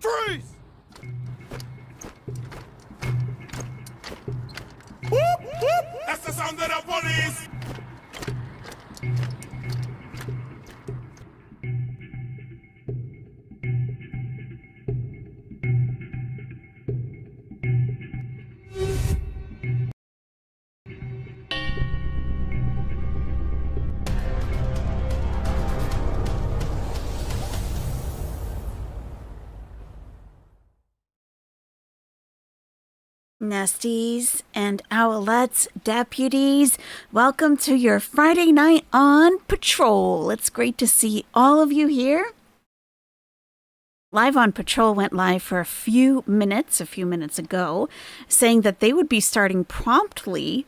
Freeze! Whoop, whoop. That's the sound of the police. Nesties and owlettes, deputies, welcome to your Friday night on patrol. It's great to see all of you here. Live on Patrol went live for a few minutes ago, saying that they would be starting promptly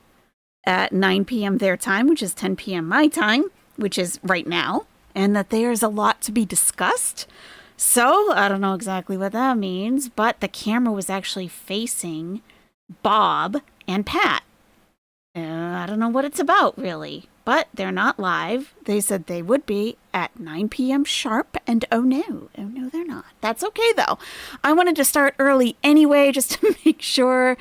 at 9 p.m. their time, which is 10 p.m. my time, which is right now, and that there's a lot to be discussed. So, I don't know exactly what that means, but the camera was actually facing Bob and Pat. I don't know what it's about, really, but they're not live. They said they would be at 9 p.m. sharp, and oh no, they're not. That's okay, though. I wanted to start early anyway, just to make sure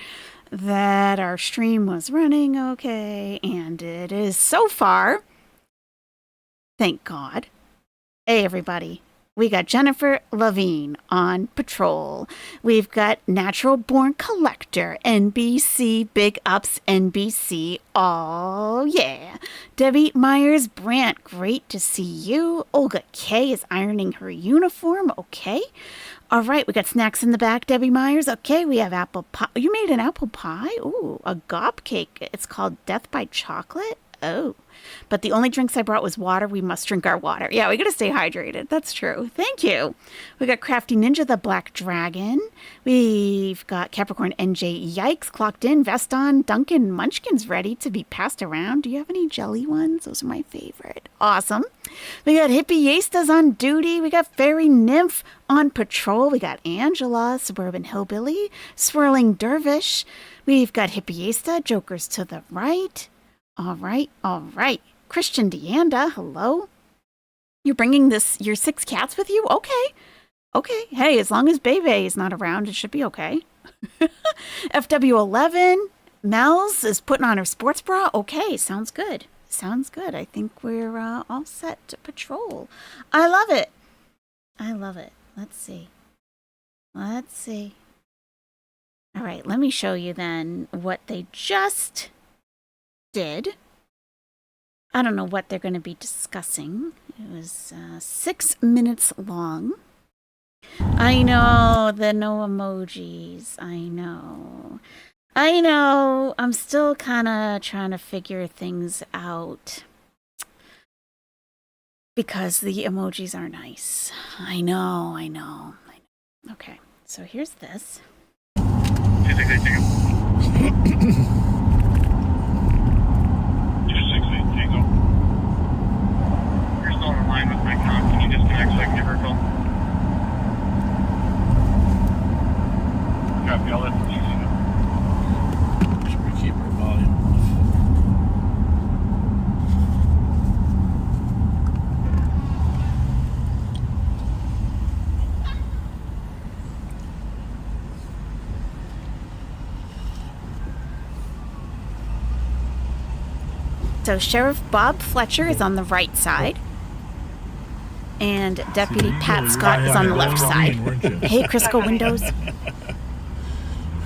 that our stream was running okay, and it is so far. Thank God. Hey, everybody. We got Jennifer Levine on patrol. We've got Natural Born Collector, NBC, big ups, NBC. Oh, yeah. Debbie Myers-Brandt, great to see you. Olga K is ironing her uniform. Okay. All right, we got snacks in the back, Debbie Myers. Okay, we have apple pie. You made an apple pie? Ooh, a gob cake. It's called Death by Chocolate. Oh, but the only drinks I brought was water. We must drink our water. Yeah, we got to stay hydrated. That's true. Thank you. We got Crafty Ninja, the Black Dragon. We've got Capricorn NJ Yikes clocked in, vest on, Duncan Munchkins ready to be passed around. Do you have any jelly ones? Those are my favorite. Awesome. We got Hippie Yastas on duty. We got Fairy Nymph on patrol. We got Angela, Suburban Hillbilly, Swirling Dervish. We've got Hippie Yasta, Jokers to the right. All right. Christian Deanda, hello. You're bringing your 6 cats with you? Okay. Hey, as long as Bebe is not around, it should be okay. FW11, Mel's is putting on her sports bra. Okay, sounds good. I think we're all set to patrol. I love it. Let's see. All right, let me show you then what they just did. I don't know what they're going to be discussing. It was 6 minutes long. I know, the no emojis. I know. I'm still kind of trying to figure things out because the emojis are nice. I know. Okay, so here's this. With my con, can you disconnect so I can give her a call? Copy, I'll let the easy know. Should we keep our volume off? So Sheriff Bob Fletcher is on the right side. And Deputy Pat Scott is on the left side. Hey, Crisco Windows.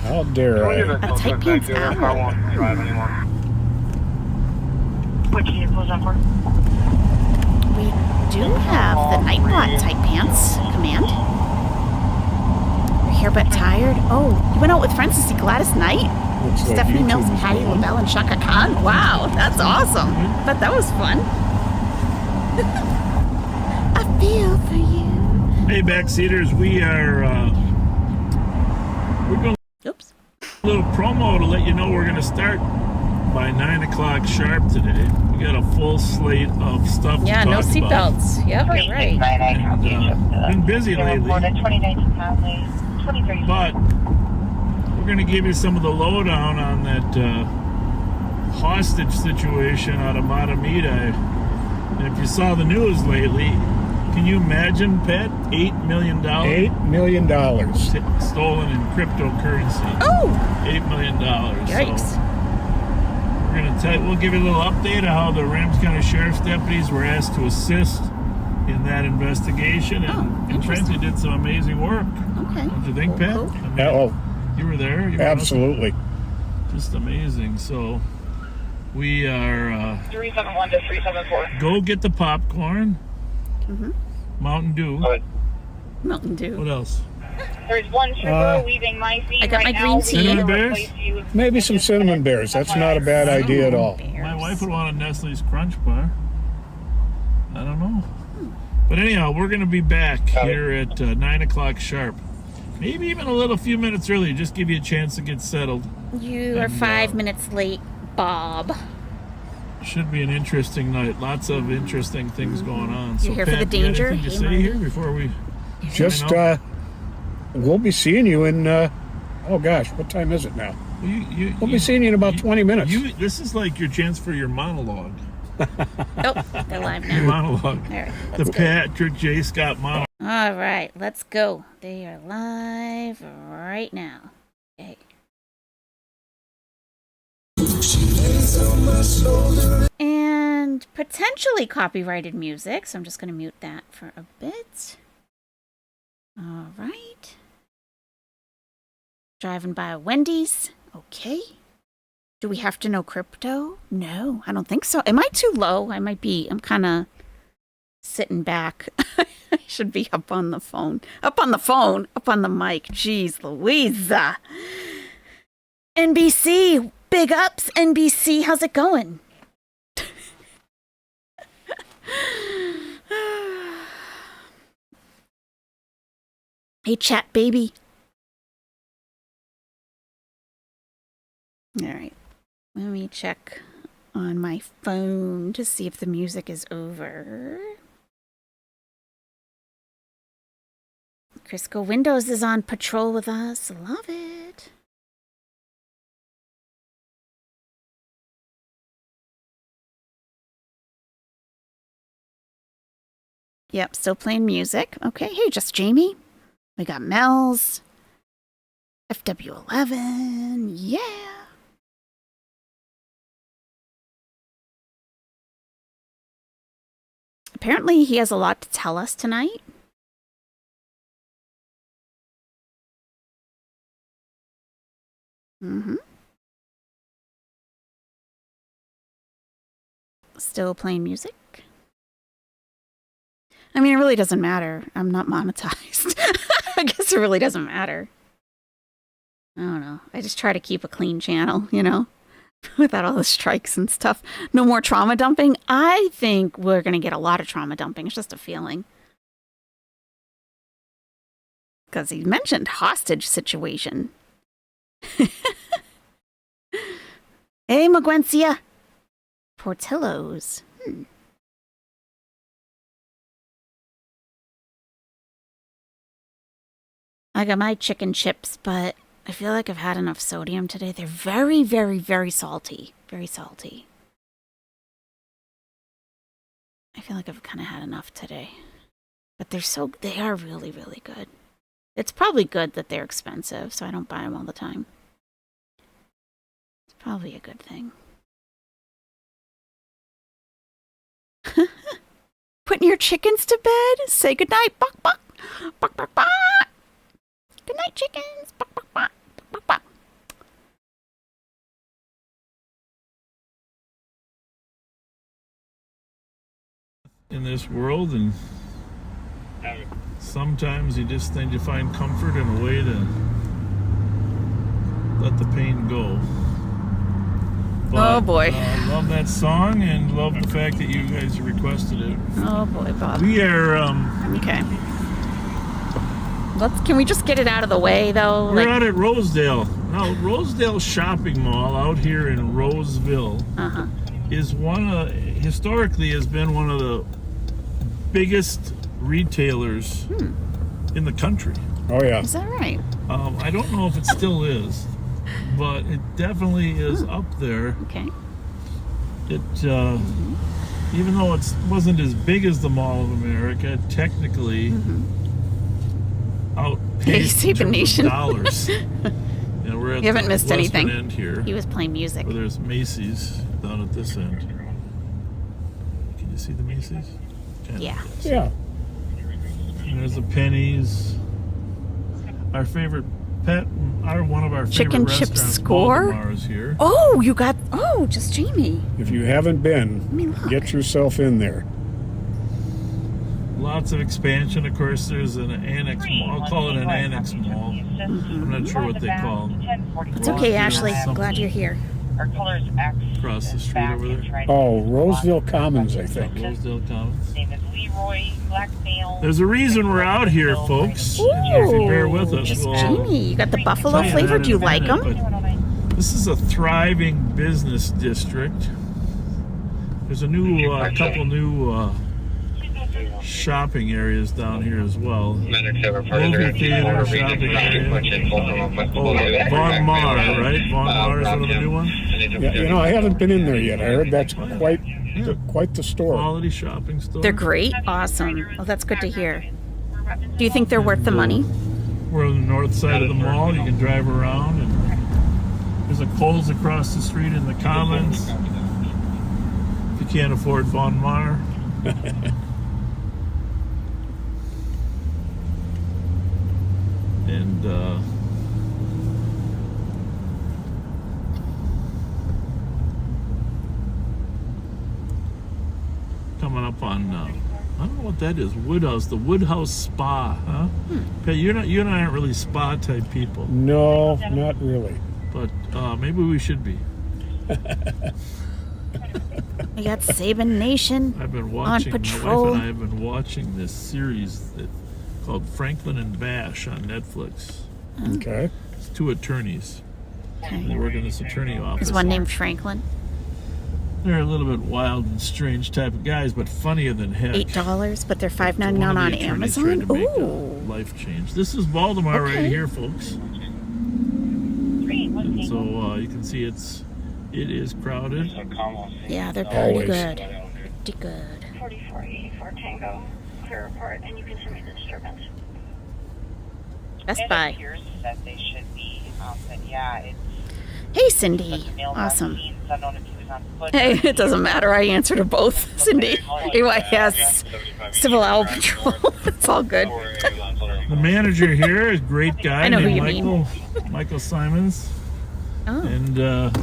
How dare I? A tight pants owl. Which vehicle is that for? We do have the Nightbot tight pants command. You're here but tired. Oh, you went out with friends to see Gladys Knight? Looks like Stephanie YouTube Mills, is Patty going. LaBelle, and Shaka Khan. Wow, that's awesome. But that was fun. I feel for you. Hey, backseaters, we're going Oops. a little promo to let you know we're going to start by 9 o'clock sharp today. We got a full slate of stuff to talk No about. seatbelts. Yep, you're right. And, been busy lately. But we're going to give you some of the lowdown on that hostage situation out of Matamita. And if you saw the news lately, Can you imagine, Pat? $8 million $8 million. stolen in cryptocurrency. Oh, $8 million. yikes. So we'll give you a little update of how the Ramsey County Sheriff's deputies were asked to assist in that investigation. And interesting. Trent did some amazing work. Okay. Don't you think, Pat? Cool. I mean, Yeah, oh, you were there. You were absolutely. just amazing. So we are 371 to 374. go get the popcorn, Mm-hmm. Mountain Dew. Mountain Dew. What else? There's one trooper leaving my feed I got right my now. green tea. Cinnamon bears? Maybe some cinnamon bears. That's not a bad idea at all. My wife would want a Nestle's Crunch Bar. I don't know. But anyhow, we're going to be back here at 9 o'clock sharp. Maybe even a few minutes early, just give you a chance to get settled. You are And, 5 minutes late, Bob. Should be an interesting night. Lots of interesting things going on. So, You're here for Pat, the you got danger? anything to Hey, say Marty. here before we Just, sign off? we'll be seeing you in, oh gosh, what time is it now? Well, We'll be seeing you in about 20 minutes. This is like your chance for your monologue. Oh, they're live Your now. monologue. All right, The let's go. Patrick J. Scott monologue. All right, let's go. They are live right now. Okay. And potentially copyrighted music, so I'm just going to mute that for a bit. All right. Driving by a Wendy's. Okay. Do we have to know crypto? No, I don't think so. Am I too low? I'm kind of sitting back. I should be up on the phone. Up on the mic. Jeez Louise. NBC. Big ups, NBC. How's it going? Hey, chat baby. All right. Let me check on my phone to see if the music is over. Crisco Windows is on patrol with us. Love it. Yep, still playing music. Okay, hey, just Jamie. We got Mel's. FW11. Yeah. Apparently, he has a lot to tell us tonight. Mm-hmm. Still playing music. I mean, it really doesn't matter. I'm not monetized. I guess it really doesn't matter. I don't know. I just try to keep a clean channel, you know, without all the strikes and stuff. No more trauma dumping. I think we're going to get a lot of trauma dumping. It's just a feeling. Because he mentioned hostage situation. Hey, Magwencia. Portillo's. I got my chicken chips, but I feel like I've had enough sodium today. They're very, very, very salty. Very salty. I feel like I've kind of had enough today. But they are really, really good. It's probably good that they're expensive, so I don't buy them all the time. It's probably a good thing. Putting your chickens to bed? Say goodnight. Buck, buck. Buck, buck, buck. Good night, chickens. Buck, buck, buck. Buck, buck. In this world, and sometimes you just need to find comfort in a way to let the pain go. But, Oh, boy. Love that song and love the fact that you guys requested it. Oh boy, Bob. We are Okay. Can we just get it out of the way, though? we're out at Rosedale. Now, Rosedale Shopping Mall out here in Roseville Uh-huh. is historically has been one of the biggest retailers in the country. Oh, yeah. Is that right? I don't know if it still is, but it definitely is up there. Okay. It even though it wasn't as big as the Mall of America, it technically outpaced Hey, in Saban terms Nation. of dollars. We're at You haven't the missed western anything. end here, He was playing music. where there's Macy's down at this end. Can you see the Macy's? Yeah. Yeah. And there's the Pennies. Our favorite one of our Chicken favorite chip restaurants, score? Baltimore, is here. Oh, you got. Oh, just Jamie. If you haven't been, mean, look. get yourself in there. Lots of expansion. Of course, there's an annex mall. I'll call it an annex mall. I'm not sure what they call them. It's okay, Ashley. I'm glad you're here. Our colors X. Across the street over there. Oh, Roseville Commons, I think. Rosedale Commons. Name is Leroy Blackmail. There's a reason we're out here, folks. And if you bear with us, Just we'll Jamie. You got the buffalo tell you flavor. that Do you in a like minute, them? but this is a thriving business district. There's a new, couple new shopping areas down here as well. Medics have Movie theater, shopping area. Oh, Von Mar, right? Von Mar is one of the new ones. Yeah, you know, I haven't been in there yet. I heard that's quite the store. Quality shopping store. They're great. Awesome. Well, that's good to hear. Do you think they're worth the money? We're on the north side of the mall. You can drive around, and there's a Kohl's across the street in the Commons. If you can't afford Von Mar. And coming up on I don't know what that is. Woodhouse, the Woodhouse Spa, huh? Pat, you and I aren't really spa type people, No, not really. but maybe we should be. We got Saban Nation I've been watching. My patrol. wife and I have been watching this series called Franklin and Bash on Netflix. Okay. It's two attorneys. They work in this attorney office. Is one named Franklin? They're a little bit wild and strange type of guys, but funnier than heck. $8, but they're One $5.99 of the on attorneys Amazon. tried to make a Ooh. life change. This is Baltimore right Okay. here, folks. And so you can see it is crowded. Yeah, they're pretty Always. good. Pretty good. 4484 Tango, clear report, and you can send me the disturbance. Best It Buy. appears that they should be, but yeah, it's Hey, Cindy. mailbox Awesome. means I don't know if he was on foot. Hey, it doesn't matter. I answer to both. Cindy. AYS. Civil Owl Patrol. It's all good. The manager here is a great guy I know who named you mean. Michael Simons. Oh. And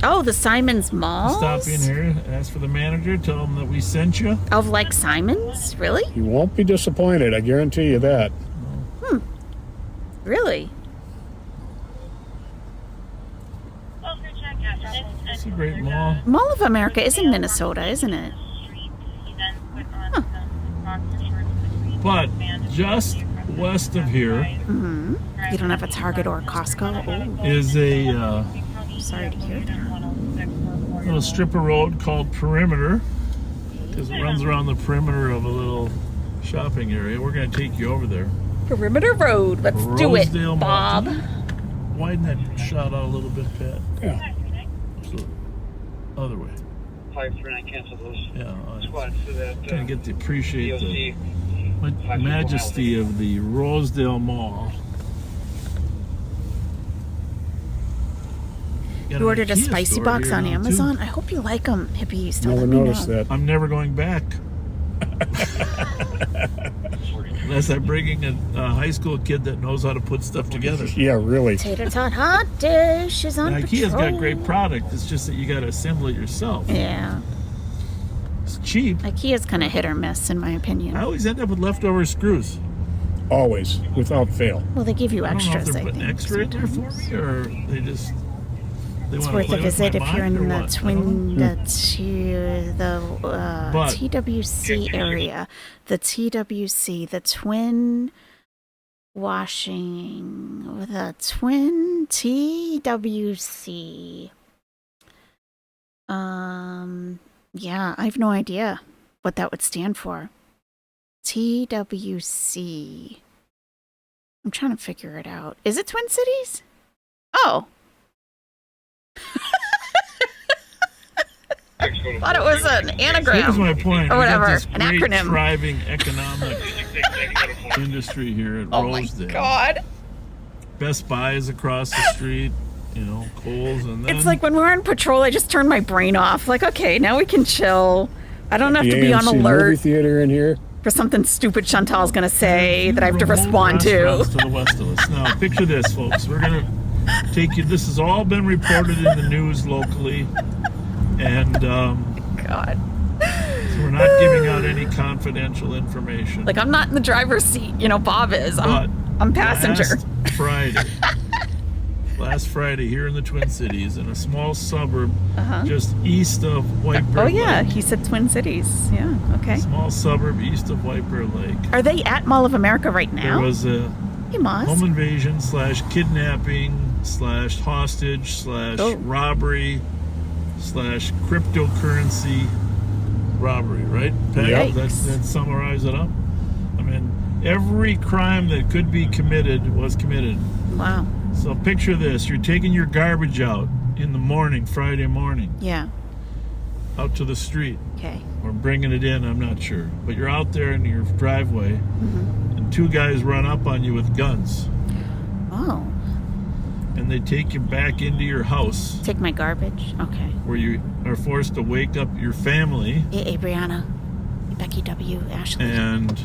Oh, the Simons Mall? stop in here, ask for the manager, tell him that we sent you. Of like Simons? Really? You won't be disappointed, I guarantee you that. Really? It's a great mall. Mall of America is in Minnesota, isn't it? But just west of here You don't have a Target or a Costco? Oh, is a sorry to hear that. little strip of road called Perimeter, because it runs around the perimeter of a little shopping area. We're going to take you over there. Perimeter Road. Let's do it, Rosedale Bob. Mall. Widen that shot out a little bit, Pat. Yeah. So, other way. 539 cancel those Yeah. squads so that Kind of get to appreciate the DOC. majesty of the Rosedale Mall. Got You an ordered a IKEA spicy store box here on now, too. Amazon? I hope you like them, hippies. Don't Never let me noticed know. that. I'm never going back. Unless I'm bringing a high school kid that knows how to put stuff together. Yeah, really. Tater tot hot dish is on And IKEA's patrol. got great product. It's just that you got to assemble it yourself. Yeah. It's cheap. IKEA's kind of hit or miss, in my opinion. I always end up with leftover screws. Always, without fail. Well, they give you I don't know if extras, they're I putting think. extra in there for sometimes. me, or they just they It's want to worth play a with my visit if you're mind, in or the what? twin, But- TWC area, the TWC, the Twin Washing, the Twin TWC. Yeah, I have no idea what that would stand for. TWC. I'm trying to figure it out. Is it Twin Cities? Oh. Thought it was an anagram. Here's my point. Or We got whatever, this an great acronym. thriving economic industry here at Oh my Rosedale. God. Best Buy is across the street. You know, Kohl's, and then It's like when we're on patrol, I just turn my brain off. Like, okay, now we can chill. I don't have The to be on AMC movie alert theater in here. for something stupid Chantal's going to say that I have to remote respond to. restaurants to the west of us. Now, picture this, folks. We're gonna take you. This has all been reported in the news locally, and God. so we're not giving out any confidential information. Like, I'm not in the driver's seat. You know, Bob is. I'm passenger. Last Friday here in the Twin Cities, in a small suburb just east of White Bear Oh, yeah. Lake. He said Twin Cities. Yeah. Okay. Small suburb east of White Bear Lake. Are they at Mall of America right There now? was a He must. home invasion / kidnapping / hostage / Oh. robbery / cryptocurrency robbery, right? Peg? Yep. That summarize it up. I mean, every crime that could be committed was committed. Wow. So picture this: you're taking your garbage out in the morning, Friday morning, Yeah. out to the street, Okay. or bringing it in. I'm not sure, but you're out there in your driveway, Mm-hmm. and two guys run up on you with guns. Oh. And they take you back into your house Take my garbage. Okay. where you are forced to wake up your family, Hey, Brianna. Becky W. Ashley. and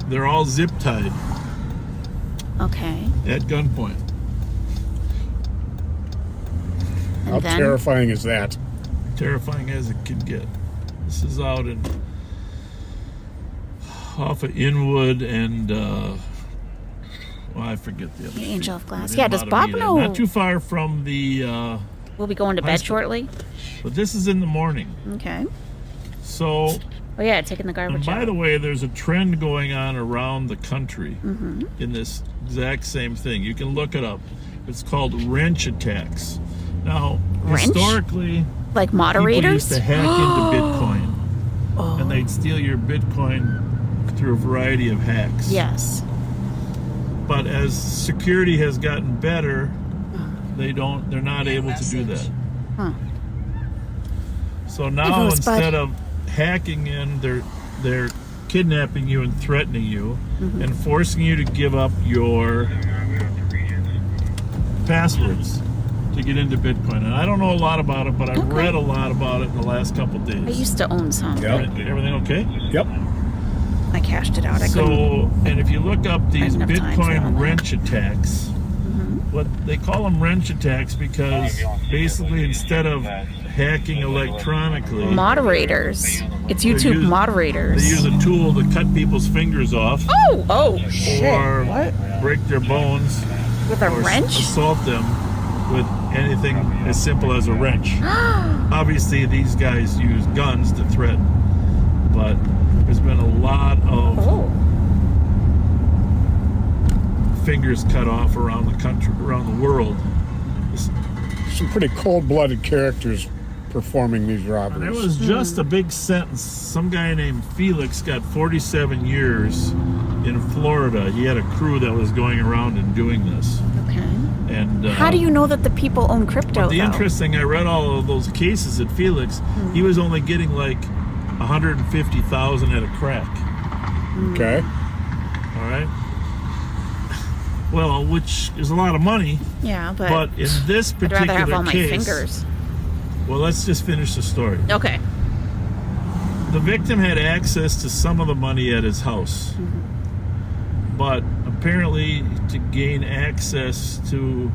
they're all zip tied Okay. at gunpoint. And How then? terrifying is that? Terrifying as it could get. This is out in off of Inwood and well, I forget the other. Angel of street. Glass. We Yeah, didn't does want to Bob meet it. know? Not too far from the We'll be going to High bed school. shortly. but this is in the morning. Okay. So, Oh, yeah, taking the and garbage by out. the way, there's a trend going on around the country Mm-hmm. in this exact same thing. You can look it up. It's called wrench attacks. Now, Wrench? historically, Like people moderators? used to hack into Bitcoin, Oh. and they'd steal your Bitcoin through a variety of hacks. Yes. But as security has gotten better, they're not able to do that. Huh. So now Evil Spud. instead of hacking in, they're kidnapping you and threatening you Mm-hmm. and forcing you to give up your passwords to get into Bitcoin. And I don't know a lot about it, but I've Okay. read a lot about it in the last couple of I days. used to own some. Yep. Everything okay? Yep. I cashed it out. I couldn't. So, and if you look up these I didn't have time for all Bitcoin that. wrench attacks, what they call them wrench attacks because basically instead of hacking electronically, Moderators. It's YouTube use- moderators. they use a tool to cut people's fingers off Oh, shit. or What? break their bones With a or wrench? assault them with anything as simple as a wrench. Obviously, these guys use guns to threaten, but there's been a lot of Oh. fingers cut off around the country, around the world. Some pretty cold-blooded characters performing these And it robberies. was just a big sentence. Some guy named Felix got 47 years in Florida. He had a crew that was going around and doing this. Okay. And How do you know that the people own crypto, the though? interesting, I read all of those cases at Felix. He was only getting like 150,000 at a crack. Okay. All right. Well, which is a lot of money, Yeah, but in this I'd rather have all particular my case, fingers. well, let's just finish the story. Okay. The victim had access to some of the money at his house, but apparently to gain access to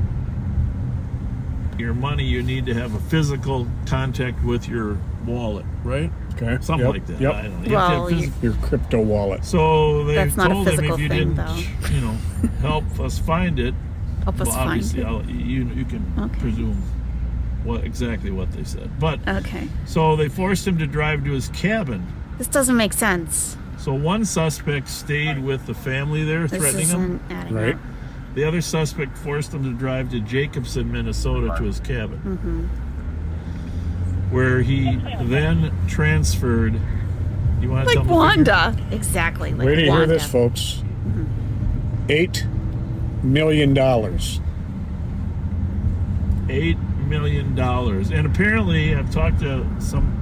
your money, you need to have a physical contact with your wallet, right? Okay. Something Yep. like that. Yep. I don't know. You have to have Well, physical- Your crypto wallet. So they That's not a told him physical if you thing, didn't, though. help us find it. Help us Well, find obviously, it. you can Okay. presume exactly what they said. But Okay. so they forced him to drive to his cabin. This doesn't make sense. So one suspect stayed with the family there, This threatening him. isn't adding Right. up. The other suspect forced him to drive to Jacobson, Minnesota, to his cabin, where he then transferred. You want to Like tell me the figure? Wanda. Exactly. Like Wait till you hear Wanda. this, folks. $8 million. $8 million. And apparently, I've talked to some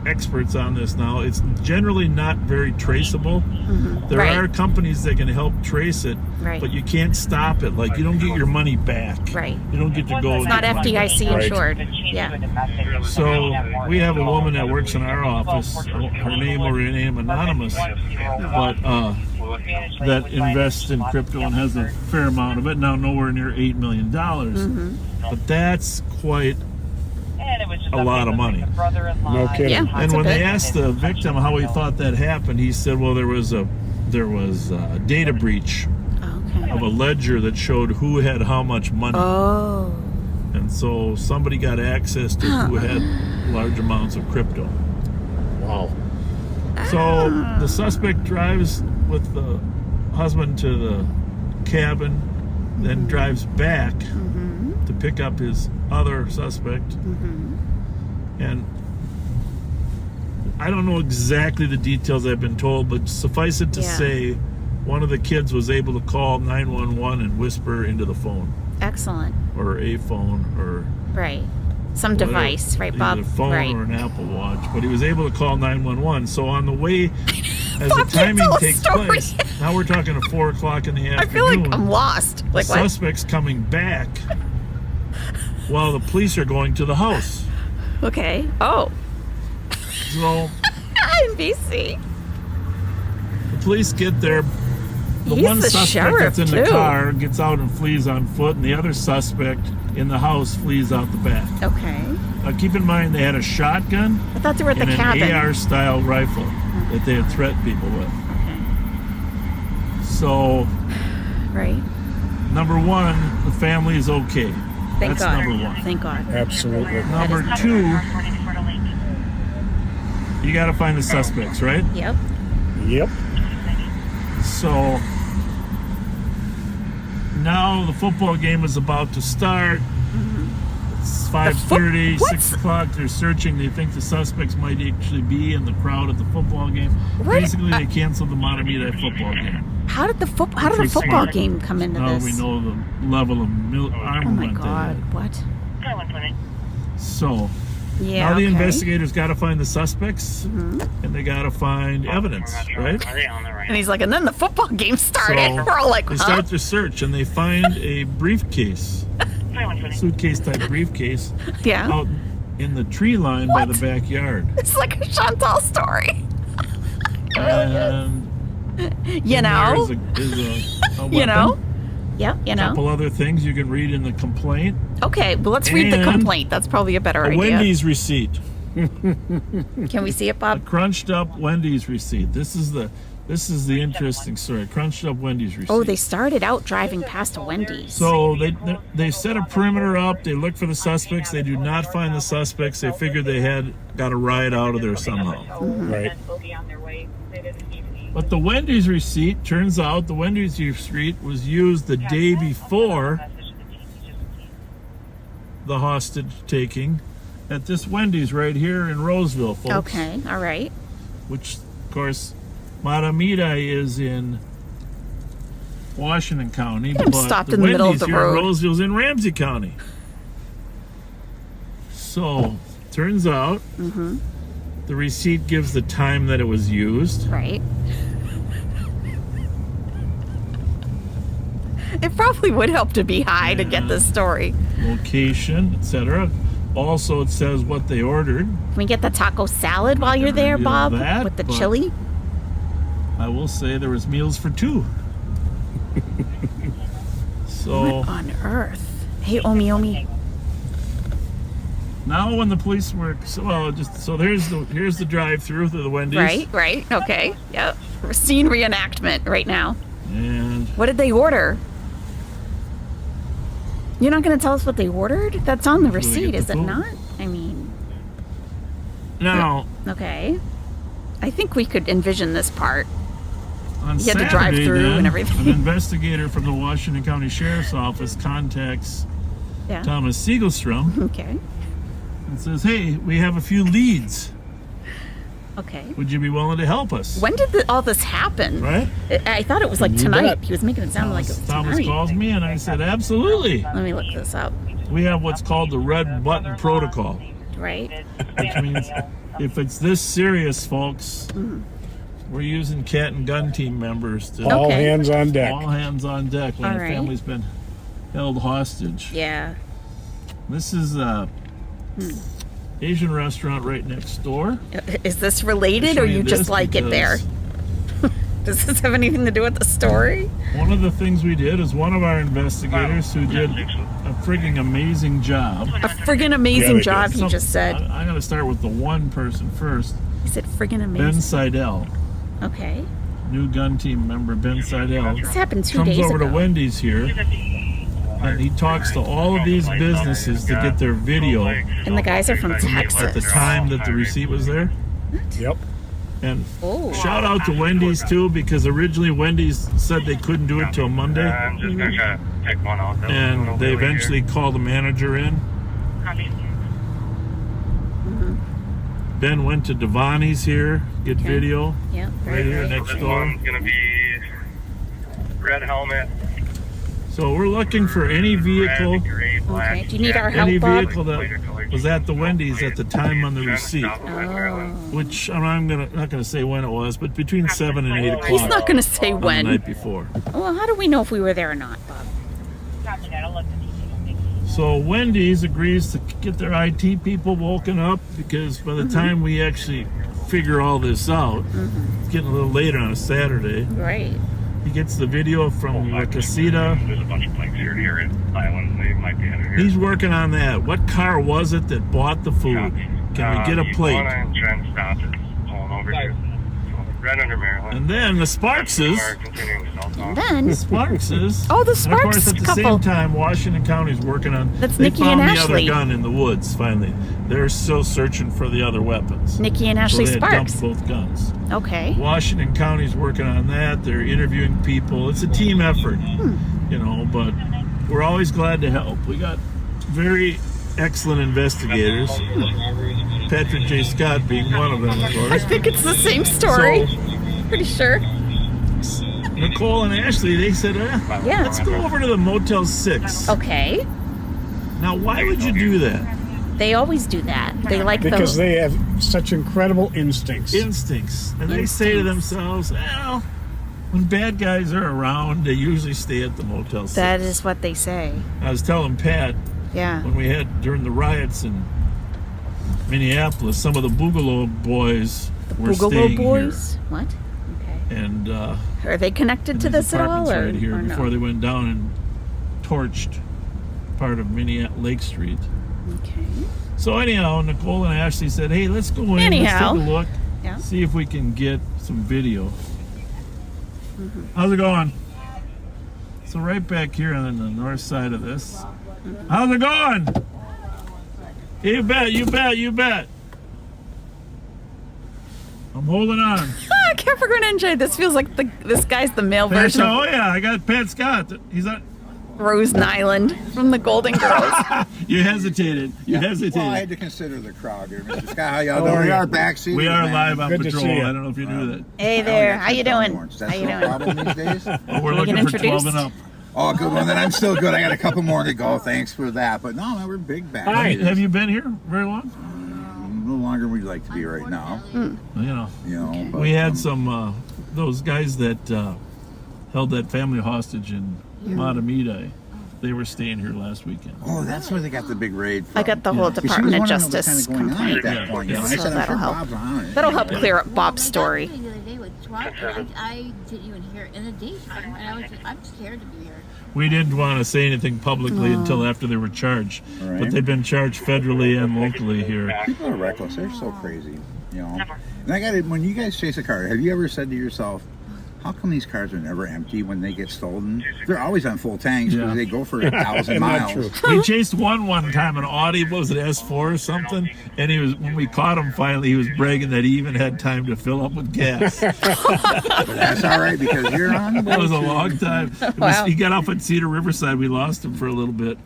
experts on this now, it's generally not very traceable. There Right. are companies that can help trace it, Right. but you can't stop it. Like, you don't get your money back. Right. You don't get to go. It's not FDIC Right. insured. Yeah. So we have a woman that works in our office. Her name will remain anonymous, but that invests in crypto and has a fair amount of it. Now nowhere near $8 million, but that's quite a lot of money. No kidding. Yeah. And That's a when they bit. asked the victim how he thought that happened, he said, "Well, there was a data breach Okay. of a ledger that showed who had how much money." Oh. And so somebody got access to who had large amounts of crypto. Wow. So the suspect drives with the husband to the cabin, then drives back to pick up his other suspect. And I don't know exactly the details I've been told, but suffice it to Yeah. say, one of the kids was able to call 911 and whisper into the phone, Excellent. or a phone, or Right. Some whatever, device, right, Bob? either a phone Right. or an Apple Watch. But he was able to call 911. So on the way, as the Bob, you timing tell a takes story. place, now we're talking at 4 o'clock in the I feel like afternoon. I'm lost. Like The what? suspect's coming back while the police are going to the house. Okay. Oh. So NBC. the police get there. The He's one the suspect sheriff, that's in the too. car gets out and flees on foot, and the other suspect in the house flees out the back. Okay. Now, keep in mind, they had a shotgun I thought they were at the and an cabin. AR-style rifle that they had threatened people with. Okay. So, Right. number one, the family is okay. Thank That's God. number one. Thank God. Absolutely. Number two, you got to find the suspects, right? Yep. Yep. So now the football game is about to start. It's 5:30, what's- 6 o'clock. They're searching. They think the suspects might actually be in the crowd at the football game. What? Basically, they canceled the Matamita football game. How did the football Pretty football smart. game come into Now this? we know the level of Oh armament my God! they had. What? So Yeah. now the okay. investigators got to find the suspects, and they got to find evidence, right? Are they on the right? And he's like, and then the football game started. So We're all like, they huh? start their search, and they find a briefcase, suitcase type briefcase, Yeah. out in the tree line by What? the backyard. It's like a Chantal story. And You know. there is a weapon, You know. Yep. You a know. couple other things you can read in the complaint. Okay, but let's read the And complaint. That's probably a better A idea. Wendy's receipt, Can we see it, a Bob? crunched up Wendy's receipt. This is the interesting story. Crunched up Wendy's receipt. Oh, they started out driving past a Wendy's. So they set a perimeter up. They look for the suspects. They do not find the suspects. They figured they had got a ride out of there somehow. Right. But the Wendy's receipt, turns out the Wendy's receipt was used the day before the hostage taking at this Wendy's right here in Roseville, folks. Okay, all right. Which, of course, Matamita is in Washington County, I'm but stopped the in the middle of Wendy's the here in road. Roseville's in Ramsey County. So, turns out the receipt gives the time that it was used. Right. It probably would help to be high to get this story. Location, etc. Also, it says what they ordered. Can we get the taco salad while you're there, reveal Bob? that, With the but- chili? I will say there was meals for two. So What on earth? Hey, Omi. now, when the police were here's the drive-through to the Wendy's, Right. Okay. Yep. Scene reenactment right now. and What did they order? You're not going to tell us what they ordered? That's on the Did they receipt, get is the it food? not? I mean, now okay. I think we could envision this part. on You had to Saturday, drive through then, and everything. an investigator from the Washington County Sheriff's Office contacts Yeah. Thomas Siegelstrom Okay. and says, "Hey, we have a few leads. Okay. Would you be willing to help us?" When did all this happen? Right? I thought it was like You tonight. bet. He was making it sound like it was Thomas tonight. calls me, and I said, "Absolutely." Let me look this up. we have what's called the red button protocol, Right. which means if it's this serious, folks, we're using cat and gun team members to All Okay. hands on deck. all hands on deck when All the right. family's been held hostage. Yeah. This is a Asian restaurant right next door. Is this related, I'll or show you just this like it there? because Does this have anything to do with the story? one of the things we did is one of our investigators who did a frigging amazing job. A friggin' amazing they job, did. he just said. I'm going to start with the one person first. He said friggin' Ben amazing. Seidel, Okay. new gun team member Ben Seidel, This happened 2 comes days over ago. to Wendy's here, and he talks to all of these businesses to get their video And the guys are from at the Texas. time that the receipt was there. Yep. And Oh. shout out to Wendy's too, because originally Wendy's said they couldn't do it till Monday, I'm just gonna try to take one out. That was and over they here. eventually called the manager in. Ben went to Devani's here, get Okay. video Yep. right here Right. next This door. one's gonna be red helmet. So we're looking for any vehicle, red, gray, black, Okay. Do you need our help, any Bob? vehicle that was at the Wendy's at the time on the receipt, Oh. which I'm not gonna say when it was, but between 7 and 8 o'clock. He's not going to say on the when. night before. Well, how do we know if we were there or not, Bob? So Wendy's agrees to get their IT people woken up, because by the time we actually figure all this out, it's getting a little later on a Saturday. Right. He gets the video from La Casita. There's a bunch of blanks here at Island. They might be under here. He's working on that. What car was it that bought the food? Can we get a plate? And Trent stopped it. Pulling over here. So, right under Maryland. And then the Sparkses. We're continuing southbound. Then, Sparkses. Oh, the And of course, Sparks at the couple. same time, Washington County's working on. That's they Nikki found and the Ashley. other gun in the woods. Finally, they're still searching for the other weapons. Nikki and Ashley so they had Sparks. dumped both guns. Okay. Washington County's working on that. They're interviewing people. It's a team effort, but we're always glad to help. We got very excellent investigators. Patrick J. Scott being one of them, of I course. think it's the same story. Pretty sure. Nicole and Ashley, they said, Yeah. let's go over to the Motel 6. Okay. Now, why would you do that? They always do that. They like Because those. they have such incredible instincts. Instincts. And they say to themselves, well, when bad guys are around, they usually stay at the Motel 6. That is what they say. I was telling Pat, Yeah. when we had, during the riots in Minneapolis, some of the Boogaloo boys were Boogaloo staying Boys? What? Okay. here. And Are they connected to in these this at all, apartments or, right here or before no? they went down and torched part of Minneapolis Lake Street. Okay. So anyhow, Nicole and Ashley said, hey, let's go in, Anyhow. let's take a look, Yeah. see if we can get some video. How's it going? So right back here on the north side of this. How's it going? You bet, you bet, you bet. I'm holding on. Ah, Capricorn NJ. This feels like this guy's the male version Oh of yeah, I got Pat Scott. He's on. Rosen Island from the Golden Girls. You hesitated. You hesitated. Well, I had to consider the crowd here, Mr. Scott. How y'all doing? We are backseat. We are live on Good to patrol. see you. I don't know if you knew that. Hey there. How you doing? How That's you no doing? problem these days. Oh, we're we looking get for 12 and introduced? up. Oh, good one. Then I'm still good. I got a couple more to go. Thanks for that. But no, we're big back. Hi. Have you been here very long? A little longer than we'd like to be right now. You know, But, we had some those guys that held that family hostage in Matamidi. They were staying here last weekend. Oh, that's where they got the big raid from. I got the whole 'Cause she was Department of wondering what Justice kind of going on complaint. at that point. Yeah. I So said, I'm that'll sure help. Bob's on it. That'll help clear up Bob's story. The other day with Trump, and I didn't even hear it in the daytime, and I'm scared to be here. We didn't want to say anything publicly until after they were charged, Right. but they've been charged federally and locally here. People are reckless. They're so crazy, And I got it. When you guys chase a car, have you ever said to yourself, how come these cars are never empty when they get stolen? They're always on full tanks because Yeah. they go for 1,000 Not miles. true. We chased one time, an Audi, what was it, S4 or something? And he was, when we caught him finally, he was bragging that he even had time to fill up with gas. But that's all right because you're on the That was a boat. long time. Wow. He got off at Cedar Riverside. We lost him for a little bit.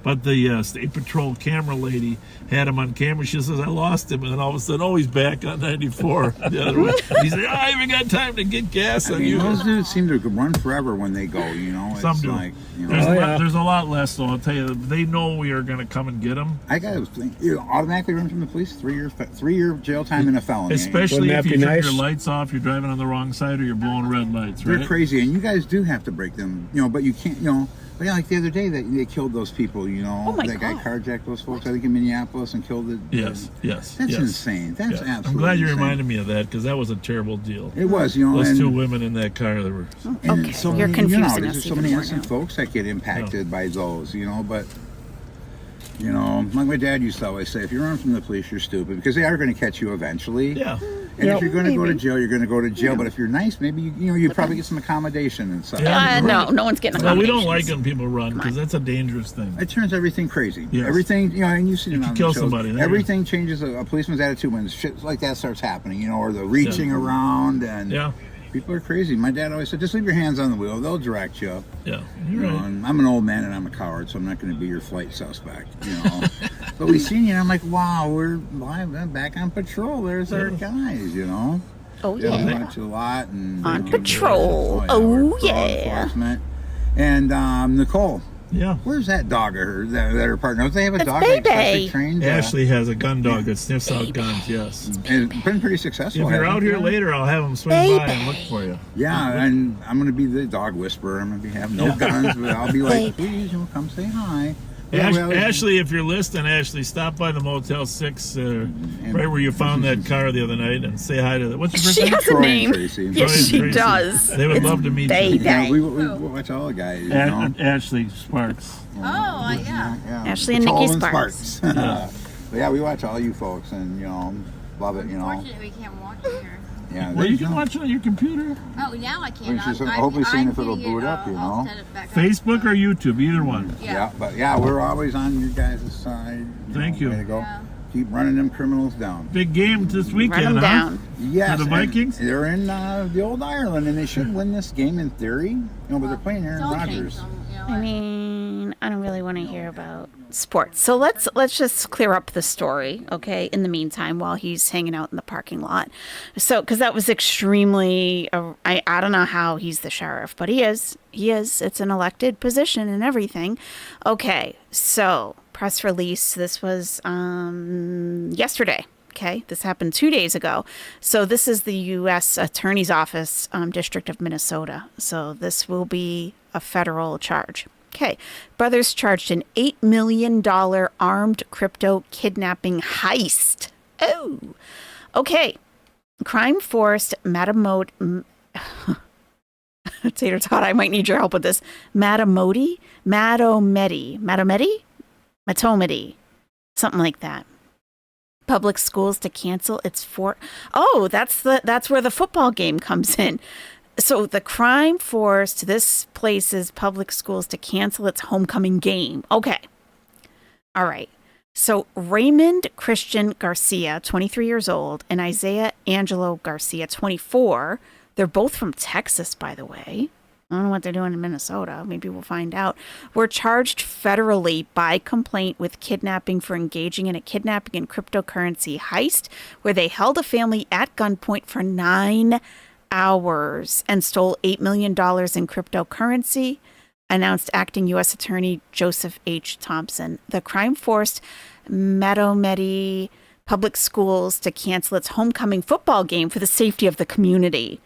But the State Patrol camera lady had him on camera. She says, I lost him. And then all of a sudden, he's back on 94 the other way. He said, I haven't got time to get gas on you. Those dudes seem to run forever when they go, It's Some do. like, There's There's a lot less, though. I'll tell you, they know we are going to come and get them. I got to think, you automatically run from the police, 3-year jail time and a felony. Especially if you turn nice? your lights off, you're driving on the wrong side, or you're blowing red lights, right? They're crazy, and you guys do have to break them, but you can't, But yeah, like the other day, that they killed those people, that guy carjacked those folks, I think in Minneapolis, and killed the. Yes. That's yes. insane. That's absolutely. I'm glad you insane. reminded me of that because that was a terrible deal. It was, Those and, two women in that car that were. and Okay, so you're many, confusing there's us so even many more innocent now. folks that get impacted by those, but. Like my dad used to always say, if you run from the police, you're stupid because they are going to catch you eventually. Yeah. And if you're going to go to jail, you're going to go to jail. But if you're nice, maybe you probably get some accommodation and stuff. No one's getting Well, we don't accommodations. like when people run because that's a dangerous thing. It turns everything crazy. Yes. Everything, and you see it You on kill the shows. somebody, then Everything changes a policeman's attitude when shit like that starts happening, or the reaching around and Yeah. people are crazy. My dad always said, just leave your hands on the wheel. They'll direct you. Yeah. You're right. And I'm an old man and I'm a coward, so I'm not going to be your flight suspect, But we seen you and I'm like, wow, we're back on patrol. There's our guys, Oh, We yeah. went to a lot and On patrol. we're Oh, patrol yeah. enforcement. And Nicole, Yeah. where's that dog of hers, that her partner? Don't they have a That's dog Baby. that's specially trained? Ashley has a gun dog that sniffs out guns, yes. And it's been pretty successful. If you're hasn't out it? here later, I'll have them swing by and look for you. Yeah, and I'm going to be the dog whisperer. I'm going to have no guns, but I'll be like, please, come say hi. Yeah, Ashley, if you're listening, Ashley, stop by the Motel 6 right where you found that car the other night and say hi to them. What's your first She name? has a Troy and name. Tracy. Yes, Troy and she Tracy. does. They would love to meet you. Yeah, we watch all the guys. Ashley Sparks. Oh, yeah. Ashley and Patrol Nikki and Sparks. But yeah, we watch all you folks and, love it, Unfortunately, we can't watch it here. Yeah, Well, you can watch it on your computer. Oh, now I can. hopefully seeing if it'll boot up, I'll set it back up. Facebook or YouTube, either one. Yeah, but yeah, we're always on your guys' side. Thank you. Way to go. Yeah. Keep running them criminals down. Big game this weekend, Run them huh? down. Yes, For the and Vikings? They're in the old Ireland, and they should win this game in theory. But they're playing Aaron It's all Rodgers. changed, I mean, I don't really want to hear about sports. So let's just clear up the story, okay? In the meantime, while he's hanging out in the parking lot. So, because that was extremely, I don't know how he's the sheriff, but he is. It's an elected position and everything. Okay, so press release. This was yesterday. Okay, this happened 2 days ago. So this is the U.S. Attorney's Office, District of Minnesota. So this will be a federal charge. Okay, brothers charged an $8 million armed crypto kidnapping heist. Oh, okay. Crime forced Matamodi. Tater Tot, I might need your help with this. Matomedi, something like that. Public schools to cancel its Oh, that's where the football game comes in. So the crime forced this place's public schools to cancel its homecoming game. Okay. All right. So Raymond Christian Garcia, 23 years old, and Isaiah Angelo Garcia, 24. They're both from Texas, by the way. I don't know what they're doing in Minnesota. Maybe we'll find out. Were charged federally by complaint with kidnapping for engaging in a kidnapping and cryptocurrency heist where they held a family at gunpoint for 9 hours and stole $8 million in cryptocurrency, announced acting U.S. Attorney Joseph H. Thompson. The crime forced Matomedi Public Schools to cancel its homecoming football game for the safety of the community.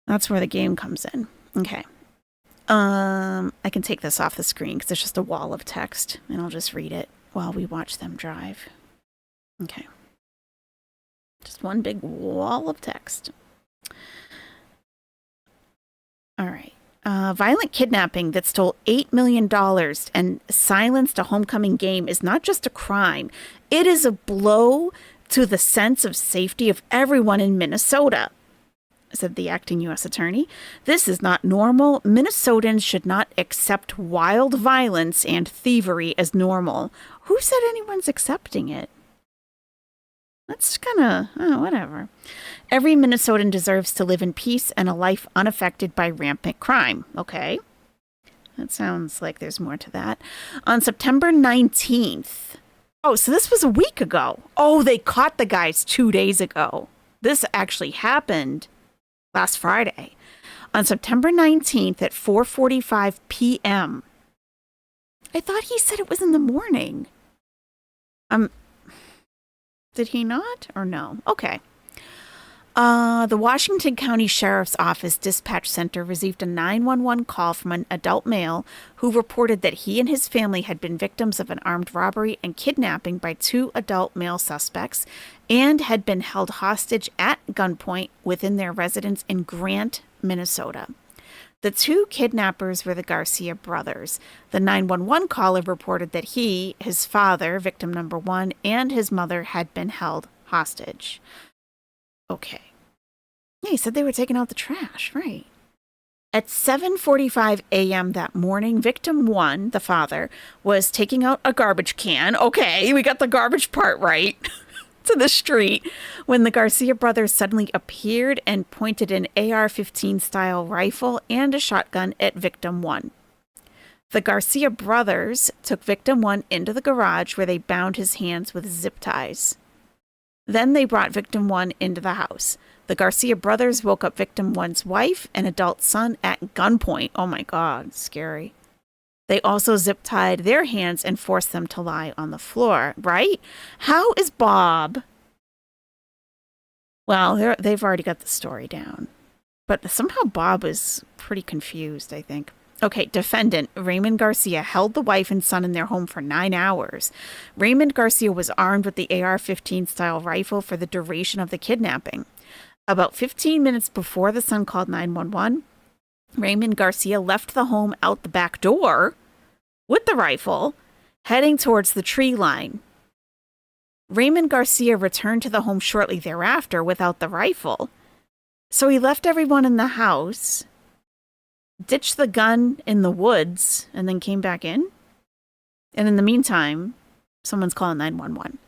That's where the game comes in. Okay. I can take this off the screen because it's just a wall of text, and I'll just read it while we watch them drive. Okay. Just one big wall of text. All right. Violent kidnapping that stole $8 million and silenced a homecoming game is not just a crime. It is a blow to the sense of safety of everyone in Minnesota, said the acting U.S. attorney. This is not normal. Minnesotans should not accept wild violence and thievery as normal. Who said anyone's accepting it? That's kind of, whatever. Every Minnesotan deserves to live in peace and a life unaffected by rampant crime. Okay. That sounds like there's more to that. On September 19th. Oh, so this was a week ago. Oh, they caught the guys 2 days ago. This actually happened last Friday. On September 19th at 4:45 p.m. I thought he said it was in the morning. Did he not or no? Okay. The Washington County Sheriff's Office Dispatch Center received a 911 call from an adult male who reported that he and his family had been victims of an armed robbery and kidnapping by 2 adult male suspects and had been held hostage at gunpoint within their residence in Grant, Minnesota. The 2 kidnappers were the Garcia brothers. The 911 caller reported that he, his father, victim number 1, and his mother had been held hostage. Okay. Yeah, he said they were taking out the trash, right. At 7:45 a.m. that morning, victim 1, the father, was taking out a garbage can. Okay, we got the garbage part right. To the street when the Garcia brothers suddenly appeared and pointed an AR-15 style rifle and a shotgun at victim 1. The Garcia brothers took victim 1 into the garage where they bound his hands with zip ties. Then they brought victim 1 into the house. The Garcia brothers woke up victim 1's wife and adult son at gunpoint. Oh my God, scary. They also zip-tied their hands and forced them to lie on the floor, right? How is Bob? Well, they've already got the story down. But somehow Bob is pretty confused, I think. Okay, defendant Raymond Garcia held the wife and son in their home for 9 hours. Raymond Garcia was armed with the AR-15 style rifle for the duration of the kidnapping. About 15 minutes before the son called 911, Raymond Garcia left the home out the back door with the rifle, heading towards the tree line. Raymond Garcia returned to the home shortly thereafter without the rifle. So he left everyone in the house, ditched the gun in the woods, and then came back in. And in the meantime, someone's calling 911.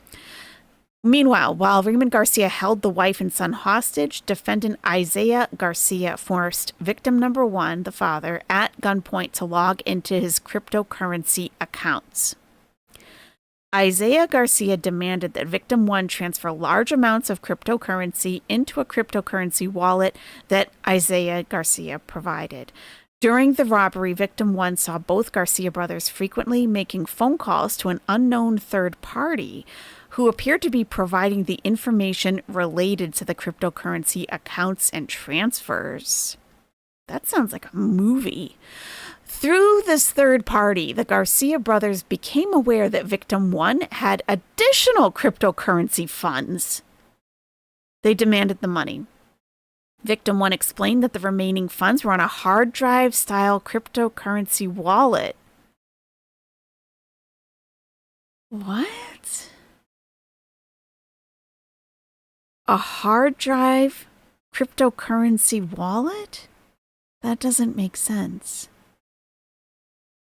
Meanwhile, while Raymond Garcia held the wife and son hostage, defendant Isaiah Garcia forced victim number 1, the father, at gunpoint to log into his cryptocurrency accounts. Isaiah Garcia demanded that victim 1 transfer large amounts of cryptocurrency into a cryptocurrency wallet that Isaiah Garcia provided. During the robbery, victim 1 saw both Garcia brothers frequently making phone calls to an unknown third party who appeared to be providing the information related to the cryptocurrency accounts and transfers. That sounds like a movie. Through this third party, the Garcia brothers became aware that victim 1 had additional cryptocurrency funds. They demanded the money. Victim 1 explained that the remaining funds were on a hard drive style cryptocurrency wallet. What? A hard drive cryptocurrency wallet? That doesn't make sense.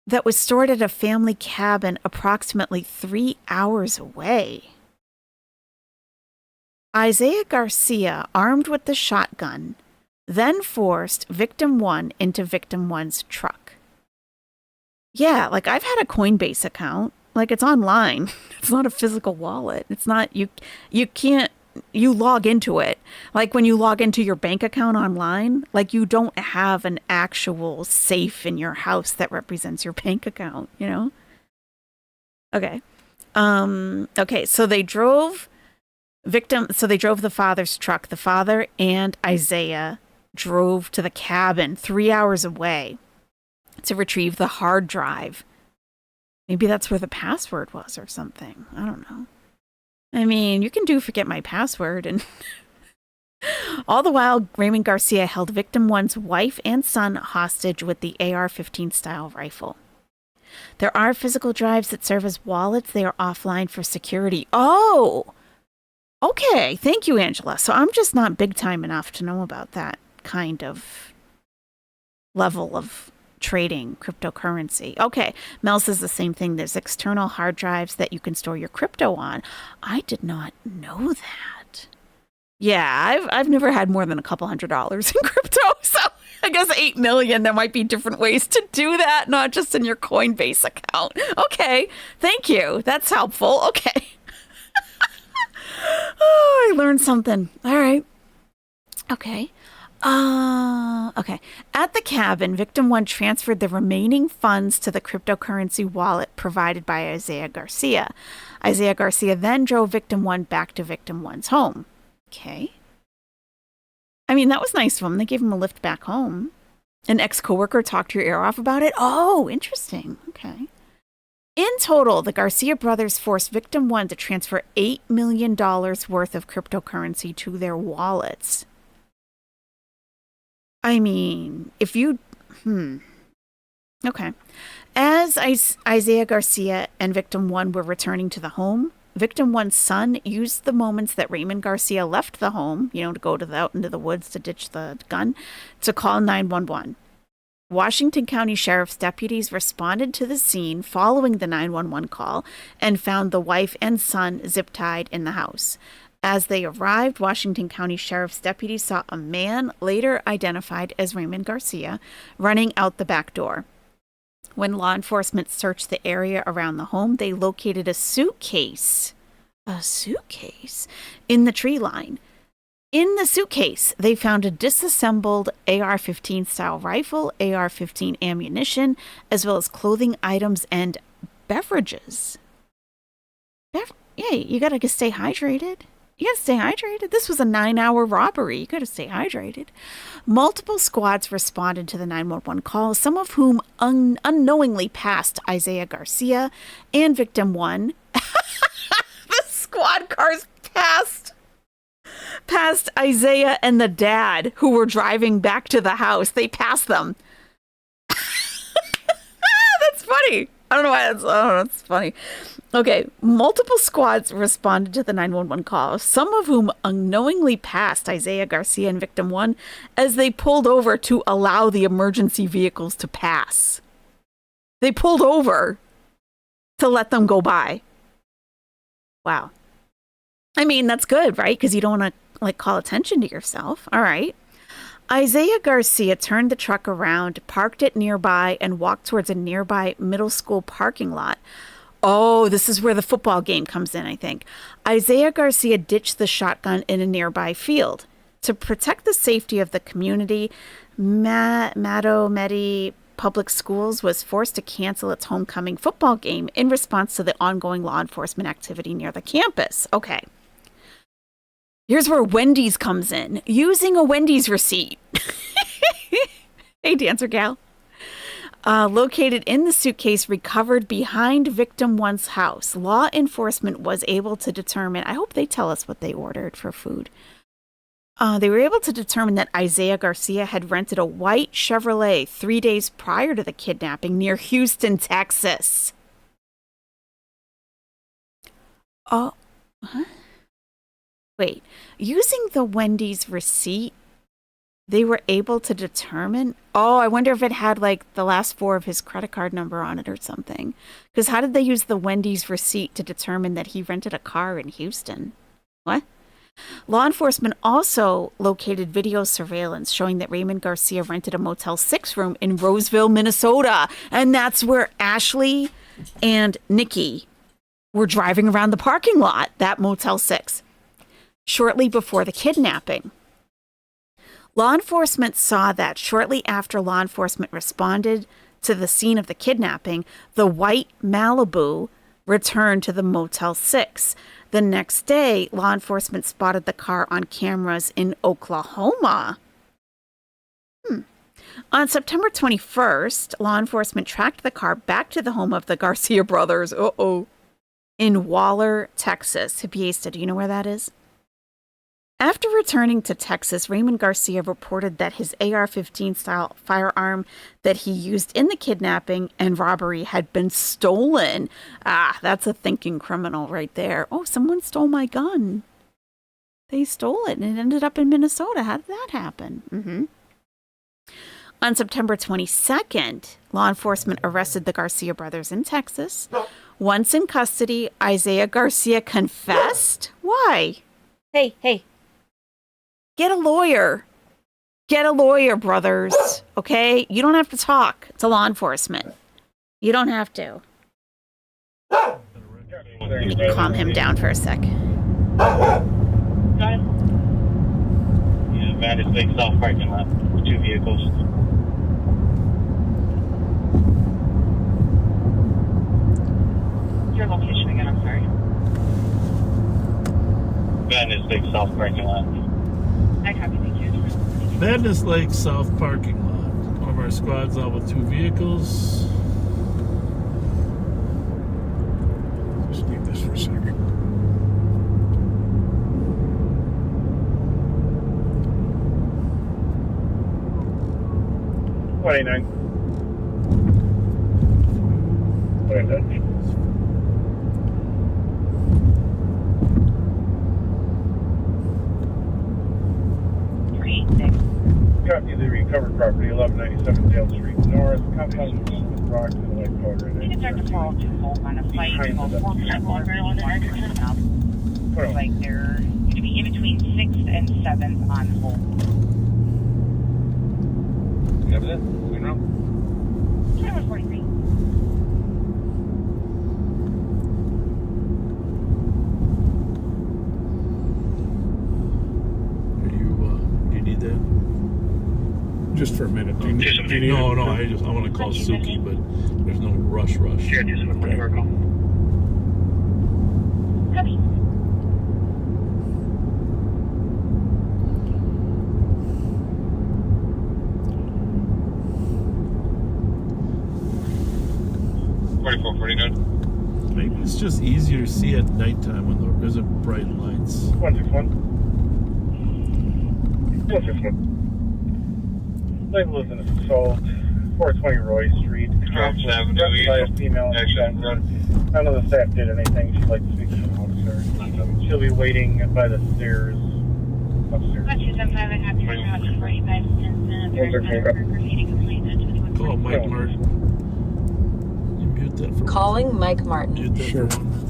That was stored at a family cabin approximately 3 hours away. Isaiah Garcia, armed with the shotgun, then forced victim 1 into victim 1's truck. Yeah, like I've had a Coinbase account. Like it's online. It's not a physical wallet. It's not, you can't, you log into it. Like when you log into your bank account online, like you don't have an actual safe in your house that represents your bank account, you know? Okay. Okay, so they drove the father's truck. The father and Isaiah drove to the cabin 3 hours away to retrieve the hard drive. Maybe that's where the password was or something. I don't know. I mean, you can do forget my password. And all the while, Raymond Garcia held victim 1's wife and son hostage with the AR-15 style rifle. There are physical drives that serve as wallets. They are offline for security. Oh, okay. Thank you, Angela. So I'm just not big time enough to know about that kind of level of trading cryptocurrency. Okay. Mel says the same thing. There's external hard drives that you can store your crypto on. I did not know that. Yeah, I've never had more than a couple $100 in crypto, so I guess 8 million, there might be different ways to do that, not just in your Coinbase account. Okay, thank you. That's helpful. Okay. Oh, I learned something. All right. Okay. Okay. At the cabin, victim 1 transferred the remaining funds to the cryptocurrency wallet provided by Isaiah Garcia. Isaiah Garcia then drove victim 1 back to victim 1's home. Okay. I mean, that was nice of him. They gave him a lift back home. An ex-coworker talked your ear off about it. Oh, interesting. Okay. In total, the Garcia brothers forced victim 1 to transfer $8 million worth of cryptocurrency to their wallets. I mean, if you... Okay. As Isaiah Garcia and victim 1 were returning to the home, victim 1's son used the moments that Raymond Garcia left the home, to go out into the woods to ditch the gun, to call 911. Washington County Sheriff's deputies responded to the scene following the 911 call and found the wife and son zip-tied in the house. As they arrived, Washington County Sheriff's deputies saw a man, later identified as Raymond Garcia, running out the back door. When law enforcement searched the area around the home, they located a suitcase in the tree line. In the suitcase, they found a disassembled AR-15 style rifle, AR-15 ammunition, as well as clothing items and beverages. You gotta stay hydrated. This was a 9-hour robbery. You gotta stay hydrated. Multiple squads responded to the 911 call, some of whom unknowingly passed Isaiah Garcia and victim 1. The squad cars passed Isaiah and the dad who were driving back to the house. They passed them. That's funny. I don't know why that's funny. Okay, multiple squads responded to the 911 call, some of whom unknowingly passed Isaiah Garcia and victim 1 as they pulled over to allow the emergency vehicles to pass. They pulled over to let them go by. Wow. I mean, that's good, right? Because you don't want to call attention to yourself. All right. Isaiah Garcia turned the truck around, parked it nearby, and walked towards a nearby middle school parking lot. Oh, this is where the football game comes in, I think. Isaiah Garcia ditched the shotgun in a nearby field. To protect the safety of the community, Medi Public Schools was forced to cancel its homecoming football game in response to the ongoing law enforcement activity near the campus. Okay. Here's where Wendy's comes in. Using a Wendy's receipt. Hey, dancer gal. Located in the suitcase recovered behind victim 1's house, law enforcement was able to determine, I hope they tell us what they ordered for food. They were able to determine that Isaiah Garcia had rented a white Chevrolet 3 days prior to the kidnapping near Houston, Texas. Oh, huh? Wait, using the Wendy's receipt, they were able to determine... Oh, I wonder if it had the last 4 of his credit card number on it or something. Because how did they use the Wendy's receipt to determine that he rented a car in Houston? What? Law enforcement also located video surveillance showing that Raymond Garcia rented a Motel 6 room in Roseville, Minnesota. And that's where Ashley and Nikki were driving around the parking lot, that Motel 6, shortly before the kidnapping. Law enforcement saw that shortly after law enforcement responded to the scene of the kidnapping, the white Malibu returned to the Motel 6. The next day, law enforcement spotted the car on cameras in Oklahoma. On September 21st, law enforcement tracked the car back to the home of the Garcia brothers, in Waller, Texas. Hipiesta, do you know where that is? After returning to Texas, Raymond Garcia reported that his AR-15 style firearm that he used in the kidnapping and robbery had been stolen. Ah, that's a thinking criminal right there. Oh, someone stole my gun. They stole it and it ended up in Minnesota. How did that happen? On September 22nd, law enforcement arrested the Garcia brothers in Texas. Once in custody, Isaiah Garcia confessed. Why? Hey. Get a lawyer. Get a lawyer, brothers. Okay? You don't have to talk to law enforcement. You don't have to. Let me calm him down for a sec. Yeah, Madness Lake South parking lot. 2 vehicles. Your location again, I'm sorry. Madness Lake South parking lot. I copy, thank you. Madness Lake South parking lot. One of our squads out with 2 vehicles. Just leave this for a second. Copy the recovered property, 1197 Dale Street North, compound with rocks and white powder. You can start to follow to hold on a flight to go 4% longer on the night. Like they're going to be in between 6th and 7th on hold. You have that? We know. 43. Do you need that? Just for a minute. Do you need No, it? no, I want to call Suki, but there's no rush. Yeah, just one more call. Copy. Maybe it's just easier to see at nighttime when there isn't bright lights. 161. 161. Label is an assault. 420 Roy Street. Drops Avenue Arrested by a female. Action. None of the staff did anything. She'd like to speak to an officer. She'll be waiting by the stairs upstairs. 275 and after 45 cents. Graffiti complaint at 21. Call Mike Martin. You mute that for Calling Mike Martin. Mute that Sure. for 1 minute.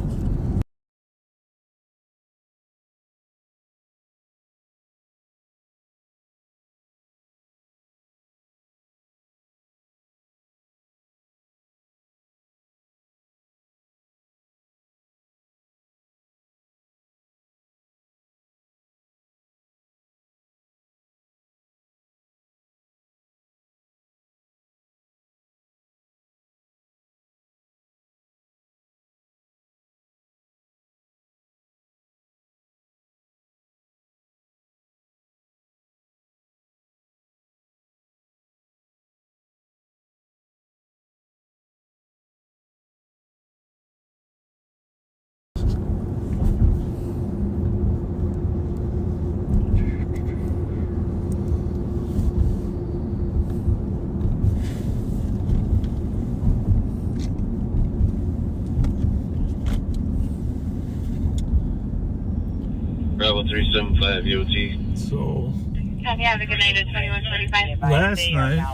Bravo 375 EOT. So Copy, have a good night at 21:45. last night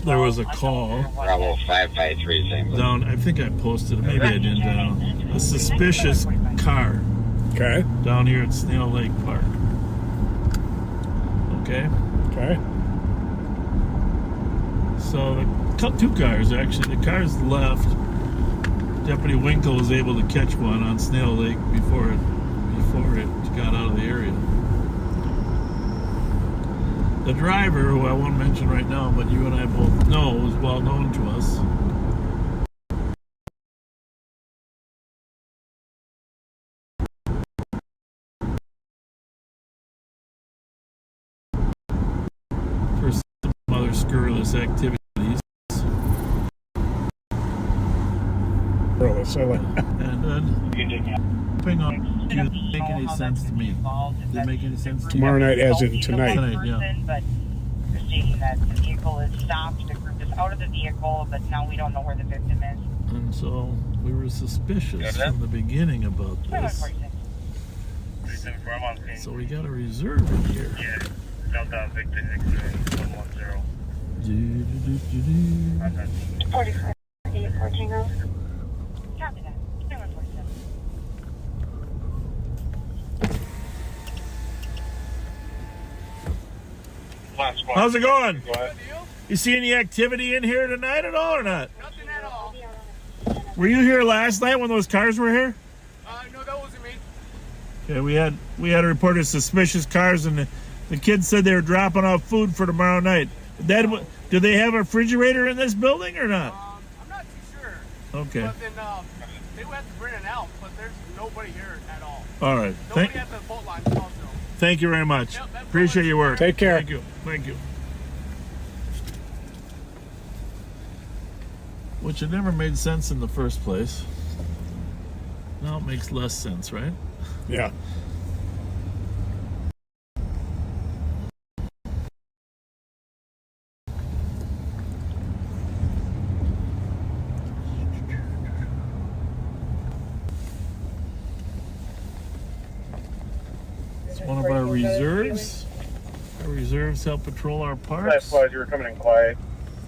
there was a call Bravo 553, same. down. I think I posted it. Maybe I didn't. I don't know. A suspicious car Okay. down here at Snail Lake Park. Okay. Okay. So the 2 cars actually. The cars left. Deputy Winkle was able to catch one on Snail Lake before it got out of the area. The driver, who I won't mention right now, but you and I both know, is well known to us. For some other scurrilous activities. Scurrilous, I like. And then, depending on, didn't make any sense to me. Didn't make any sense to Tomorrow me. night, as in tonight. Tonight, yeah. But they're stating that the vehicle is stopped, the group is out of the vehicle, but now we don't know where the victim is. And so we were suspicious from the beginning about this. 21:46. So we got a reserve in here. Yeah, Delta Victor 110. 44. 84 Tango. Copy that. 21:47. How's it going? Go ahead. You see any activity in here tonight at all or not? Nothing at all. Were you here last night when those cars were here? No, that wasn't me. Okay, we had a report of suspicious cars, and the kids said they were dropping off food for tomorrow night. Do they have a refrigerator in this building or not? I'm not too sure. Okay. But then they would have to bring it out, but there's nobody here at all. All right. Nobody at the boat launch also. Thank you very much. Yep, that's Appreciate all. your work. Take care. Thank you. Thank you. Which had never made sense in the first place. Now it makes less sense, right? Yeah. It's one of our reserves. Our reserves help patrol our That's parks. why you were coming in quiet.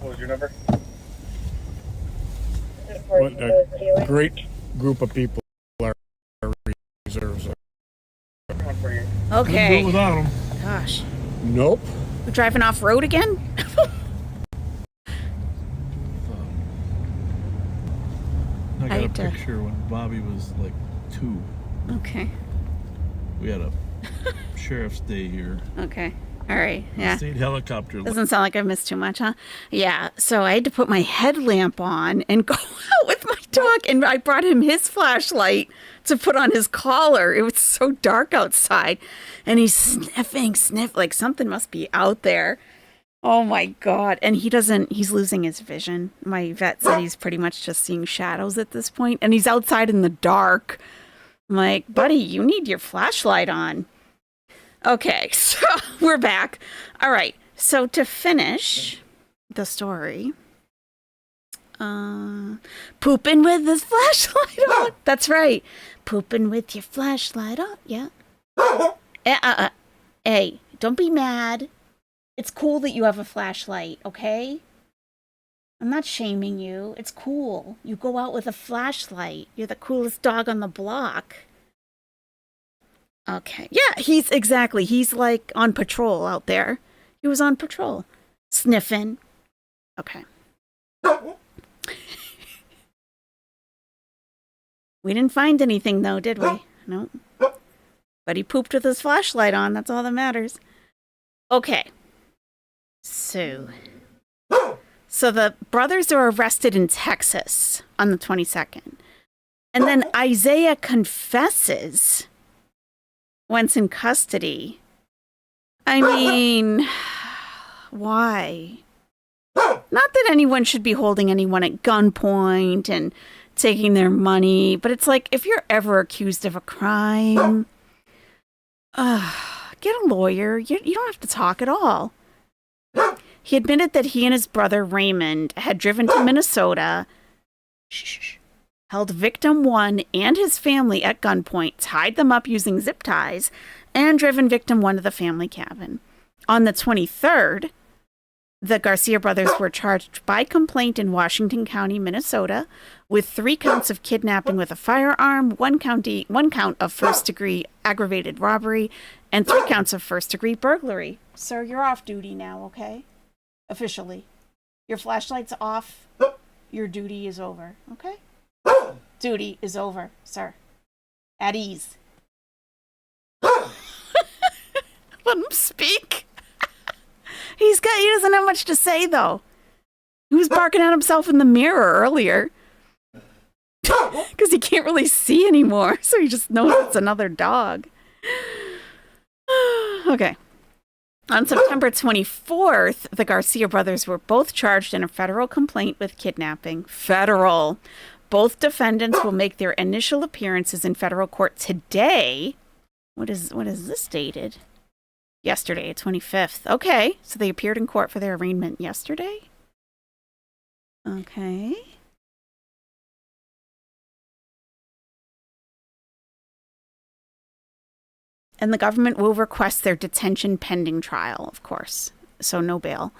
What was your number? What a great group of people our reserves are. 148. Couldn't do it Okay. without them. Gosh. Nope. We're driving off road again? I got I a had to- picture when Bobby was like 2. Okay. We had a sheriff's day here. Okay. All right. Yeah. State helicopter. Doesn't sound like I missed too much, huh? Yeah. So I had to put my headlamp on and go out with my dog, and I brought him his flashlight to put on his collar. It was so dark outside, and he's sniffing, like something must be out there. Oh my God. And he's losing his vision. My vet said he's pretty much just seeing shadows at this point, and he's outside in the dark. I'm like, buddy, you need your flashlight on. Okay, so we're back. All right, so to finish the story, pooping with his flashlight on. That's right, pooping with your flashlight on. Yeah. Hey, don't be mad. It's cool that you have a flashlight, okay? I'm not shaming you. It's cool. You go out with a flashlight. You're the coolest dog on the block. Okay. Yeah, he's like on patrol out there. He was on patrol. Sniffing. Okay. We didn't find anything though, did we? No. But he pooped with his flashlight on. That's all that matters. Okay. So the brothers are arrested in Texas on the 22nd. And then Isaiah confesses once in custody. I mean, why? Not that anyone should be holding anyone at gunpoint and taking their money, but it's like if you're ever accused of a crime, get a lawyer. You don't have to talk at all. He admitted that he and his brother Raymond had driven to Minnesota, held victim 1 and his family at gunpoint, tied them up using zip ties, and driven victim 1 to the family cabin. On the 23rd, the Garcia brothers were charged by complaint in Washington County, Minnesota, with 3 counts of kidnapping with a firearm, 1 count of first-degree aggravated robbery, and 3 counts of first-degree burglary. Sir, you're off duty now, okay? Officially. Your flashlight's off. Your duty is over, okay? Duty is over, sir. At ease. Let him speak. He doesn't have much to say, though. He was barking at himself in the mirror earlier. Because he can't really see anymore, so he just knows it's another dog. Okay. On September 24th, the Garcia brothers were both charged in a federal complaint with kidnapping. Federal. Both defendants will make their initial appearances in federal court today. What is this dated? Yesterday, 25th. Okay, so they appeared in court for their arraignment yesterday? Okay. And the government will request their detention pending trial, of course. So no bail.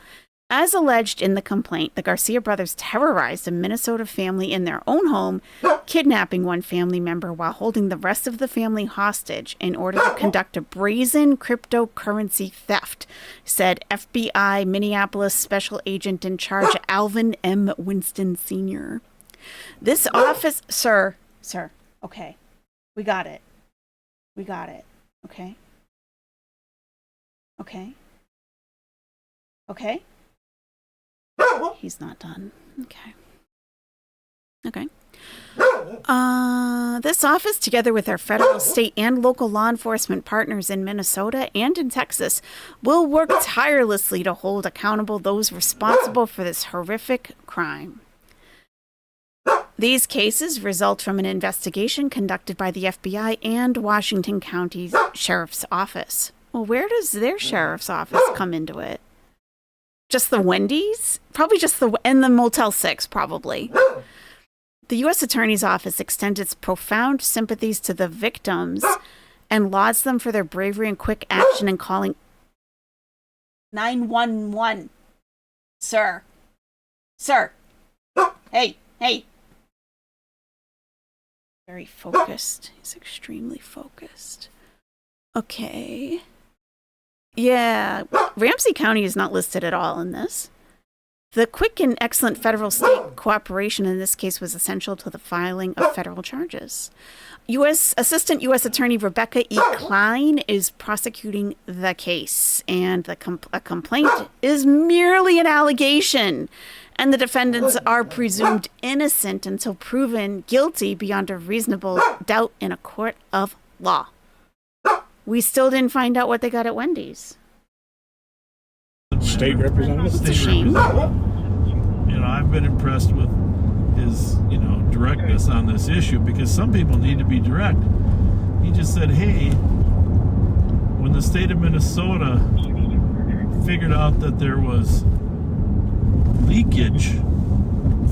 As alleged in the complaint, the Garcia brothers terrorized a Minnesota family in their own home, kidnapping one family member while holding the rest of the family hostage in order to conduct a brazen cryptocurrency theft, said FBI Minneapolis Special Agent in Charge Alvin M. Winston Sr. This office... Sir, okay. We got it. Okay? Okay? He's not done. Okay. This office, together with our federal, state, and local law enforcement partners in Minnesota and in Texas, will work tirelessly to hold accountable those responsible for this horrific crime. These cases result from an investigation conducted by the FBI and Washington County Sheriff's Office. Well, where does their sheriff's office come into it? Just the Wendy's? Probably just and the Motel 6, probably. The U.S. Attorney's Office extends its profound sympathies to the victims and lauds them for their bravery and quick action in calling 911. Sir. Hey. Very focused. He's extremely focused. Okay. Yeah, Ramsey County is not listed at all in this. The quick and excellent federal-state cooperation in this case was essential to the filing of federal charges. Assistant U.S. Attorney Rebecca E. Klein is prosecuting the case, and a complaint is merely an allegation, and the defendants are presumed innocent until proven guilty beyond a reasonable doubt in a court of law. We still didn't find out what they got at Wendy's. State representative? It's a shame. I've been impressed with his, directness on this issue, because some people need to be direct. He just said, hey, when the state of Minnesota figured out that there was leakage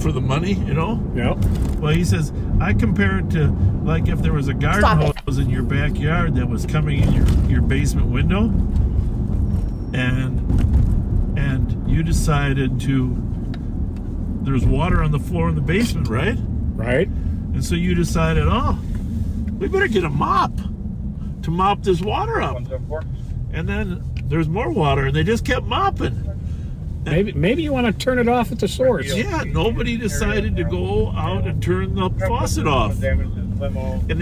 for the money, Yep. Well, he says, I compare it to like if there was a garden hose in your backyard that was coming in your basement window, and you decided there's water on the floor in the basement, right? Right. And so you decided, we better get a mop to mop this water up. And then there's more water, and they just kept mopping. Maybe you want to turn it off at the source. Yeah, nobody decided to go out and turn the faucet off. And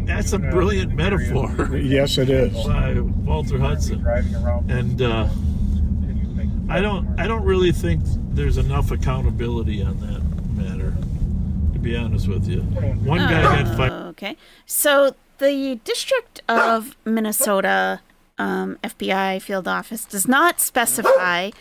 that's a brilliant metaphor. Yes, it is. By Walter Hudson. And I don't really think there's enough accountability on that matter, to be honest with you. One guy got fired. Okay. So the District of Minnesota FBI field office does not specify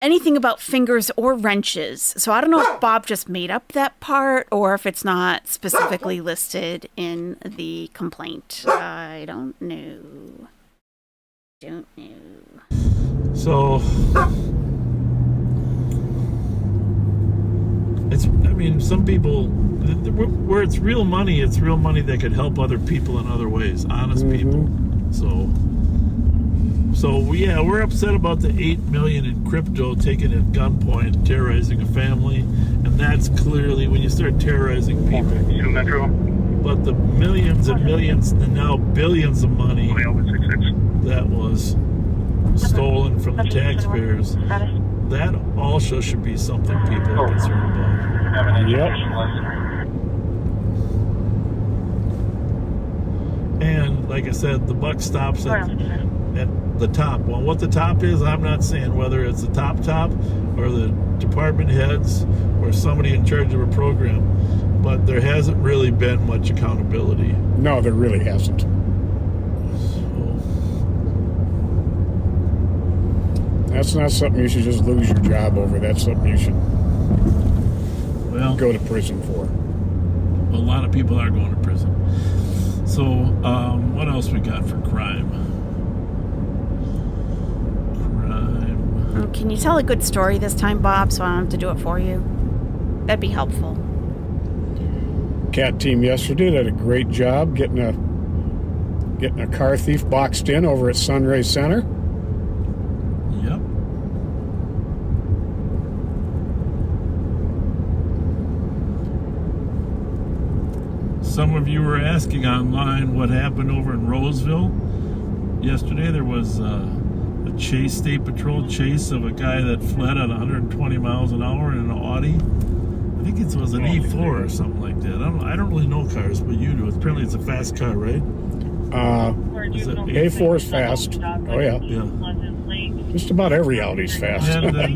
anything about fingers or wrenches. So I don't know if Bob just made up that part or if it's not specifically listed in the complaint. I don't know. So some people, where it's real money that could help other people in other ways, honest people. So we're upset about the $8 million in crypto taken at gunpoint, terrorizing a family, and that's clearly when you start terrorizing people. But the millions and millions and now billions of money that was stolen from the taxpayers, that also should be something people are concerned about. Yep. And like I said, the buck stops at the top. Well, what the top is, I'm not saying whether it's the top or the department heads or somebody in charge of a program, but there hasn't really been much accountability. No, there really hasn't. That's not something you should just lose your job over. That's something you should go to prison for. A lot of people are going to prison. So, what else we got for crime? Can you tell a good story this time, Bob, so I don't have to do it for you? That'd be helpful. CAT team yesterday did a great job getting a car thief boxed in over at Sunray Center. Yep. some of you were asking online what happened over in Roseville yesterday. There was a state patrol chase of a guy that fled at 120 miles an hour in an Audi. I think it was an A4 or something like that. I don't really know cars, but you do. Apparently it's a fast car, right? Is it A4 is fast. Oh yeah. Yeah. Just about every Audi's fast. And then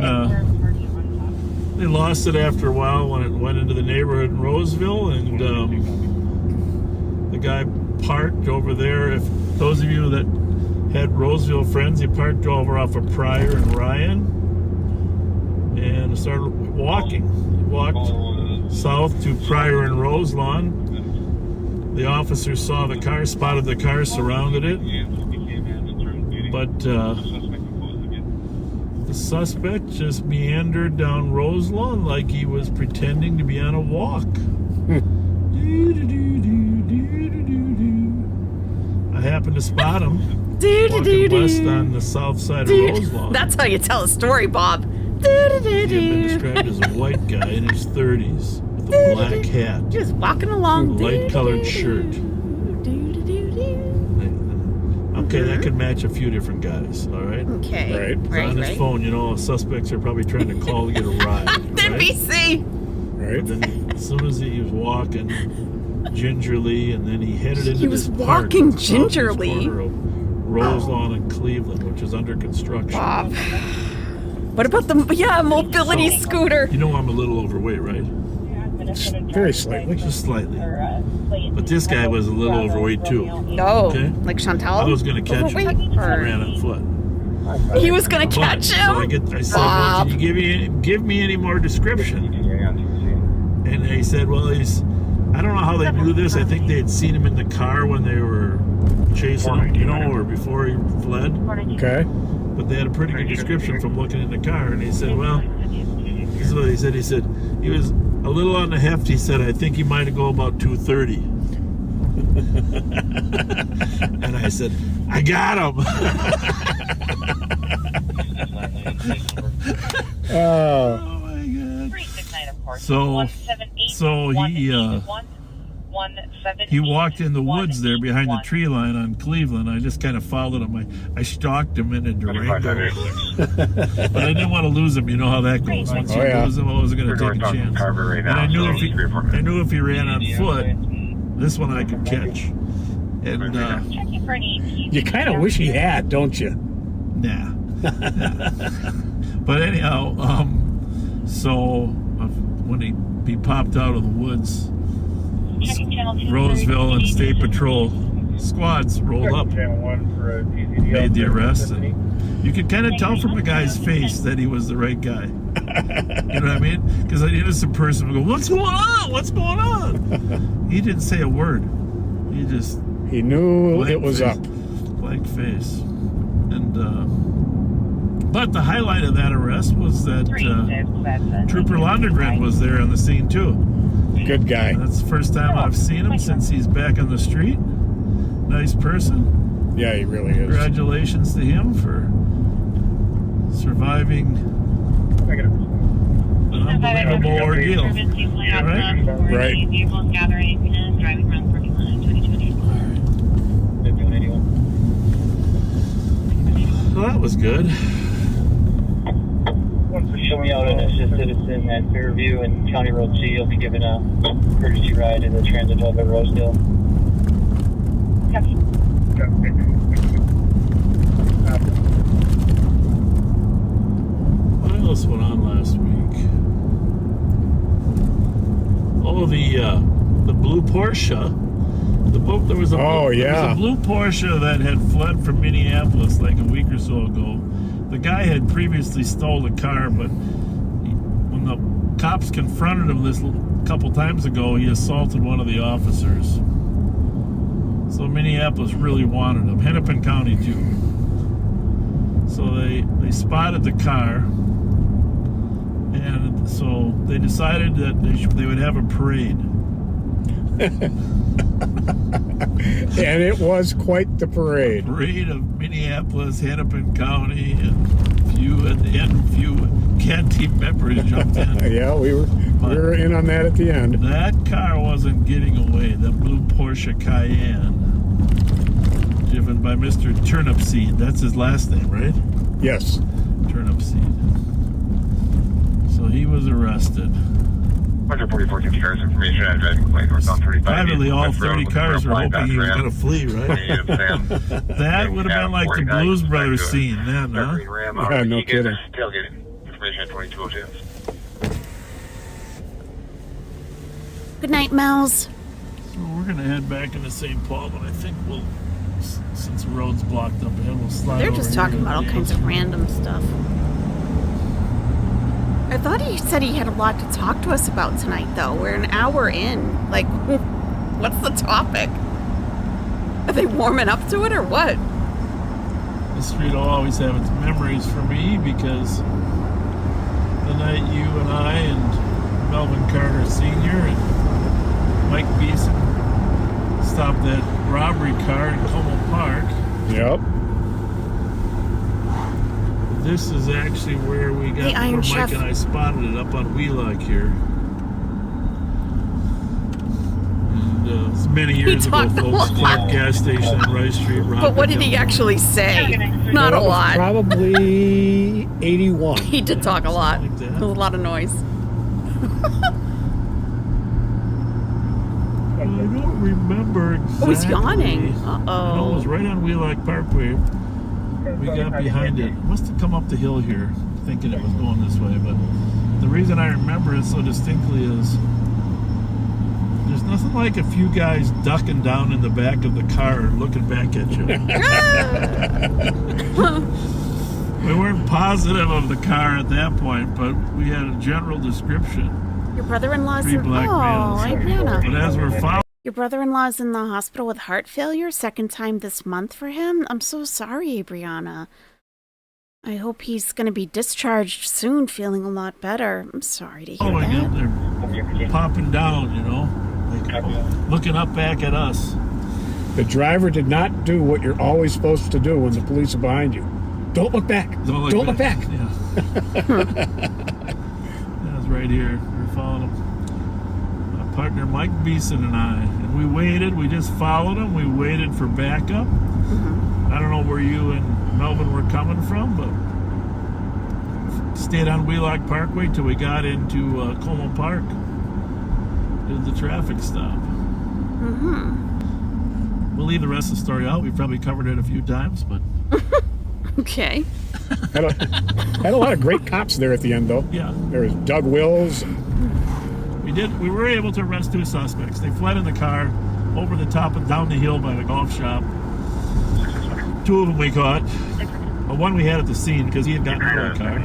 they lost it after a while when it went into the neighborhood in Roseville, and the guy parked over there. If those of you that had Roseville friends, he parked over off of Pryor and Ryan and started walking. He walked south to Pryor and Roselawn. The officers saw the car, spotted the car, surrounded it, but the suspect just meandered down Roselawn like he was pretending to be on a walk. I happened to spot him walking west on the south side of Roselawn. That's how you tell a story, Bob. He had been described as a white guy in his 30s with a black hat, Just walking along. light-colored shirt. Okay, that could match a few different guys, all right? Okay. Right. On his phone, you know, suspects are probably trying to call to get a ride. NBC. Right. Then as soon as he was walking gingerly, and then he headed into He was this park walking at the southeast gingerly? corner of Roselawn and Cleveland, which is under construction. Bob. What about the mobility scooter? You know I'm a little overweight, right? Very slightly. Just slightly. But this guy was a little overweight too. No. Okay. Like Chantal? I was going to catch him. Overweight? He ran on foot. He was going to But, catch so him? I said, well, can you give me any more description? And they said, well, I don't know how they knew this. I think they had seen him in the car when they were chasing him, you know, or before he fled. Okay. But they had a pretty good description from looking in the car. And he said, well, this is what he said. He said, he was a little on the heft. He said, I think he might have go about 230. And I said, I got him. Oh my God. So he walked in the woods there behind the tree line on Cleveland. I just kind of followed him. I stalked him in a Durango. But I didn't want to lose him. You know how that goes. Once you lose him, I wasn't going to take a chance. And I knew if he ran on foot, this one I could catch. And You kind of wish he had, don't you? nah. But anyhow, so when he popped out of the woods, Roseville and State Patrol squads rolled up, made the arrest, and you could kind of tell from the guy's face that he was the right guy. You know what I mean? Because an innocent person would go, "What's going on? What's going on?" He didn't say a word. He knew it was up. Blank face. And but the highlight of that arrest was that Trooper Londergren was there on the scene too. Good guy. And that's the first time I've seen him since he's back on the street. Nice person. Yeah, he really is. Congratulations to him for surviving an unbelievable ordeal. Right? Right. Well, that was good. Show me out an assisted citizen at Fairview and County Road C. You'll be given a courtesy ride in the transit hub at Rosedale. What else went on last week? Oh, the blue Porsche. There was a blue Porsche that had fled from Minneapolis like a week or so ago. The guy had previously stole a car, but when the cops confronted him this couple times ago, he assaulted one of the officers. So Minneapolis really wanted him. Hennepin County too. So they spotted the car, and so they decided that they would have a parade. And it was quite the parade. Parade of Minneapolis, Hennepin County, and at the end, a few CAT team members jumped in. Yeah, we But we were in on that at the end. that car wasn't getting away. That blue Porsche Cayenne, driven by Mr. Turnipseed. That's his last name, right? Yes. Turnipseed. So he was arrested. 144 cars information at driving plate north on 35. Privately, all 30 cars were hoping he was going to flee, right? That would have been like the Blues Brothers scene then, huh? Yeah, no kidding. Tailgate information at 2202. Good night, Mouse. So we're going to head back into St. Paul, but I think we'll, since the road's blocked up ahead, we'll slide They're over just here talking to about all the kinds of random stuff. I thought he said he had a lot to talk to us about tonight, though. We're an hour in. Like, what's the topic? Are they warming up to it or what? The street will always have its memories for me because the night you and I and Melvin Carter Sr. and Mike Beeson stopped that robbery car in Como Park. Yep. This is actually where we got, The Iron where Chef. Mike and I spotted it up on Wheelock here. And it's many years ago, talked a folks. lot. Clark gas station on Rice Street. But what did he actually say? Not a That was lot. Probably 81. He did talk a lot. Like that. There was a lot of noise. I don't remember exactly. Oh, he's yawning. I know it was Uh-oh. right on Wheelock Parkway. We got behind it. Must have come up the hill here, thinking it was going this way. But the reason I remember it so distinctly is there's nothing like a few guys ducking down in the back of the car and looking back at you. We weren't positive of the car at that point, but we had a general description. Your brother-in-law's Three in... black Oh, males. Adriana. But as we're following, Your brother-in-law's in the hospital with heart failure, second time this month for him. I'm so sorry, Brianna. I hope he's going to be discharged soon, feeling a lot better. I'm sorry to hear following it, that. they're popping down, you know, like looking up back at us. The driver did not do what you're always supposed to do when the police are behind you. Don't look back. Don't look back. Yeah. That was right here. We were following him. My partner Mike Beeson and I. And we waited. We just followed him. We waited for backup. Mm-hmm. I don't know where you and Melvin were coming from, but stayed on Wheelock Parkway till we got into Como Park. Did the traffic stop. Mm-hmm. We'll leave the rest of the story out. We've probably covered it a few times, but Okay. Had a lot of great cops there at the end, though. yeah. There was Doug Wills. We were able to arrest 2 suspects. They fled in the car over the top and down the hill by the golf shop. 2 of them we caught. But one we had at the scene because he had gotten out of the car.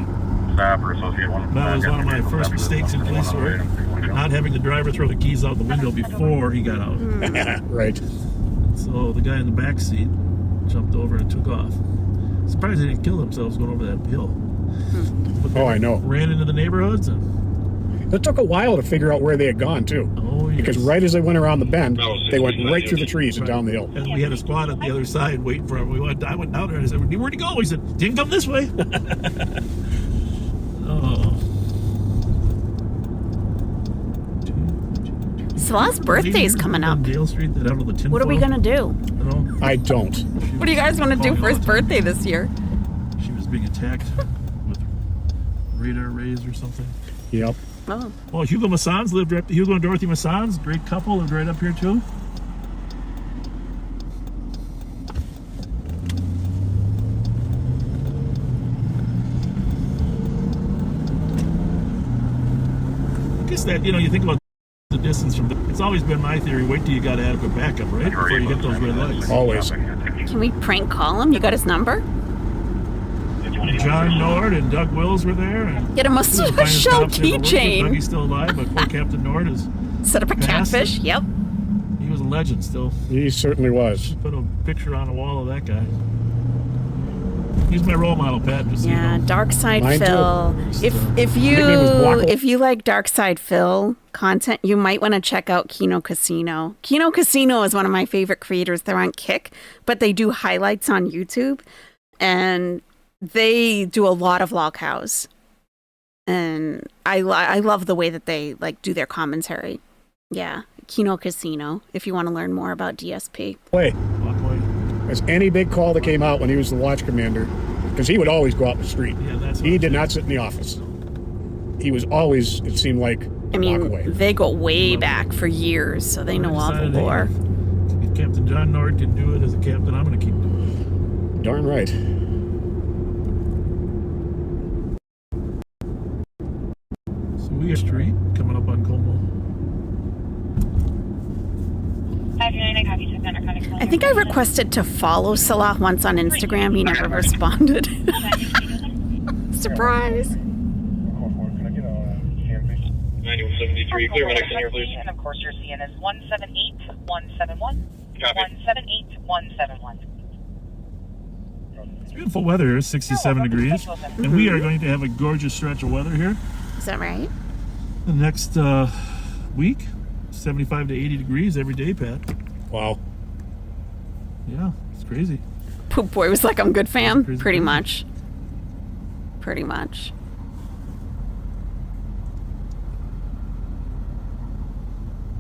That was one of my first mistakes in police work. Not having the driver throw the keys out the window before he got out. Right. So the guy in the back seat jumped over and took off. Surprised they didn't kill themselves going over that hill. But they I know. ran into the neighborhoods and It took a while to figure out where they had gone, too. oh yes. Because right as they went around the bend, they went right through the trees and down the hill. And we had a squad at the other side waiting for him. I went down there and I said, "Where'd he go?" He said, "Didn't come this way." Oh. Salah's birthday's coming up. Dale Street, that out of the tin What are we foil, going to do? you know? I don't. What do you guys want to do for his birthday this year? She was being attacked with radar rays or something. Yep. Oh. Well, Hugo Massans lived right. Hugo and Dorothy Massans, great couple, lived right up here too. I guess that you think about the distance from. It's always been my theory. Wait till you got adequate backup, right? Before you hit those red lights. Always. Can we prank call him? You got his number? John Nord and Doug Wills were there. And Get him a shell keychain. Dougie's still alive, but poor Captain Nord is. Set up a Passed. catfish. Yep. He was a legend still. He certainly was. Put a picture on the wall of that guy. He's my role model, Pat. Just so you Yeah, know. Dark Side Mine too. Phil. If Nickname was Guaco. if you like Dark Side Phil content, you might want to check out Kino Casino. Kino Casino is one of my favorite creators. They're on Kick, but they do highlights on YouTube, and they do a lot of Loghouse. And I love the way that they like do their commentary. Yeah, Kino Casino. If you want to learn more about DSP. As any big call that came out when he was the watch commander, because he would always go out the street. He did not sit in the office. He was always, it seemed like, I walk away. mean, they go way back for years, so they know all the lore. If Captain John Nord can do it as a captain, I'm going to keep doing it. Darn right. So we got street coming up on Como. I think I requested to follow Salah once on Instagram. He never responded. Surprise. 9173, clear my next in here, please. And of course, your CN is 178171. Copy. 178171. It's beautiful weather here, 67 degrees. And we are going to have a gorgeous stretch of weather here. Is that right? The next week, 75 to 80 degrees every day, Pat. Wow. Yeah, it's crazy. Poop Boy was like, I'm good, fam. Crazy, Pretty crazy. much. Pretty much.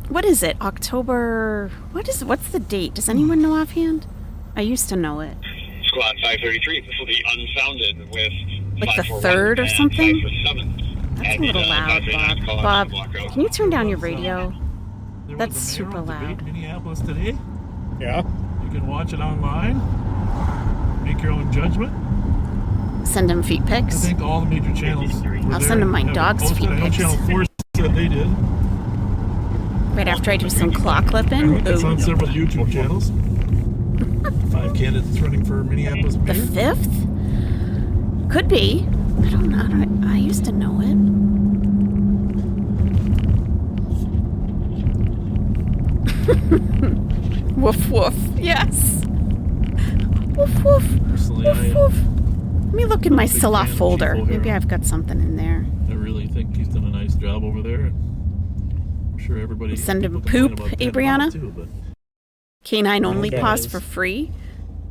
What is it? October... What's the date? Does anyone know offhand? I used to know it. Squad 533, this will be unfounded with Like the 541 3rd or and something? 547. That's a little loud, Bob. Bob, can you turn down your radio? There That's was a super mayoral debate loud. in Minneapolis today. Yeah. You can watch it online. Make your own judgment. Send him feet I pics. think all the major channels were I'll there send him my and dog's posted. feet I know pics. Channel 4 said they did. Right after I do some claw clipping. It's on Ooh. several YouTube channels. 5 candidates running for Minneapolis The mayor. 5th? Could be. I don't know. I used to know it. Woof woof. Yes. Woof woof. Personally, Woof woof. Let me look in my big Salah fan of folder. Chief Maybe O'Hara. I've got something in there. I really think he's done a nice job over there. I'm sure everybody. Send him people complain poop, about Pat Abriana? Bob too, but Canine only Okay. paws for free.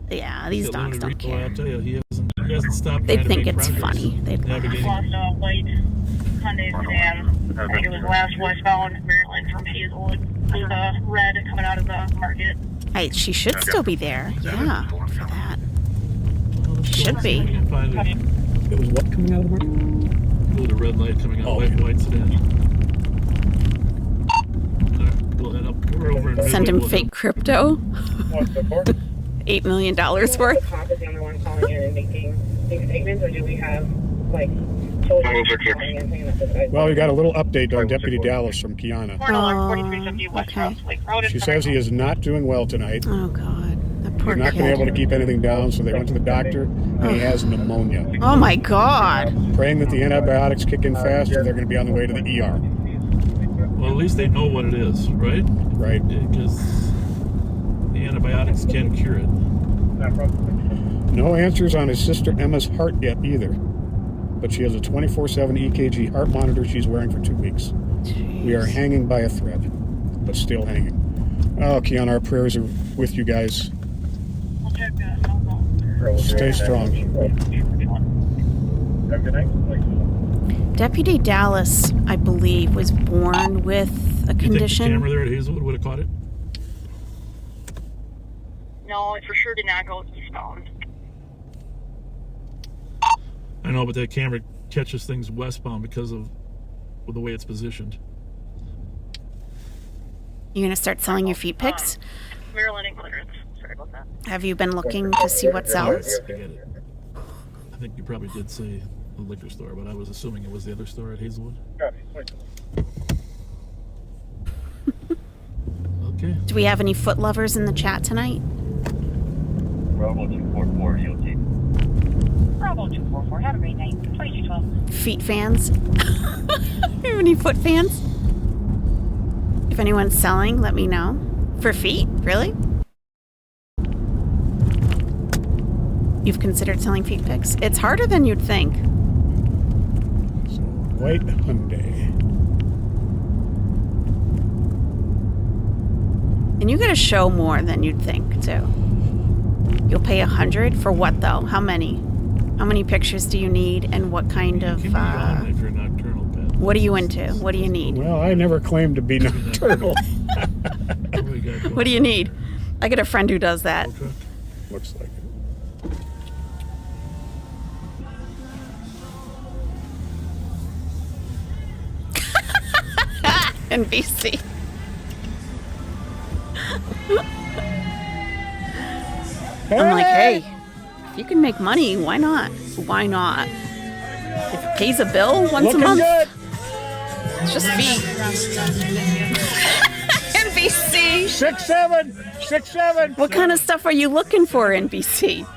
Yeah, these he's a dogs limited don't recall, care. I tell you, he hasn't stopped. They trying to think make it's progress funny. They'd laugh. navigating. Lost a white Hyundai sedan. I think it was last westbound Maryland from Hazelwood. With a red coming out of the market. She should still be there. Yeah, for that. Well, Should be. I can't find it. It was what coming out of the market? There's a red light coming out. Oh. White sedan. Alright, we'll head up. We're over in Send him Midway, we'll fake crypto. What's the for? $8 million worth. Cop is the only one calling in and making big statements, or do we have, like, Soldiers calling and saying that the guy's Well, we got a little update on Deputy Dallas from Kiana. Oh, 4350 West okay. Rouse Lake Road. She says he is not doing well tonight. Oh, God. That poor He's not going to be able to kid. keep anything down, so they went to the doctor, and he has pneumonia. Oh, my God. Praying that the antibiotics kick in fast, or they're going to be on the way to the ER. Well, at least they know what it is, right? Right. Because the antibiotics can cure it. No answers on his sister Emma's heart yet either. But she has a 24/7 EKG heart monitor she's wearing for 2 weeks. We are hanging by a thread, but still hanging. Oh, Kiana, our prayers are with you guys. We'll check cell phone. Stay strong. Have a good night. Deputy Dallas, I believe, was born with a You think the condition. camera there at Hazelwood would have caught it? No, it for sure did not go eastbound. I know, but that camera catches things westbound because of the way it's positioned. You're going to start selling your feet pics? Maryland and clearance. Sorry about that. Have you been looking to see what sells? I get it. I think you probably did say the liquor store, but I was assuming it was the other store at Hazelwood. Okay. Do we have any foot lovers in the chat tonight? Bravo 244, EOT. Bravo 244. Have a great night. 2212. Feet fans? You have any foot fans? If anyone's selling, let me know. For feet? Really? You've considered selling feet pics? It's harder than you'd think. So, white Hyundai. And you get to show more than you'd think, too. You'll pay $100 for what, though? How many? How many pictures do you need, and what kind You of? can be on if you're not What are you into? What do you need? Well, I never claimed to be nocturnal. What do you need? I got a friend who does that. Looks like it. NBC. I'm like, hey, if you can make money, why not? Why not? If it pays a bill once a month, Good. it's just feet. NBC. 6'7". What kind of stuff are you looking for, NBC?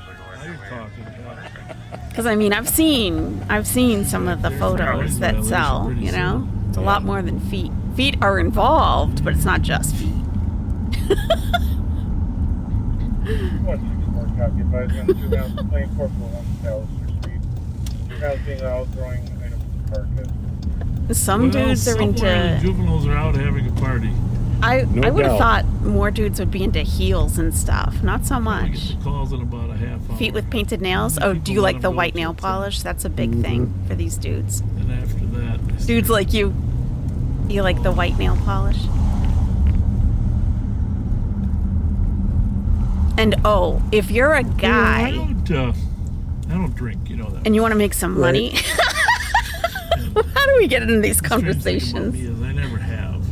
Because I mean, I've seen some of the photos that sell. You know, it's a lot more than feet. Feet are involved, but it's not just feet. Occupied on 2,000 playing corporal on Palliser Street. 2,000 being outgoing item carcass. Some dudes are into. The juveniles are out having a party. I would have doubt. thought more dudes would be into heels and stuff. Not so We much. get the calls in about a half hour. Feet with painted nails. Oh, do you like the white nail polish? That's a big thing for these dudes. And after that, Dudes like you. You like the white nail polish? And oh, if you're a guy I don't drink. You know that. and you want to make some money, how do we get into these Strange thing about conversations? me is I never have.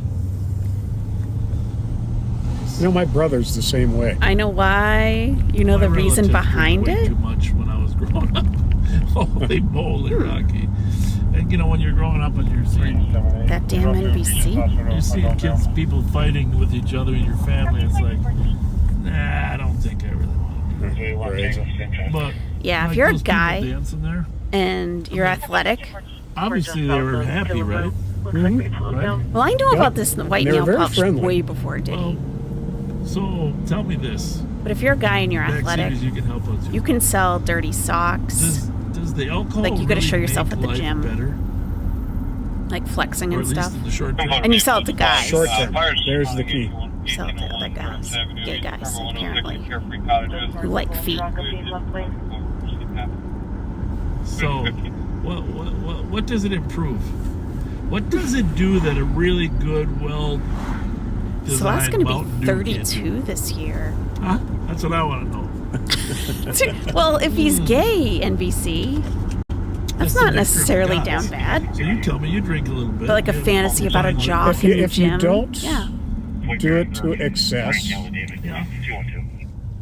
You know, my brother's the same way. I know why. You know the My reason relatives behind drank way it? Too much when I was growing up. Holy moly, Rocky! And you know when you're growing up and you're seeing That damn NBC. you're seeing kids, people fighting with each other in your family, it's like, nah, I don't think I really want to do that. But Yeah, if like you're a those people guy dancing there, and you're athletic. obviously they were happy, right? Right. Well, I knew Yep. about this white They were nail very polish friendly. way before Diddy. So tell me this: But if you're a guy and you're athletic, backseaters, you can help us. you can sell dirty socks, Does the alcohol Like, you gotta really show yourself make at the life gym. better, like flexing or and at least stuff. in the short term? And you sell it to guys. Short term. There's the key. You sell it to other guys, gay guys, apparently, who like feet. So, what does it improve? What does it do that a really good, well So that's going to Mountain be Dew 32 this year. Huh? That's what I want to know. Well, if he's gay, NBC, that's not the next necessarily group of down guys. bad. So you tell me you drink a little bit. But like a you have fantasy about a fine jock liquor. in the If you gym. don't Yeah. do it to excess, Yeah.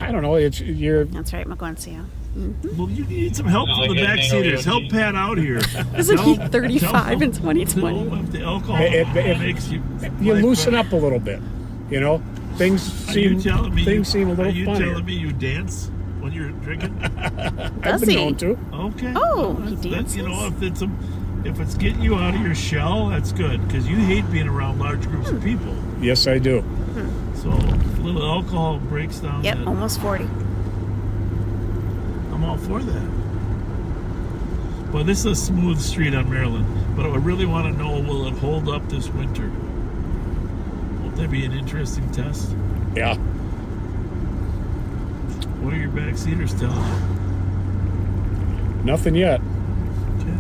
I don't know. You're That's right, Maguencio. Well, you need some help from the backseaters. Help Pat out here. Isn't he Tell- 35 tell in him 2020? If the alcohol It makes you loosen up a little bit. You know, things Are you seem telling me seem a Are little you funnier. telling me you dance when you're drinking? Does I've been he? known to. Okay. Oh, Well, he that's, you know, dances? if it's getting you out of your shell, that's good because you hate being around large groups of people. Yes, I do. So a little alcohol breaks down. Yep, that. almost 40. I'm all for that. Well, this is a smooth street on Maryland, but I really want to know, will it hold up this winter? Won't that be an interesting test? Yeah. What are your backseaters telling you? Nothing yet. Okay.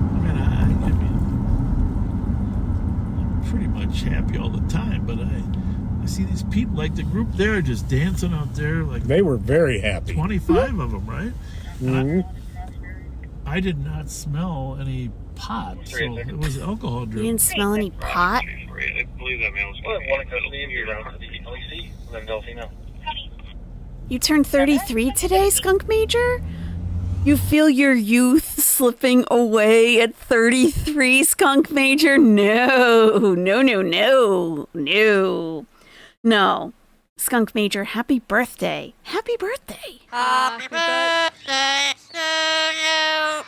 I mean, I'm pretty much happy all the time, but I see these people, like the group there, just dancing out there, like They were very happy. 25 of them, right? Mhm. I did not smell any pot, so it was alcohol You driven. didn't smell any pot? I believe that man was Well, one of the around to the LEC, then Delphino. You turned 33 today, Skunk Major? You feel your youth slipping away at 33, Skunk Major? No, no, no, no, no. No. Skunk Major, happy birthday. Happy birthday. Happy birthday to you.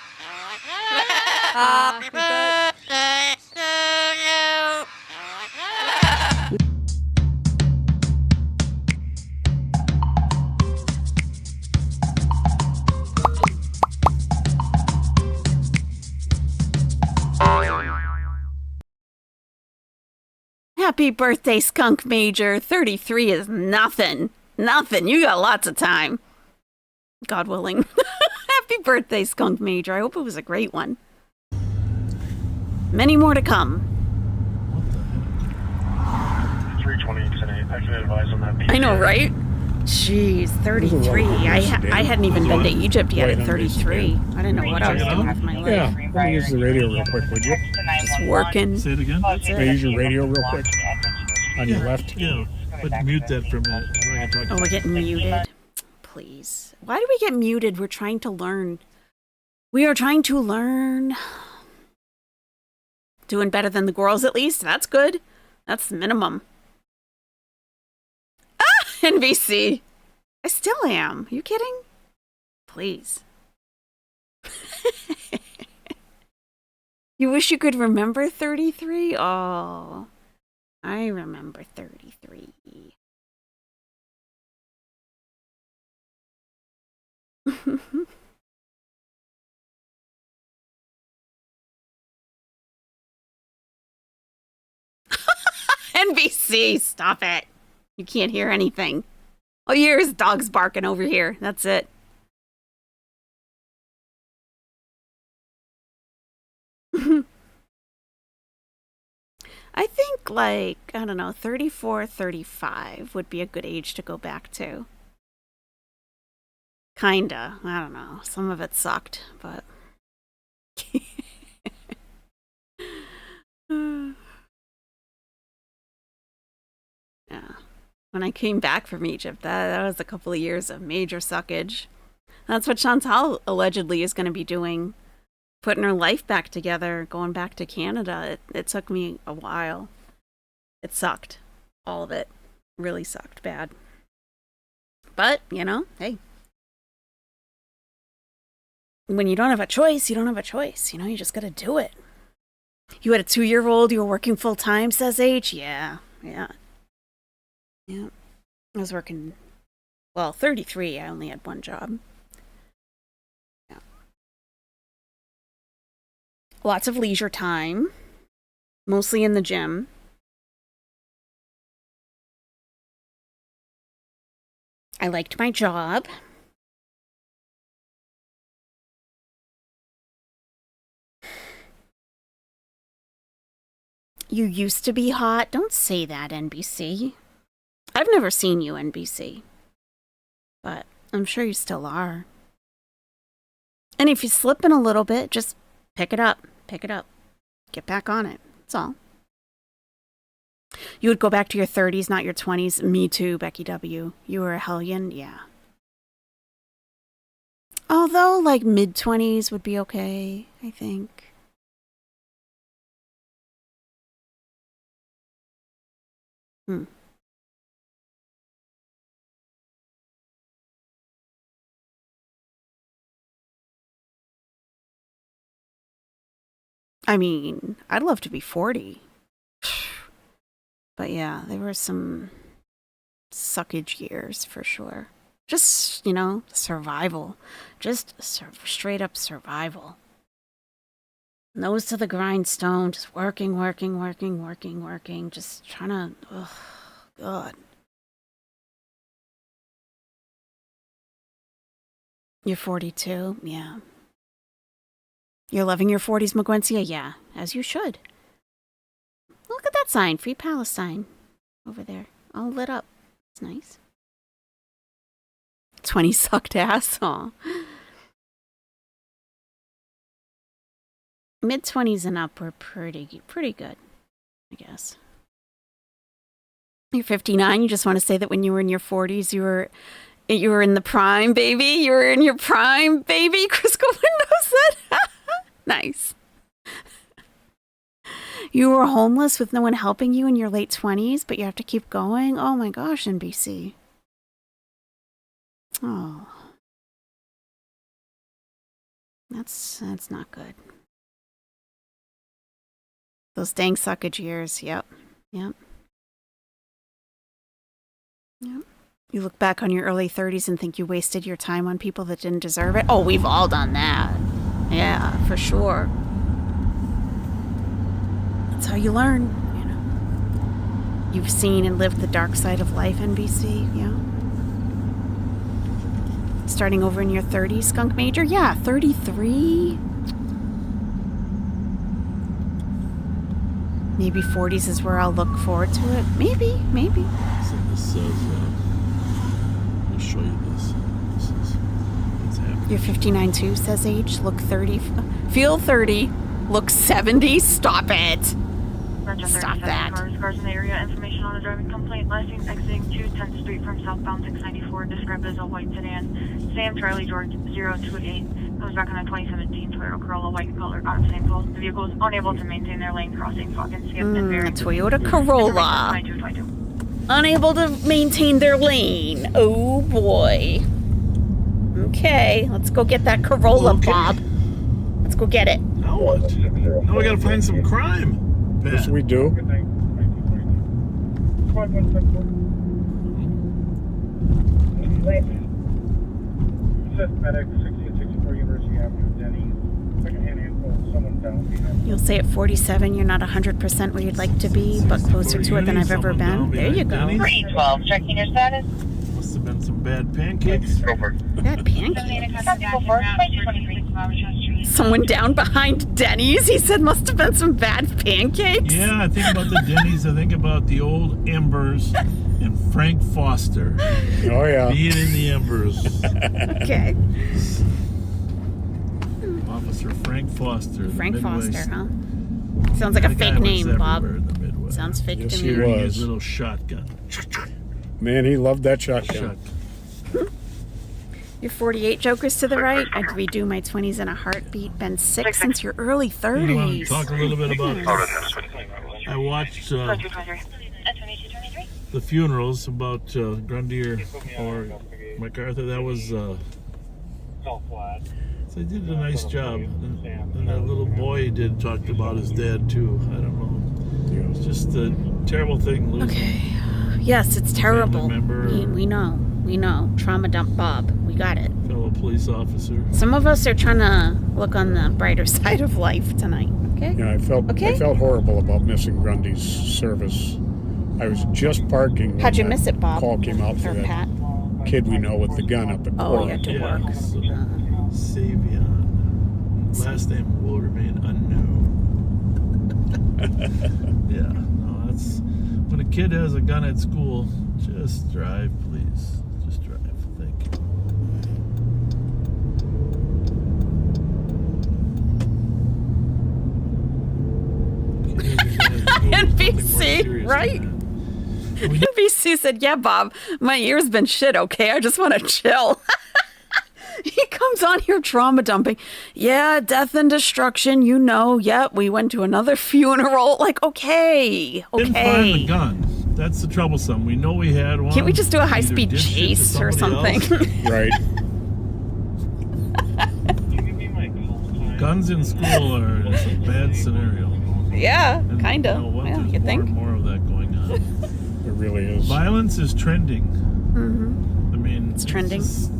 Happy birthday to you. Happy birthday, Skunk Major. 33 is nothing. Nothing. You got lots of time. God willing. Happy birthday, Skunk Major. I hope it was a great one. Many more to come. 320 today. I can advise on that. I know, right? Jeez, 33. I hadn't even been to Egypt yet at 33. I didn't know what I was doing with my life. Yeah, let me use the radio real quick, would you? Just working. Say it again? May I use your radio real quick? On your left? Yeah, but mute that for a minute. Oh, we're getting muted? Please. Why do we get muted? We're trying to learn. We are trying to learn. Doing better than the girls, at least. That's good. That's the minimum. Ah! NBC. I still am. Are you kidding? Please. You wish you could remember 33? Oh, I remember 33. NBC, stop it. You can't hear anything. All you hear is dogs barking over here. That's it. I think, like, I don't know, 34, 35 would be a good age to go back to. Kinda. I don't know. Some of it sucked, but... Yeah. When I came back from Egypt, that was a couple of years of major suckage. That's what Chantal allegedly is going to be doing. Putting her life back together, going back to Canada. It took me a while. It sucked. All of it. Really sucked bad. But, you know, hey. When you don't have a choice, you don't have a choice. You know, you just got to do it. You had a 2-year-old, you were working full time, says H? Yeah. I was working, well, 33. I only had one job. Yeah. Lots of leisure time, mostly in the gym. I liked my job. You used to be hot. Don't say that, NBC. I've never seen you, NBC. But I'm sure you still are. And if you're slipping a little bit, just pick it up. Pick it up. Get back on it. That's all. You would go back to your 30s, not your 20s. Me too, Becky W. You were a hellion? Yeah. Although, like, mid-20s would be okay, I think. I mean, I'd love to be 40. But yeah, there were some suckage years for sure. Just, you know, survival. Just straight up survival. Nose to the grindstone, just working. Just trying to, oh, God. You're 42? Yeah. You're loving your 40s, McGuencia? Yeah, as you should. Look at that sign, Free Palestine, over there, all lit up. It's nice. 20 sucked ass, aw. Mid-20s and up were pretty good, I guess. You're 59, you just want to say that when you were in your 40s, you were in the prime, baby? You were in your prime, baby? Crisco Windows said. Nice. You were homeless with no one helping you in your late 20s, but you have to keep going? Oh my gosh, NBC. Oh. That's not good. Those dang suckage years. Yep. You look back on your early 30s and think you wasted your time on people that didn't deserve it? Oh, we've all done that. Yeah, for sure. That's how you learn, you know. You've seen and lived the dark side of life, NBC, yeah. Starting over in your 30s, Skunk Major? Yeah, 33. Maybe 40s is where I'll look forward to it. Maybe. So this says, let me show you this. This is what's happening. You're 59 too, says age. Look 30. Feel 30. Look 70. Stop it. Stop that. Cars in the area. Information on a driving complaint. Last seen exiting 210th Street from southbound 694. Described as a white sedan. Sam Charlie George 028. Comes back on a 2017 Toyota Corolla, white color, out of St. Paul. The vehicle is unable to maintain their lane crossing, fucking skipped and buried. Toyota Corolla. 2222. Unable to maintain their lane. Oh boy. Okay, let's go get that Corolla, Okay. Bob. Let's go get it. Now what? Now we gotta find some crime. Yes, we do. Good night. 5174. Assist medic 1664 University Avenue, Denny. Second-hand info, someone down behind. You'll say at 47 you're not 100% where you'd like to be, but closer to it than I've ever been. There you go. 312, checking your status. Must have been some bad pancakes. Go for it. Bad pancake. Go for it. Someone down behind Denny's. He said must have been some bad pancakes. Yeah, I think about the Denny's. I think about the old Embers and Frank Foster Oh, yeah. being in the Embers. Okay. Officer Frank Foster. the Frank Midwest. Foster, huh? Sounds like a That guy fake was name, Bob. everywhere in the Midwest. Sounds fake Yes, to he me. was. His little shotgun. Man, he loved that shotgun. Your 48 jokers to the right. I'd redo my 20s in a heartbeat. Been sick since your early 30s. You want to talk a little bit about I watched the funerals about Grundy or MacArthur. That was so they did a nice job, and that little boy did talk about his dad too. I don't know, it's just a terrible thing losing. Okay. Yes, it's terrible. member We know. Trauma dump Bob. We got it. fellow police officer. Some of us are trying to look on the brighter side of life tonight. Okay. Yeah, I felt horrible about missing Grundy's service. I was just parking. when How'd you that miss it, Bob? Call came out for Or that Pat? kid we know with the gun up at Oh, court. you had to Yeah, work. so Savion. Last name will remain unknown. Yeah, no, that's when a kid has a gun at school. Just drive, please. Just drive. Thank you. NBC, right? NBC said, yeah, Bob, my ear's been shit, okay? I just want to chill. He comes on here trauma dumping. Yeah, death and destruction, you know. Yep, we went to another funeral. Like, okay. Didn't find the gun. That's the troublesome. We know we had one. Can't we just do a high-speed Either did shit to chase or somebody something? else. Right. Guns in school are just a bad scenario. Yeah, And, kind of. you know what, Well, there's you more think? and more of that going on. It really is. Violence is trending. Mm-hmm. I mean, It's trending. just-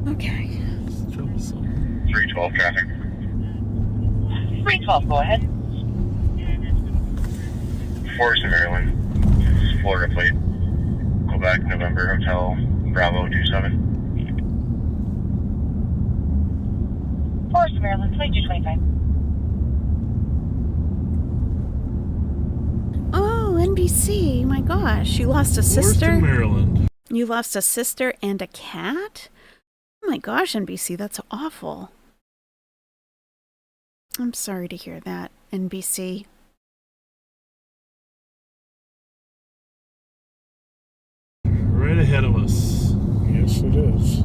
Okay. it's troublesome. 312 traffic. 312, go ahead. Forest, Maryland. Florida plate. Quebec, November, Hotel, Bravo 27. Forest, Maryland, 2225. Oh, NBC. My gosh. You lost a Forest sister? in Maryland. You lost a sister and a cat? Oh my gosh, NBC, that's awful. I'm sorry to hear that, NBC. Right ahead of us. Yes, it is.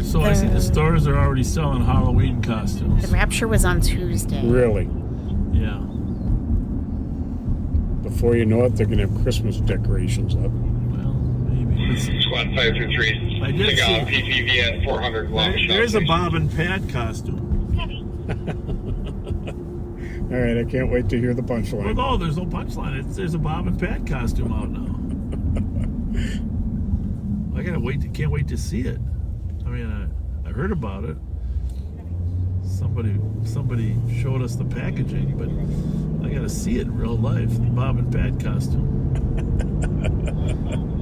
So I see the stores are already selling Halloween The costumes. rapture was on Tuesday. Really. Yeah. Before you know it, they're going to have Christmas decorations up. Well, maybe. Squad 523. I did see. PPV at 400 There's a Bob and Pat costume. All right, I can't wait to hear the Well, punchline. no, there's no punchline. There's a Bob and Pat costume out now. Can't wait to see it. I mean, I heard about it. Somebody showed us the packaging, but I gotta see it in real life. The Bob and Pat costume.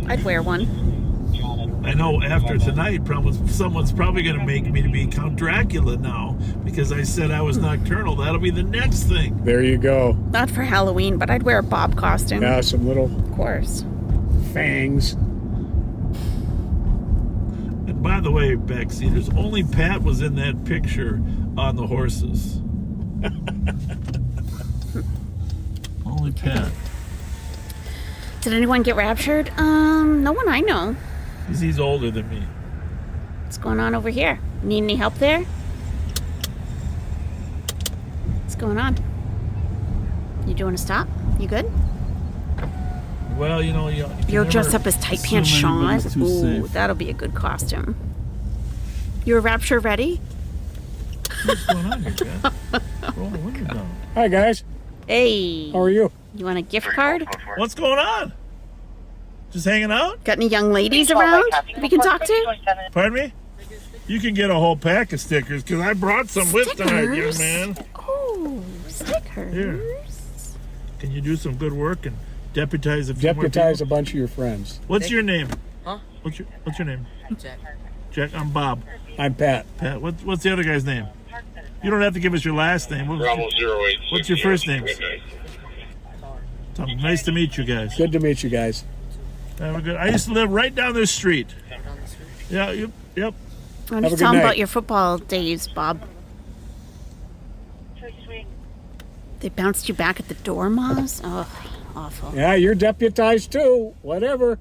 I'd wear one. I know after tonight, someone's probably going to make me to be Count Dracula now because I said I was nocturnal. That'll be the next thing. There you go. Not for Halloween, but I'd wear a Bob costume. Yeah, some little Of course. fangs. And by the way, backseaters, only Pat was in that picture on the horses. Only Pat. Did anyone get raptured? No one I know. Because he's older than me. What's going on over here? Need any help there? What's going on? You doing a stop? You good? Well, you know, You're dressed up as tight pants Sean. anybody's too Ooh, safe. that'll be a good costume. You're rapture ready? What's going on here, Pat? Roll the window down. Hi, guys. Hey. How are you? You want a gift card? What's going on? Just hanging out? Got any young ladies around we can talk to? Pardon me? You can get a whole pack of stickers because I brought some with tonight, young man. Oh, stickers. Here. Can you do some good work and deputize a few more Deputize a people? bunch of your friends. What's your name? Huh? What's your name? Jack. Jack. I'm Bob. I'm Pat. Pat. What's the other guy's name? You don't have to give us your last name. What's your first name? Tom. Nice to meet you guys. Good to meet you guys. Have a good. I used to live right down this street. Yeah. Yep. Why Have don't a you good tell them night. about your football days, Bob? They bounced you back at the door, Moz? Oh, awful. Yeah, you're deputized too. Whatever.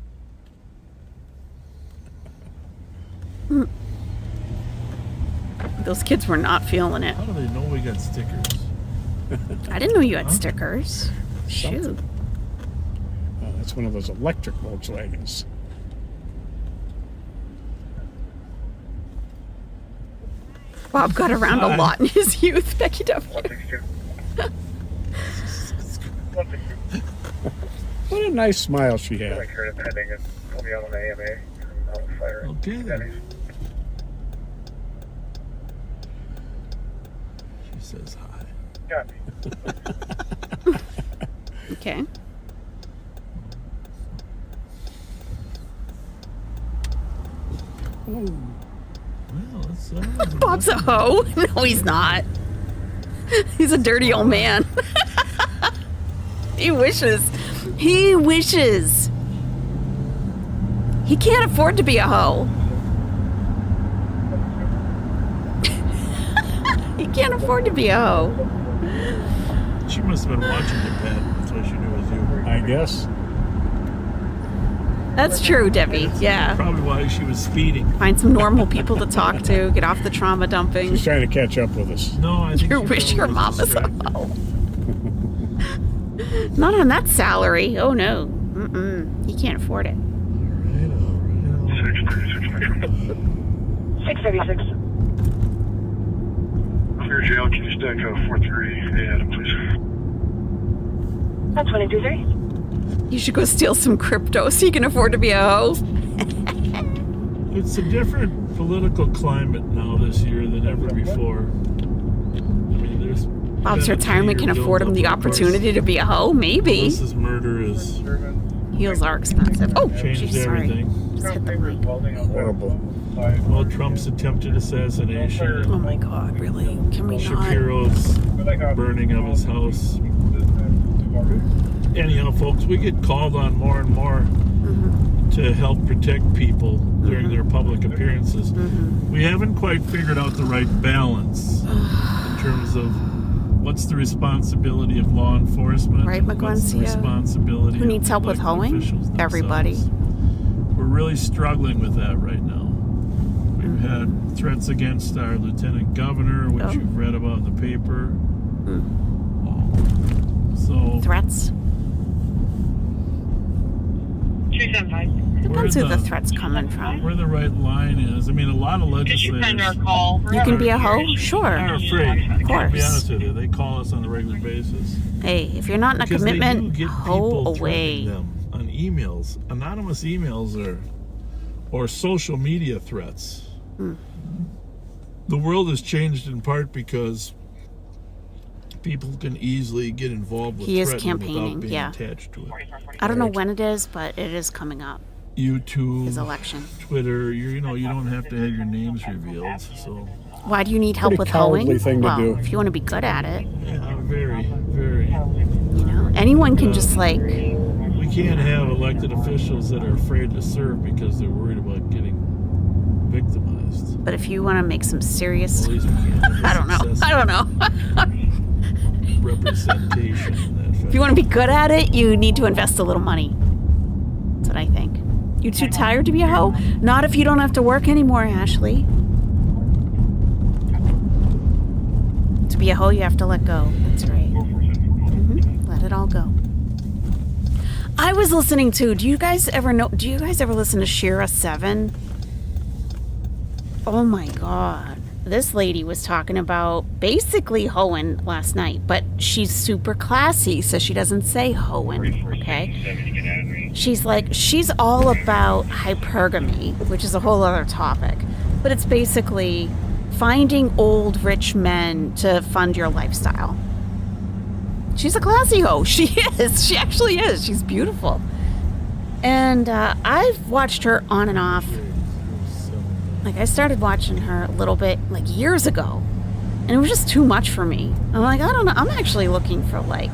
Those kids were not feeling it. How do they know we got stickers? I didn't know you had stickers. Shoot. Oh, that's one of those electric Volkswagens. Bob got around a lot in his youth, Becky W. What a nice smile she had. Okay. She says hi. Okay. Well, it's Bob's a hoe. No, he's not. He's a dirty old man. He wishes. He wishes. He can't afford to be a hoe. He can't afford to be a hoe. She must have been watching you, Pat. That's why she knew it was you. I guess. That's true, Debbie. Yeah. Probably why she was speeding. Find some normal people to talk to. Get off the trauma dumping. She's trying to catch up with us. No, I think You she wish probably your was mom was a distracted. hoe. Not on that salary. Oh no. Mm-mm. He can't afford it. 636. Clear jail, can you stack 4-3? Adam, please. That's 223. You should go steal some crypto so you can afford to be a hoe. It's a different political climate now this year than ever before. I mean, there's Bob's been a retirement can 2-year afford him the buildup, of course. opportunity to be a hoe. Maybe. Melissa's murder has Heels are expensive. Oh, changed geez, sorry. everything. Just hit the mic. Horrible. Well, Trump's attempted assassination. Oh my God, really? Can we not? Shapiro's burning of his house. Anyhow, folks, we get called on more and more to help protect people during their public appearances. We haven't quite figured out the right balance in terms of what's the responsibility of law enforcement. Right, what's the McGuincy? responsibility Who of needs help with elected hoeing? officials Everybody. themselves. We're really struggling with that right now. We've had threats against our lieutenant governor, which Oh. you've read about in the paper. So Threats? 275. Depends who the threat's coming from. where the right line is. I mean, a lot of legislators call? You can be a hoe? Sure. are afraid. Of To be course. honest with you, they call us on a regular basis. Hey, if you're not in a Because they do commitment, get hoe people away. threatening them on emails, anonymous emails, or social media threats. the world has changed in part because people can easily get involved with He is threatening campaigning, without being yeah. attached to it. I don't know when it is, but it is coming up. YouTube, His election. Twitter, you don't have to have your names revealed. So Why do you need help Pretty with cowardly hoeing? thing to Well, do. if you want to be good at it, yeah, very, very. you know, anyone can just like. We can't have elected officials that are afraid to serve because they're worried about getting victimized. But if you want to make some serious, At least we can't have I don't know. excessive I don't know. representation in that fact. If you want to be good at it, you need to invest a little money. That's what I think. You too tired to be a hoe? Not if you don't have to work anymore, Ashley. To be a hoe, you have to let go. That's right. Let it all go. I was listening to. Do you guys ever listen to Shira 7? Oh my God. This lady was talking about basically hoeing last night, but she's super classy, so she doesn't say hoeing, okay? She's all about hypergamy, which is a whole other topic. But it's basically finding old rich men to fund your lifestyle. She's a classy hoe. She is. She actually is. She's beautiful. And I've watched her on and off. Like, I started watching her a little bit, like, years ago. And it was just too much for me. I'm like, I don't know. I'm actually looking for, like,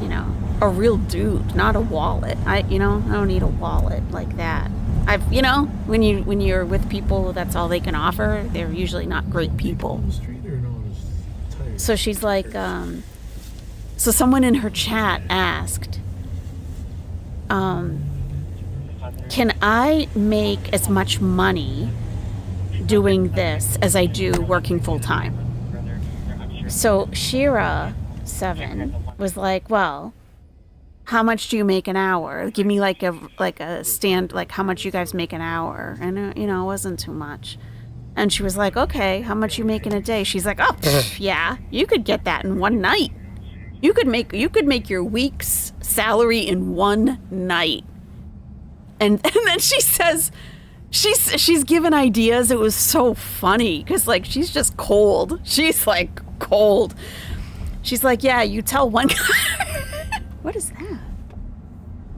you know, a real dude, not a wallet. I don't need a wallet like that. When you're with people, that's all they can offer. They're usually not great people. So she's like, so someone in her chat asked, can I make as much money doing this as I do working full time? So Shira 7 was like, well, how much do you make an hour? Give me like a stand, like how much you guys make an hour. And it wasn't too much. And she was like, okay, how much you make in a day? She's like, oh, yeah, you could get that in one night. You could make your week's salary in one night. And then she says, she's given ideas. It was so funny because like she's just cold. She's like cold. She's like, yeah, you tell one guy. What is that?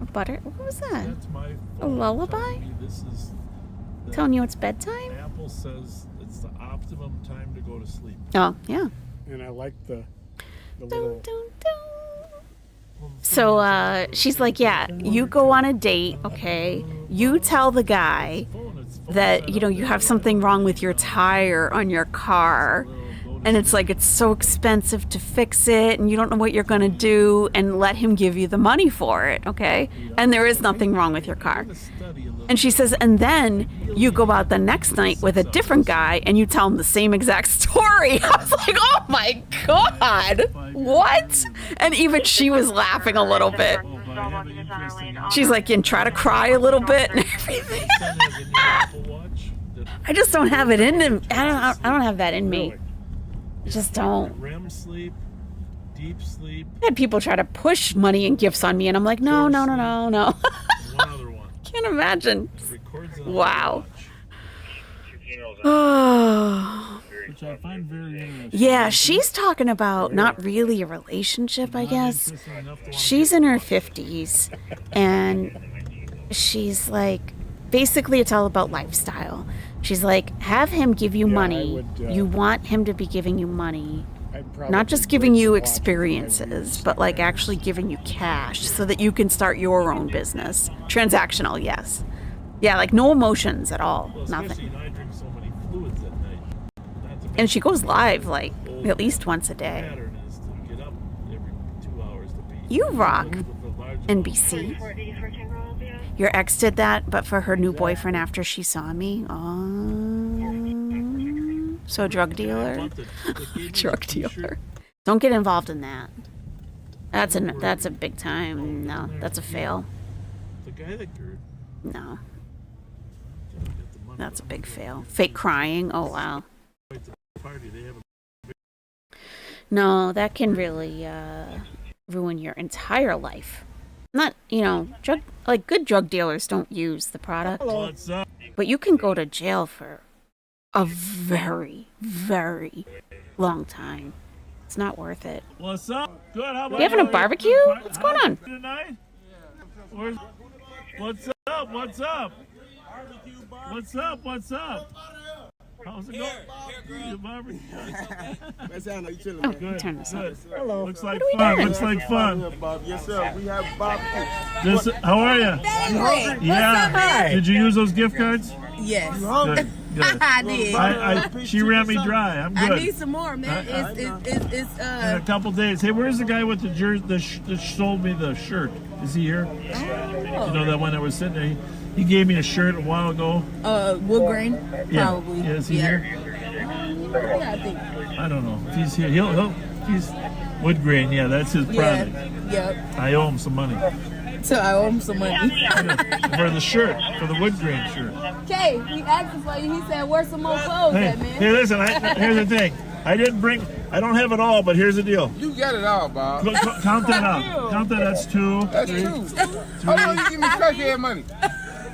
A butter? What was that? That's my A lullaby? This is Telling you it's bedtime? Apple says it's the optimum time to go to sleep. Oh, yeah. And I like the little... So she's like, yeah, you go on a date, okay? You tell the guy that, you have something wrong with your tire on your car. And it's like, it's so expensive to fix it and you don't know what you're going to do, and let him give you the money for it, okay? And there is nothing wrong with your car. And she says, and then you go out the next night with a different guy and you tell him the same exact story. I was like, oh my God, what? And even she was laughing a little bit. She's like, and try to cry a little bit and everything. I just don't have it in me. I don't have that in me. Just don't. REM sleep, deep sleep. I had people try to push money and gifts on me, and I'm like, no. One other one. Can't imagine. Wow. Which I find very interesting. Yeah, she's talking about not really a relationship, I guess. She's in her 50s, and she's like, basically it's all about lifestyle. She's like, have him give you money. You want him to be giving you money. Not just giving you experiences, but like actually giving you cash so that you can start your own business. Transactional, yes. Yeah, like no emotions at all. Nothing. I drink so many fluids at night. And she goes live like at least once a day. Pattern is to get up every 2 hours to pee. You rock, NBC. Your ex did that, but for her new boyfriend after she saw me. Oh, so drug dealer, drug dealer. Don't get involved in that. That's a big time. No, that's a fail. The guy that No, that's a big fail. Fake crying. Oh wow. No, that can really ruin your entire life. Not, good drug dealers don't use the product. But you can go to jail for a very, very long time. It's not worth it. What's up? Good. How about You having a barbecue? What's going on? Tonight? What's up? What's up? What's up? What's up? How's it going? Your barbecue. Oh, good. Turn this on. Hello. Looks like What are we fun. doing? Looks like fun. Yes, sir. We have barbecue. How are you? Yeah. Did you use those gift cards? Yes. Good. Good. I did. She ran me dry. I'm good. I need some more, man. It's In a couple days. Hey, where's the guy with the jersey that sold me the shirt? Is he here? You know that one that was sitting there? He gave me a shirt a while ago. Wood grain, Yeah. probably. Yeah, is he here? Yeah, I think. I don't know. If he's here, he's wood grain. Yeah, that's his product. Yep. I owe him some money. So I owe him some money. For the shirt, for the wood grain shirt. Okay, he asked us for you. He said, "Where's some more clothes at, man?" Hey, listen. Here's the thing. I don't have it all, but here's the deal. You got it all, Bob. Count that out. Count that. That's two. That's true. Hold on, you give me crackhead money.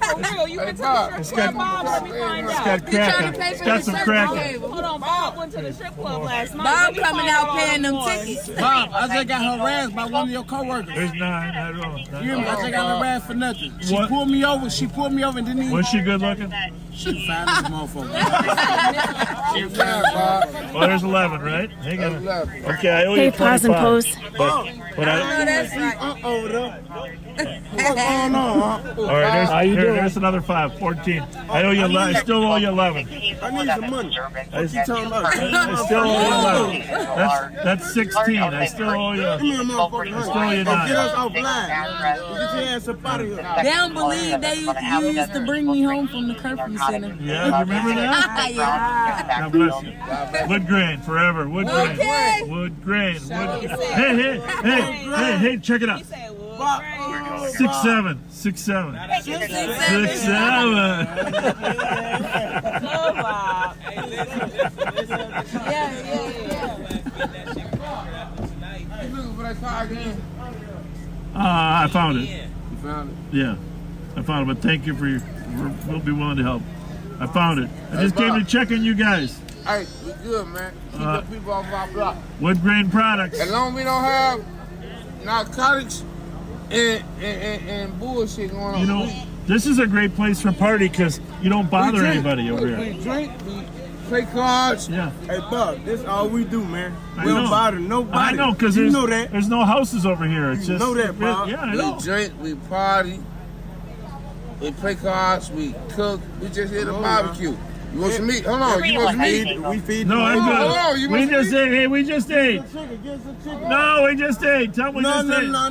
For real, you went to Bob. the strip club. Let me find It's out. got crack. It's got some crack. Okay, hold on, Bob went to the strip club last night. Bob coming out paying them tickets. Bob, I just got harassed by one of your coworkers. There's nine. I don't know. I just got harassed for nothing. She What? pulled me over. She pulled me over and didn't even. Was she good looking? She fine as a motherfucker. She fine, Bob. Well, there's 11, right? Hang on. 11. Okay, I owe Hey, you 25. pause and pose. But I, That's right. What's going on? all right, there's another 5, 14. I owe you. I still owe you 11. I need some money. I Talking about. I still owe you 11. That's 16. I still owe you. Give me a motherfucking I still owe you 9. Get us off line. Get your ass up out of here. They don't believe you used to bring me home from the curfew center. Yeah, you remember that? Yeah. God bless you. Wood grain forever. Wood grain. Okay. Wood grain. Hey, check it out. 6, 7. 6, 7. 6, 7. You looking for that car again? I found it. You found it? Yeah, I found it. But thank you for your. We'll be willing to help. I found it. I just came to check on you guys. Hey, we good, man. Keep the people off our block. Wood grain products. As long as we don't have narcotics and bullshit going on. You know, this is a great place for party because you don't bother anybody over We here. drink, we play cards. Yeah. Hey, Bob, this is all we do, man. I We don't know. bother nobody. I know because you know that. there's no houses over here. It's You just know that, Bob. Yeah, I know. We drink, we party, we play cards, we cook. We just hit a barbecue. You want some meat? Hold on, you want some meat? We feed No, I'm Hold good. on, you We want some just meat? ate. Hey, we just ate. No, we just ate. Tell me we just ate. No.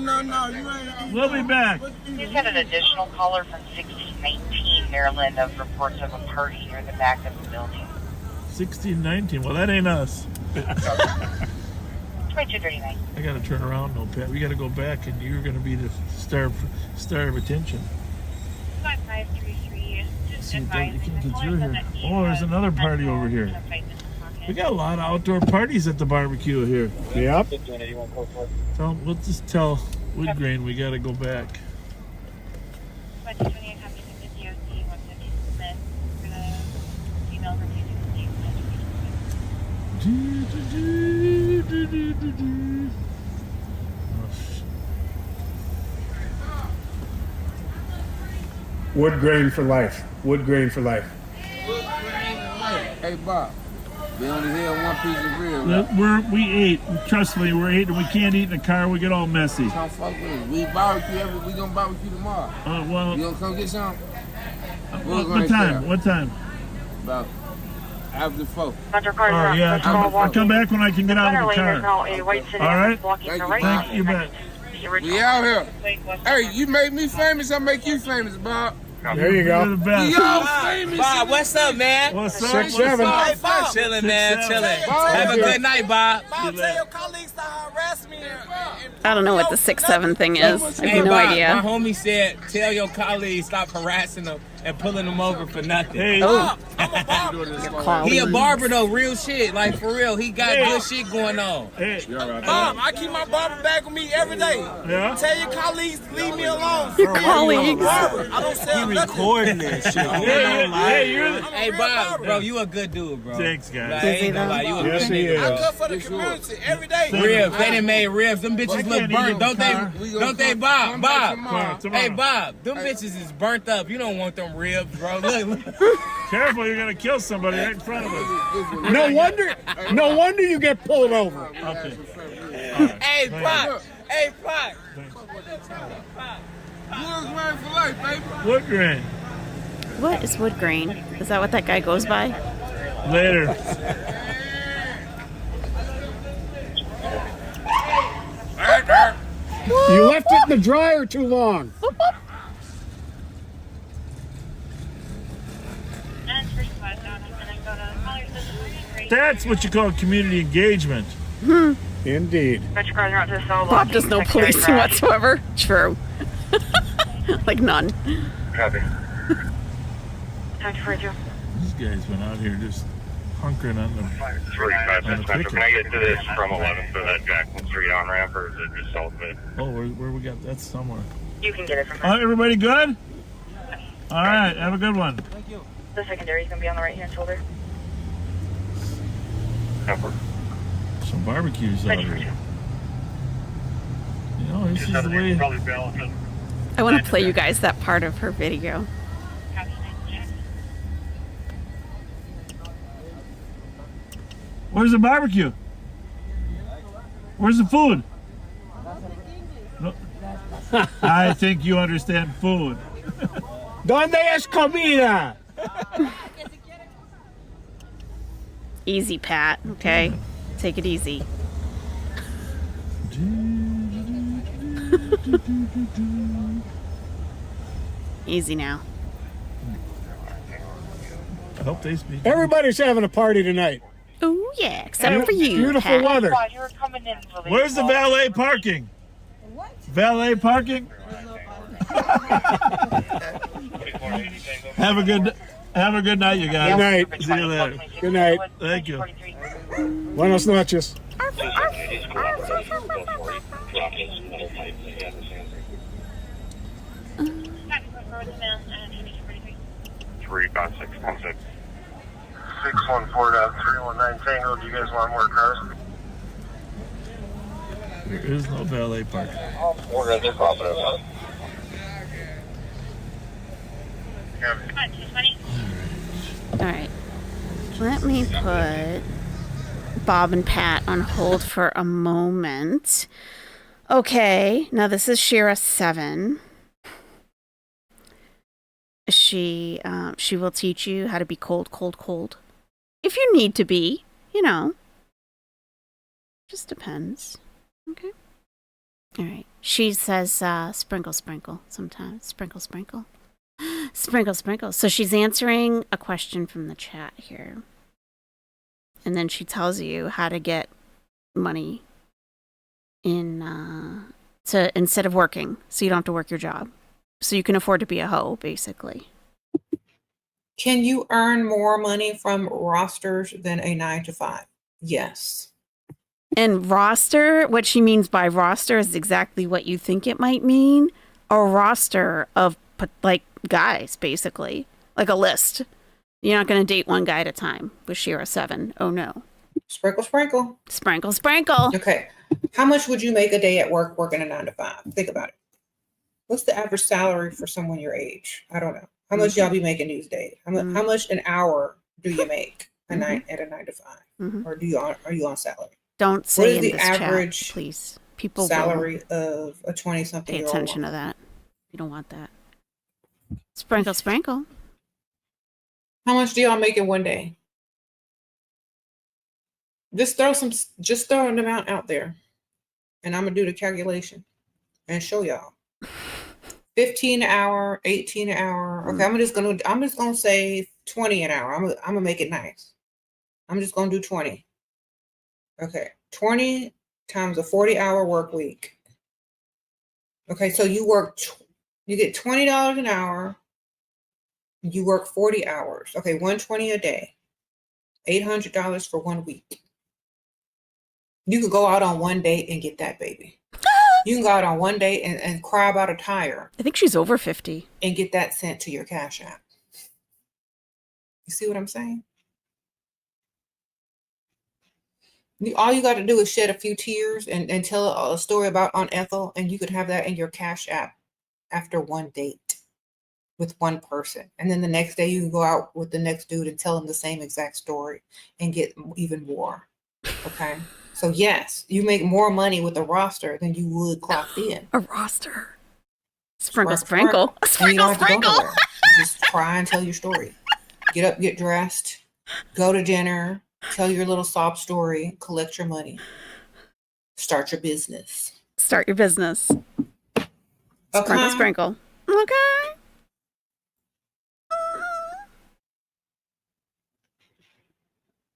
You ain't. We'll be back. We just had an additional caller from 1619 Maryland of reports of a party near the back of the building. 1619. Well, that ain't us. 2239. I gotta turn around, no Pat. We gotta go back, and you're gonna be the star of attention. 5533. See, you can't get through here. Oh, there's another party over here. We got a lot of outdoor parties at the barbecue here. Yep. We'll just tell Wood Grain we gotta go back. 28 having the DOC 150 Smith for the female refusing Wood grain for life. Wood grain for life. Hey, Bob. We only had one piece of real. Right? We ate. Trust me, we're eating. We can't eat in the car. We get all messy. Come fuck with us. We barbecue. We gonna barbecue tomorrow. Well, You gonna come get some? what time? What time? About after 4. Oh yeah, I'll come back when I can get out of the car. Now a white sedan All right. blocking the right Thank you, man. We out here. Hey, you make me famous. I make you famous, Bob. There you You're the go. best. Yo, famous. Bob, what's up, man? What's up? 6, 7. Hey, Bob. Chilling, man. 6, 7. Chilling. Bob. Have a good night, Bob. Bob, tell your colleagues to harass me. I don't know what the 6-7 thing is. I Hey, have no Bob, idea. my homie said, tell your colleagues stop harassing them and pulling them over for nothing. Hey, I'm a barber. He a barber though, real shit. Like for real, he got good shit going on. Hey, Bob, I keep my barber bag with me every day. Yeah? Tell your colleagues to leave me alone. Your colleagues. Barber. I don't sell He nothing. recording this shit. hey, Bob, bro, you a good dude, bro. Thanks, guys. Like, I ain't gonna lie, you a Yes, good he nigga, is. I bro. cook for the community every day. Ribs, they done made ribs. Them bitches I look can't burnt, eat don't they? car. Don't they, Bob? Bob. Tomorrow. Hey, Bob, them bitches is burnt up. You don't want them ribs, bro. Look. Careful, you're gonna kill somebody right in front of us. No wonder you get pulled over. Okay. Hey, Pop. Hey, Pop. Wood grain for life, baby. Wood grain. What is wood grain? Is that what that guy goes by? Later. You left it in the dryer too long. That's what you call community engagement. Indeed. Bob does no policing whatsoever. True. Like none. Copy. These guys went out here just hunkering on them. 356 Metro. Can I get to this from 11th to that Jackson Street on ramp, or is it just south of it? Oh, where we got that somewhere. You can get it from All right, everybody good? All right, have a good one. the secondary. Is going to be on the right-hand shoulder. Some barbecues out here. You know, this is the way. I want to play you guys that part of her video. Where's the barbecue? Where's the food? No. I think you understand food. ¿Dónde es comida? Easy, Pat. Okay, take it easy. Easy now. I hope they speak. Everybody's having a party tonight. Oh yeah, except for you. Beautiful Pat. weather. Where's the valet parking? What? Valet parking? Have a good night, you guys. Good night. See you later. Good night. Thank you. Buenos noches. 35616. 614-319 Tango. Do you guys want more cars? There is no valet parking. We're going to pop it up. All right. Let me put Bob and Pat on hold for a moment. Okay, now this is Shira 7. She will teach you how to be cold. If you need to be, you know. Just depends. Okay. All right. She says sprinkle sometimes. Sprinkle. Sprinkle. So she's answering a question from the chat here. And then she tells you how to get money in instead of working, so you don't have to work your job. So you can afford to be a hoe, basically. Can you earn more money from rosters than a 9-to-5? Yes. And roster, what she means by roster is exactly what you think it might mean. A roster of like guys, basically. Like a list. You're not going to date one guy at a time with Shira 7. Oh no. Sprinkle. Sprinkle. Okay. How much would you make a day at work working a 9-to-5? Think about it. What's the average salary for someone your age? I don't know. How much y'all be making these days? How much an hour do you make at a 9-to-5? Or are you on salary? Don't say what is in the this average chat, please. People salary of a 20-something pay year old attention to that. You don't want that. Sprinkle. How much do y'all make in one day? Just throw an amount out there, and I'm gonna do the calculation and show y'all. 15 an hour, 18 an hour. Okay, I'm just gonna say 20 an hour. I'm gonna make it nice. I'm just gonna do 20. Okay, 20 times a 40-hour work week. Okay, so you get $20 an hour You work 40 hours. Okay, $120 a day. $800 for 1 week. You could go out on one date and get that baby. You can go out on one date and cry about a tire. I think she's over 50. And get that sent to your Cash App. You see what I'm saying? All you got to do is shed a few tears and tell a story about Aunt Ethel, and you could have that in your Cash App after one date with one person. And then the next day you can go out with the next dude and tell him the same exact story and get even more. Okay? So yes, you make more money with a roster than you would clocked in. A roster. Sprinkle. And you don't have to go nowhere. You just cry and tell your story. Get up, get dressed, go to dinner, tell your little sob story, collect your money. Start your business. Start your business. Okay. Sprinkle. Okay.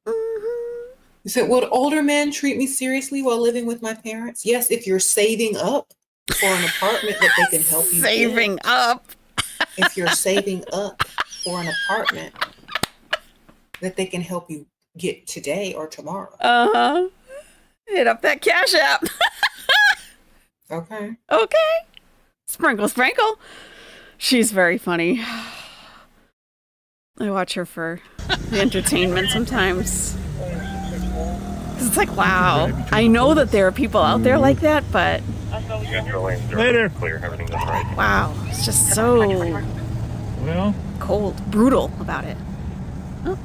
You said, would older men treat me seriously while living with my parents? Yes, if you're saving up for an apartment that they can help you Saving get. up. If you're saving up for an apartment that they can help you get today or tomorrow. Uh-huh. Hit up that Cash App. Okay. Okay. Sprinkle. She's very funny. I watch her for the entertainment sometimes. It's like, wow. I know that there are people out there like that, but Later. Clear, everything's all right. wow, it's just so Well, cold, brutal about it. Oh,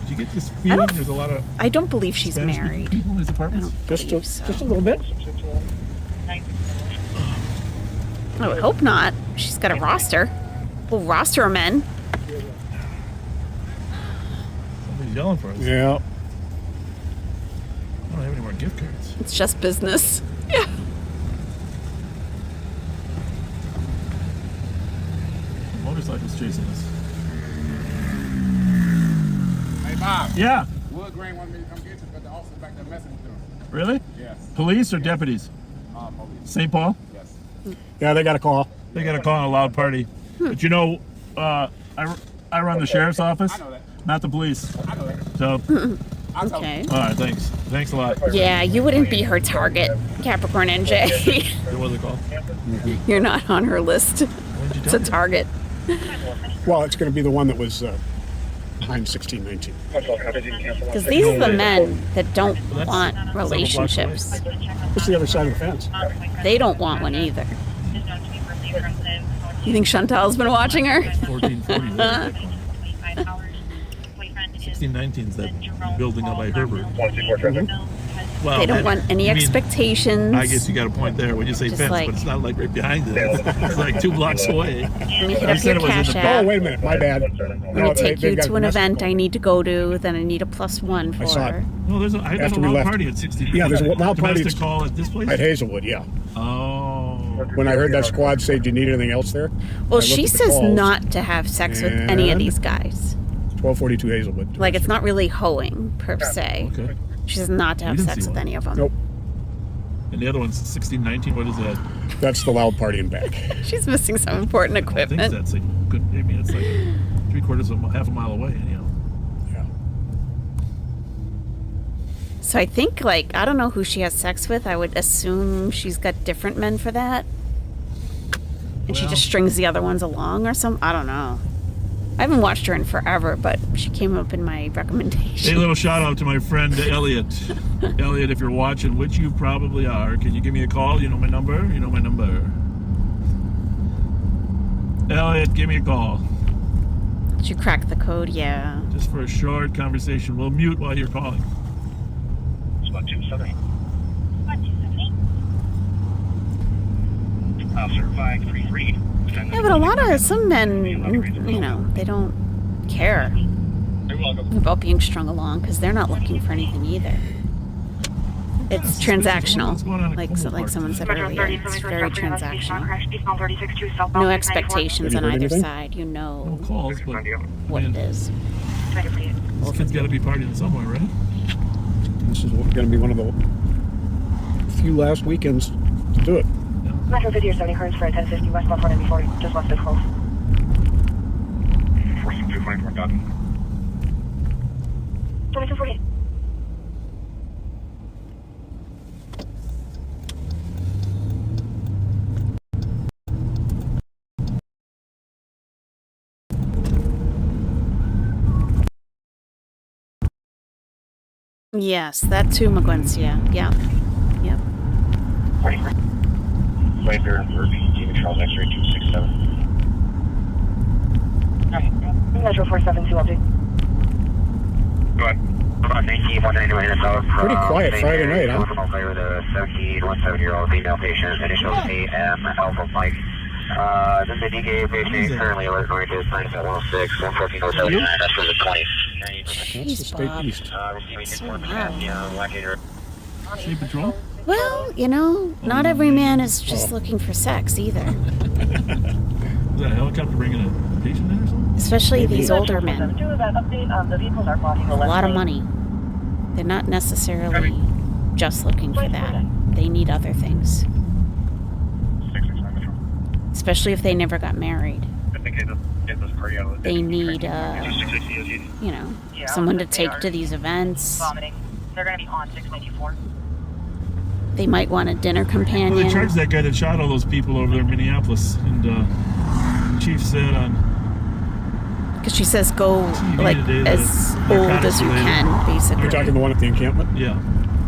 did you get this feeling? There's a lot of I don't believe she's Spanish married. people in these apartments. Just a so. little bit. I would hope not. She's got a roster. Full roster of men. Somebody's yelling for us. Yeah. I don't have any more gift cards. It's just business. Yeah. The motorcycle's chasing us. Hey, Bob. Yeah. Wood Grain wanted me to come get you, but the officer back there messing with them. Really? Yes. Police or deputies? Police. St. Paul? Yes. Yeah, they got a call. They got a call on a loud party. But you know, I run the sheriff's office, I know that. not the police. I know that. So, Okay. all right, thanks. Thanks a lot. Yeah, you wouldn't be her target, Capricorn NJ. What was it called? You're not on her list to target. Well, it's going to be the one that was behind 1619. Because these are the men that don't want relationships. It's the other side of the fence. They don't want one either. You think Chantal's been watching her? 1440. 1619's that building up by Herbert. Well, They don't want any I mean, expectations. I guess you got a point there when you say Just fence, like- but it's not like right behind it. It's like 2 blocks away. Let me hit You up said your it was in Cash the App. Oh, wait a minute. My bad. I'm going to take you to an event I need to go to, then I need a +1 for. I saw it. No, there's a, I After have a we loud left. party at 60. Yeah, there's a loud party Domestic call at this place? At Hazelwood, yeah. Oh. When I heard that squad say, do you need anything else there? I Well, looked she at the says calls. not to have sex with any of And- these guys. 1242 Hazelwood. Like, it's not really hoeing, per se. Okay. She says not to have didn't sex see with one. any of them. Nope. And the other one's 1619. What is that? That's the loud party in back. She's missing some important I think equipment. that's a good. I mean, it's like 3/4 of half a mile away, anyhow. Yeah. So I think, like, I don't know who she has sex with. I would assume she's got different men for that. And she Well- just strings the other ones along or something. I don't know. I haven't watched her in forever, but she came up in my recommendation. Hey, little shout out to my friend Elliot. Elliot, if you're watching, which you probably are, can you give me a call? You know my number? You know my number. Elliot, give me a call. Did you crack the code? Yeah. Just for a short conversation. We'll mute while you're calling. Spot 270. Officer 533. Yeah, but a lot of, some men, you know, they don't care about being strung along because they're not looking for anything either. It's transactional, like someone said earlier. It's very transactional. No expectations on either side. You know No calls, but what it is. this kid's got to be partying somewhere, right? This is going to be one of the few last weekends to do it. Metro 50 or 70 cars for 1050 westbound 490 just left this close. 2248. Yes, that too, McGuincia. Yeah. Yep. Laser, Team Charles X-ray 267. Metro 472, update. Go ahead. About 19-192 south. Pretty quiet Friday night, huh? With a 17-year-old female patient. Initial AM Alpha Mike. This is a DKA patient. Currently alert going to sign at 106, 114.07. That's for the 20. Jeez, Bob. State Patrol? Well, you know, not every man is just looking for sex either. Is that a helicopter bringing a patient in or something? Especially these older men. The vehicles are blocking the A left lot of lane. money. They're not necessarily just looking for that. They need other things. Especially if they never got married. They need, you know, someone to take to these events. Vomiting. They're going to be on 694. They might want a dinner Well, companion. they charged that guy that shot all those people over there in Minneapolis. And the chief said on... Because she says go, TV like, today that as it's old as you narcotics can, basically. You're talking the one at the encampment? Yeah.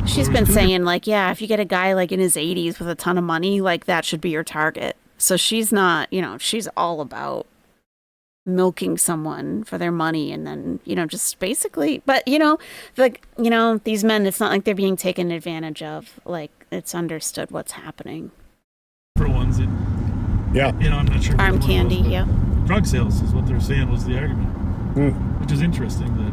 She's There been was two saying, like, yeah, if you get a guy, like, in his 80s with a ton of money, like, that should be your target. So she's not, you know, she's all about milking someone for their money and then, you know, just basically, but, you know, like, you know, these men, it's not like they're being taken advantage of. Like, it's understood what's happening. For ones that, Yeah. you know, I'm not sure. what Arm the one candy, was, but yeah. Drug sales is what they're saying was the argument. Hmm. Which is interesting that...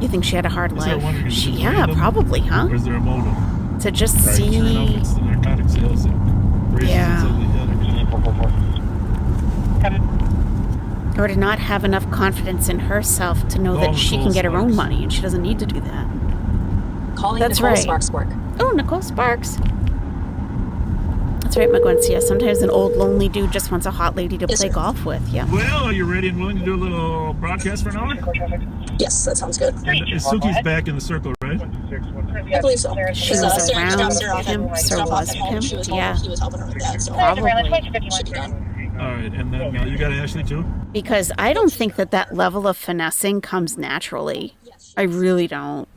You think she had a hard Is there life? one is it Yeah, random, probably, huh? Or is there a motive? To just Sure enough, see, it's the narcotic sales that raises Yeah. its ugly head again. or to not have enough confidence in herself to know that she can get her own money and she doesn't need to do that. Calling That's Nicole right. Sparks work. Oh, Nicole Sparks. That's right, McGuincia. Sometimes an old lonely dude just wants a hot lady to play golf with. Yeah. Well, are you ready and willing to do a little broadcast for an hour? Yes, that sounds good. And Suki's back in the circle, right? I believe so. She was Sarah around Sarah off him, him. Sir Drop off was at home. him. He was Yeah. helping her with that. So Probably. should be done. All right, and then you got Ashley too? Because I don't think that that level of finessing comes naturally. I really don't.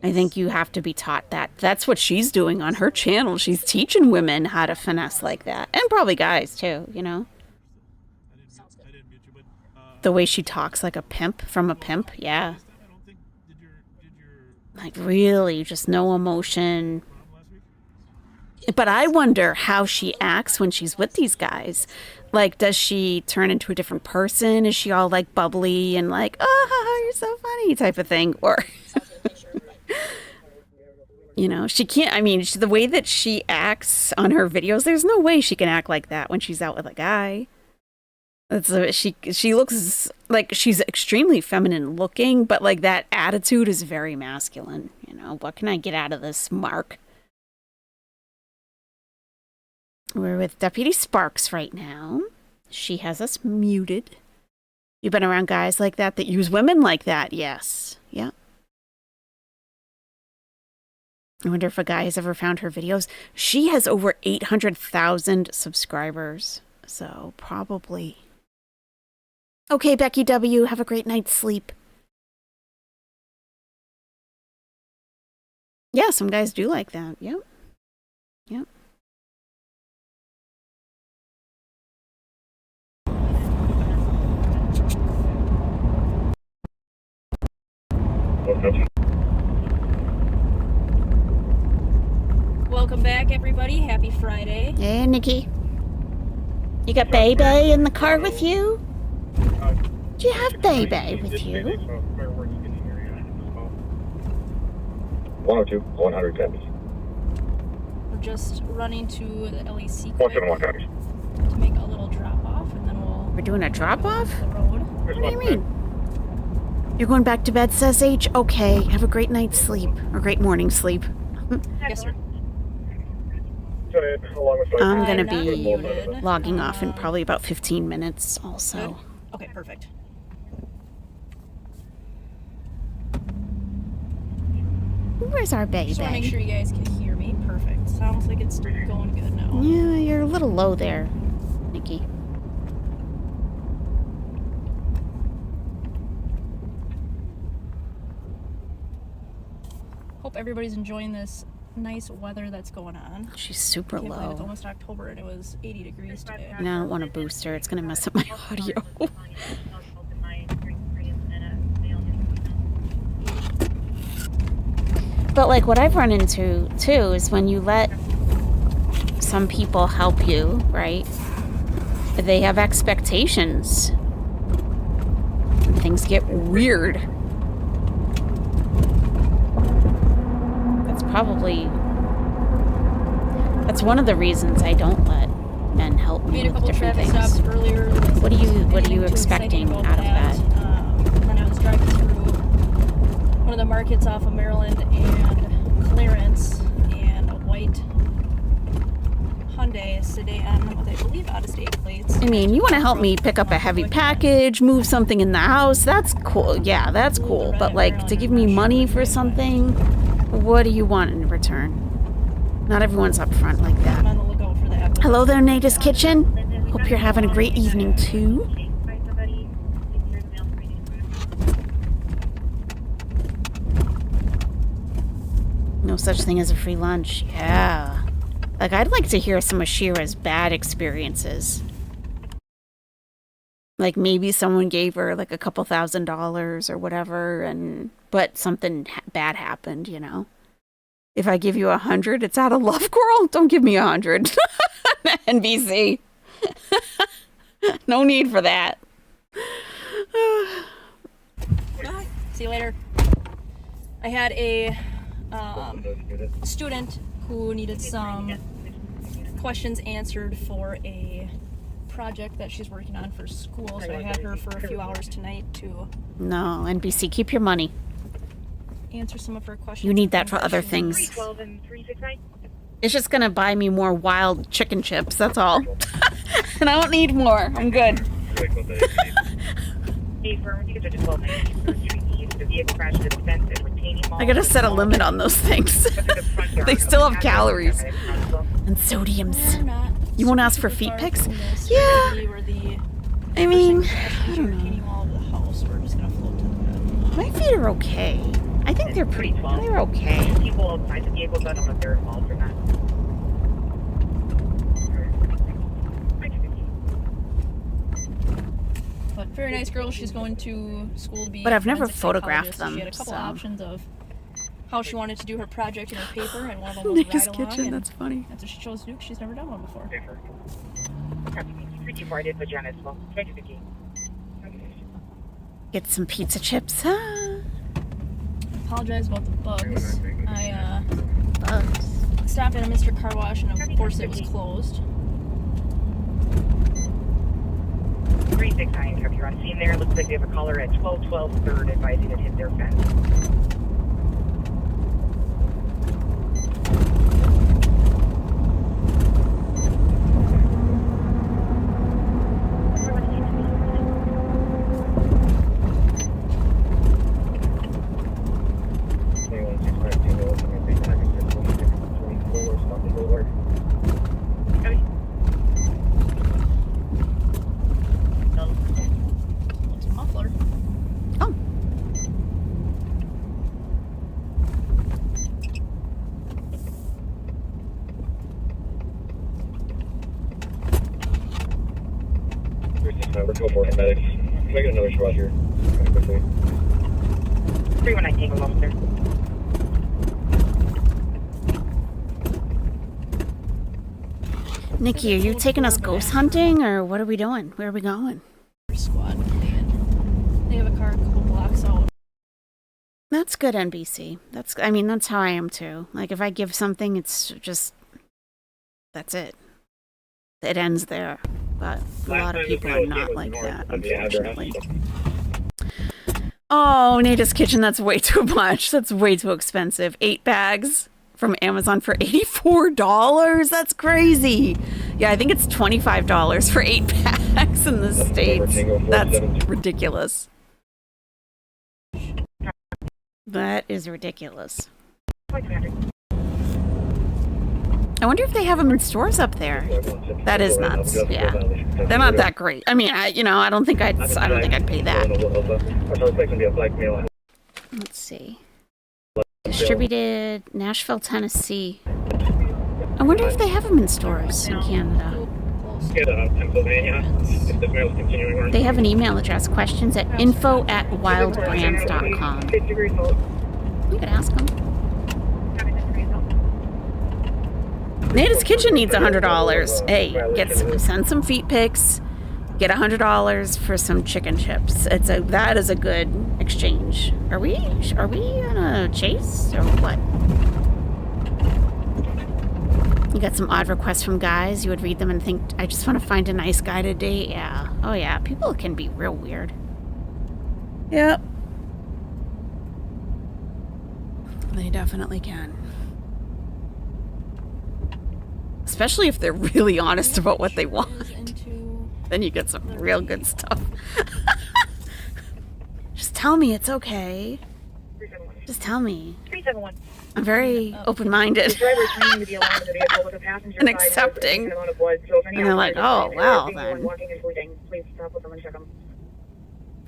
I think you have to be taught that. That's what she's doing on her channel. She's teaching women how to finesse like that. And probably guys too, you know? The way she talks like a pimp from a pimp, yeah. Like really, just no emotion. But I wonder how she acts when she's with these guys. Like, does she turn into a different person? Is she all like bubbly and like, oh, you're so funny type of thing? Or, you know, she can't, I mean, the way that she acts on her videos, there's no way she can act like that when she's out with a guy. She looks like she's extremely feminine looking, but like that attitude is very masculine. You know, what can I get out of this, Mark? We're with Deputy Sparks right now. She has us muted. You've been around guys like that use women like that? Yes. Yeah. I wonder if a guy has ever found her videos. She has over 800,000 subscribers. So probably. Okay, Becky W., have a great night's sleep. Yeah, some guys do like that. Yep. Yep. Welcome back, everybody. Happy Friday. Hey, Nikki. You got Baby in the car with you? Do you have Baby with you? 102, 100 copies. We're just running to the LEC 171 copies. to make a little drop off, and then we're doing a drop off? The road. What do you mean? You're going back to bed, says H? Okay, have a great night's sleep. Or great morning sleep. Yes, sir. I'm going to be logging off in probably about 15 minutes also. Okay, perfect. Where's our baby? Just want to make sure you guys can hear me. Perfect. Sounds like it's going good now. Yeah, you're a little low there, Nikki. Hope everybody's enjoying this nice weather that's going on. She's super Can't believe low. It's almost October and it was 80 degrees today. And I don't want to boost her. It's going to mess up my audio. But like what I've run into too is when you let some people help you, right? They have expectations. And things get weird. That's one of the reasons I don't let men help me with different things. Earlier, What are you expecting out of that? When I was driving through one of the markets off of Maryland and Clarence, and a white Hyundai sedan with, I believe, out-of-state plates. I mean, you want to help me pick up a heavy package, move something in the house, that's cool. Yeah, that's cool. But like, to give me money for something, what do you want in return? Not everyone's upfront like that. Hello there, Nada's Kitchen. Hope you're having a great evening too. No such thing as a free lunch. Yeah. Like, I'd like to hear some of Shira's bad experiences. Like, maybe someone gave her like a couple $1,000s or whatever, but something bad happened, you know? If I give you 100, it's out of love, girl. Don't give me 100. NBC. No need for that. Bye. See you later. I had a student who needed some questions answered for a project that she's working on for school, so I had her for a few hours tonight to... No, NBC, keep your money. Answer some of her questions. You need that for other things. It's just gonna buy me more wild chicken chips, that's all. And I don't need more. I'm good. I gotta set a limit on those things. They still have calories. And sodiums. You won't ask for feet pics? Yeah. I mean, I don't know. My feet are okay. I think they're they're okay. People outside the vehicle don't know if they're involved or not. But very nice girl. She's going to school to be. But I've never photographed them. She had a couple so. options of how she wanted to do her project in her paper, and one of them was Nada's ride along. Kitchen, that's funny. That's what she chose to do. 'Cause she's never done one before. Get some pizza chips. Ah. Apologize about the bugs. I Bugs. stopped at a Mr. Car Wash, and of course it was closed. 369, if you're on scene there, looks like they have a caller at 1212 3rd advising it hit their fence. Muffler. Oh. We're going for medics. Can I get another shot here? Quickly. 319 officer. Nikki, are you taking us ghost hunting, or what are we doing? Where are we going? Squad. They have a car a couple blocks out. That's good, NBC. That's how I am too. Like, if I give something, it's just, that's it. It ends there. But a lot of people are not like that, unfortunately. Oh, Nada's Kitchen, that's way too much. That's way too expensive. 8 bags from Amazon for $84. That's crazy. Yeah, I think it's $25 for 8 packs in the States. That's ridiculous. That is ridiculous. I wonder if they have them in stores up there. That is nuts. Yeah, they're not that great. I mean, I don't think I'd pay that. Let's see. Distributed Nashville, Tennessee. I wonder if they have them in stores in Canada. They have an email address, questions@info@wildbrands.com. You could ask them. Nada's Kitchen needs $100. Hey, send some feet pics. Get $100 for some chicken chips. That is a good exchange. Are we on a chase or what? You got some odd requests from guys. You would read them and think, I just want to find a nice guy to date. Yeah. Oh yeah. People can be real weird. Yep. They definitely can. Especially if they're really honest about what they want. Then you get some real good stuff. Just tell me it's okay. Just tell me. 371. I'm very open-minded and accepting. And they're like, oh, well, then.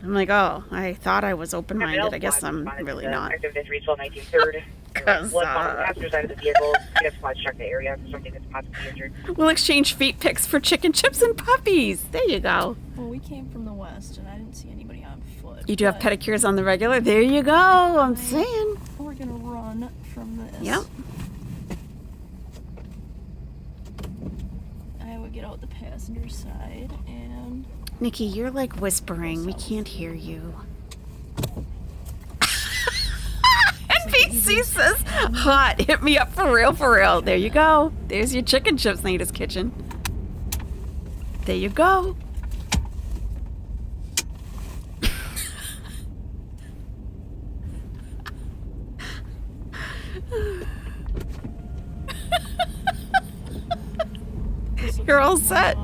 I'm like, oh, I thought I was open-minded. I guess I'm really not. Because, we'll exchange feet pics for chicken chips and puppies. There you go. Well, we came from the west, and I didn't see anybody on foot. You do have pedicures on the regular? There you go. I'm saying. We're going to run from this. Yep. I would get out the passenger side and... Nikki, you're like whispering. We can't hear you. NBC says, hot. Hit me up for real, for real. There you go. There's your chicken chips, Nada's Kitchen. There you go. You're all set.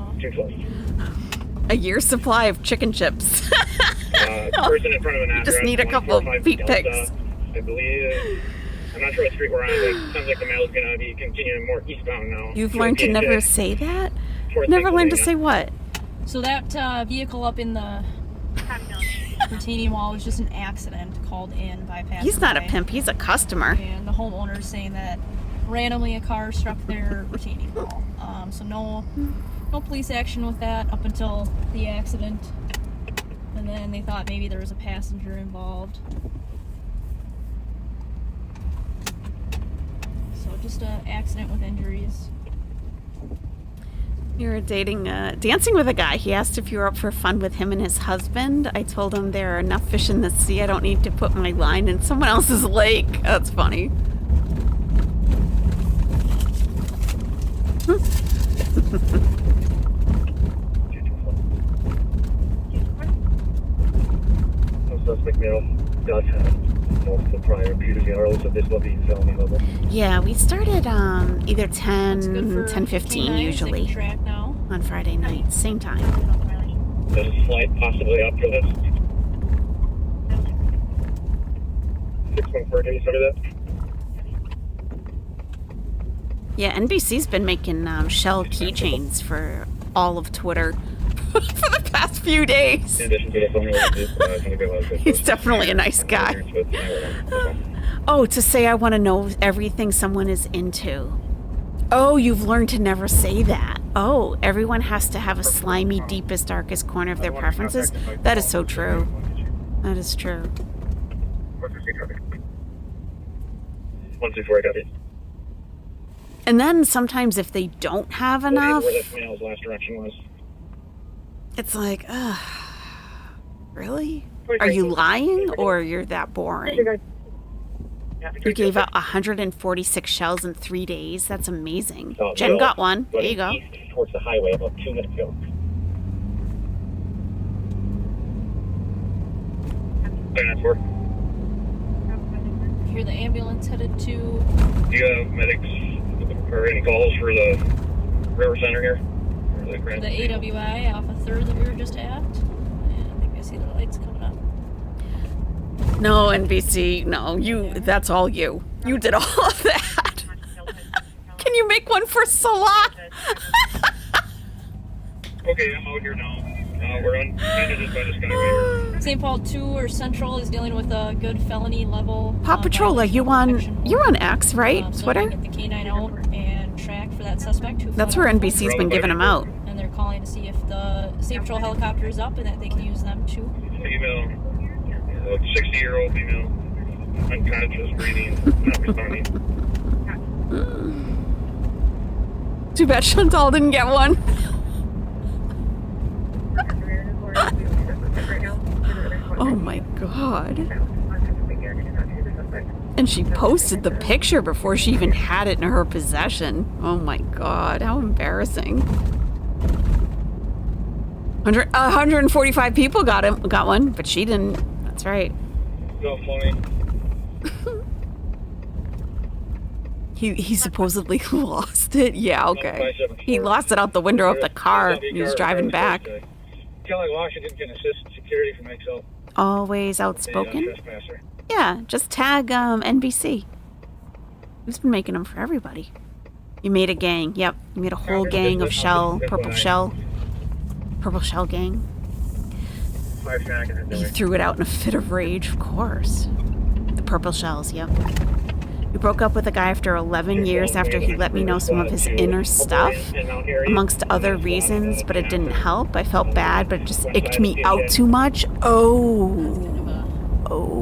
A year's supply of chicken chips. Person in front of an address. You just need a couple of feet pics. I believe. I'm not sure what street we're on, but it sounds like the mail is going to be continuing more eastbound now. You've learned to never say that? Never learned to say what? So that vehicle up in the retaining wall was just an accident called in by passersby. He's not a pimp, he's a customer. And the homeowner is saying that randomly a car struck their retaining wall. So no police action with that up until the accident. And then they thought maybe there was a passenger involved. So just an accident with injuries. You were dancing with a guy. He asked if you were up for fun with him and his husband. I told him there are enough fish in the sea. I don't need to put my line in someone else's lake. That's funny. Suspect male does have multiple prior puberty arrows, so this will be felony level. Yeah, we started either 10:15 usually on Friday night, same time. There's a flight possibly up for this. 614, can you study that? Yeah, NBC's been making shell keychains for all of Twitter for the past few days. In addition to the phone, he's definitely a nice guy. Oh, to say I want to know everything someone is into. Oh, you've learned to never say that. Oh, everyone has to have a slimy, deepest, darkest corner of their preferences. That is so true. That is true. 124, copy. And then sometimes if they don't have enough, where this mail's last direction was. It's like, ugh, really? Are you lying or you're that boring? You gave out 146 shells in 3 days. That's amazing. Jen got one. There you go. East towards the highway about 2 minutes ago. Here, the ambulance headed to... Do you have medics or any calls for the river center here? the AWI off of 3rd that we were just at. And I think I see the lights coming up. No, NBC. No, that's all you. You did all of that. Can you make one for Salah? Okay, I'm out here now. We're on just by the skyway. St. Paul 2 or Central is dealing with a good felony level. Paw Patrol, you're on X, right? So Twitter? get the K9 out and track for that suspect. That's where NBC's been giving them out. And they're calling to see if the State Patrol helicopter is up and that they can use them too. Female, 60-year-old female, unconscious, breathing, not responding. Too bad Chantal didn't get one. Oh my god. And she posted the picture before she even had it in her possession. Oh my god, how embarrassing. 145 people got one, but she didn't. That's right. Go funny. He supposedly lost it. Yeah, okay. He lost it out the window of the car. He was driving back. Kelly Washington can assist security from XL. Always outspoken. Yeah, just tag NBC. Who's been making them for everybody? You made a gang. Yep, you made a whole gang of purple shell gang. He threw it out in a fit of rage, of course. The purple shells, yep. We broke up with a guy after 11 years after he let me know some of his inner stuff, amongst other reasons, but it didn't help. I felt bad, but it just icked me out too much.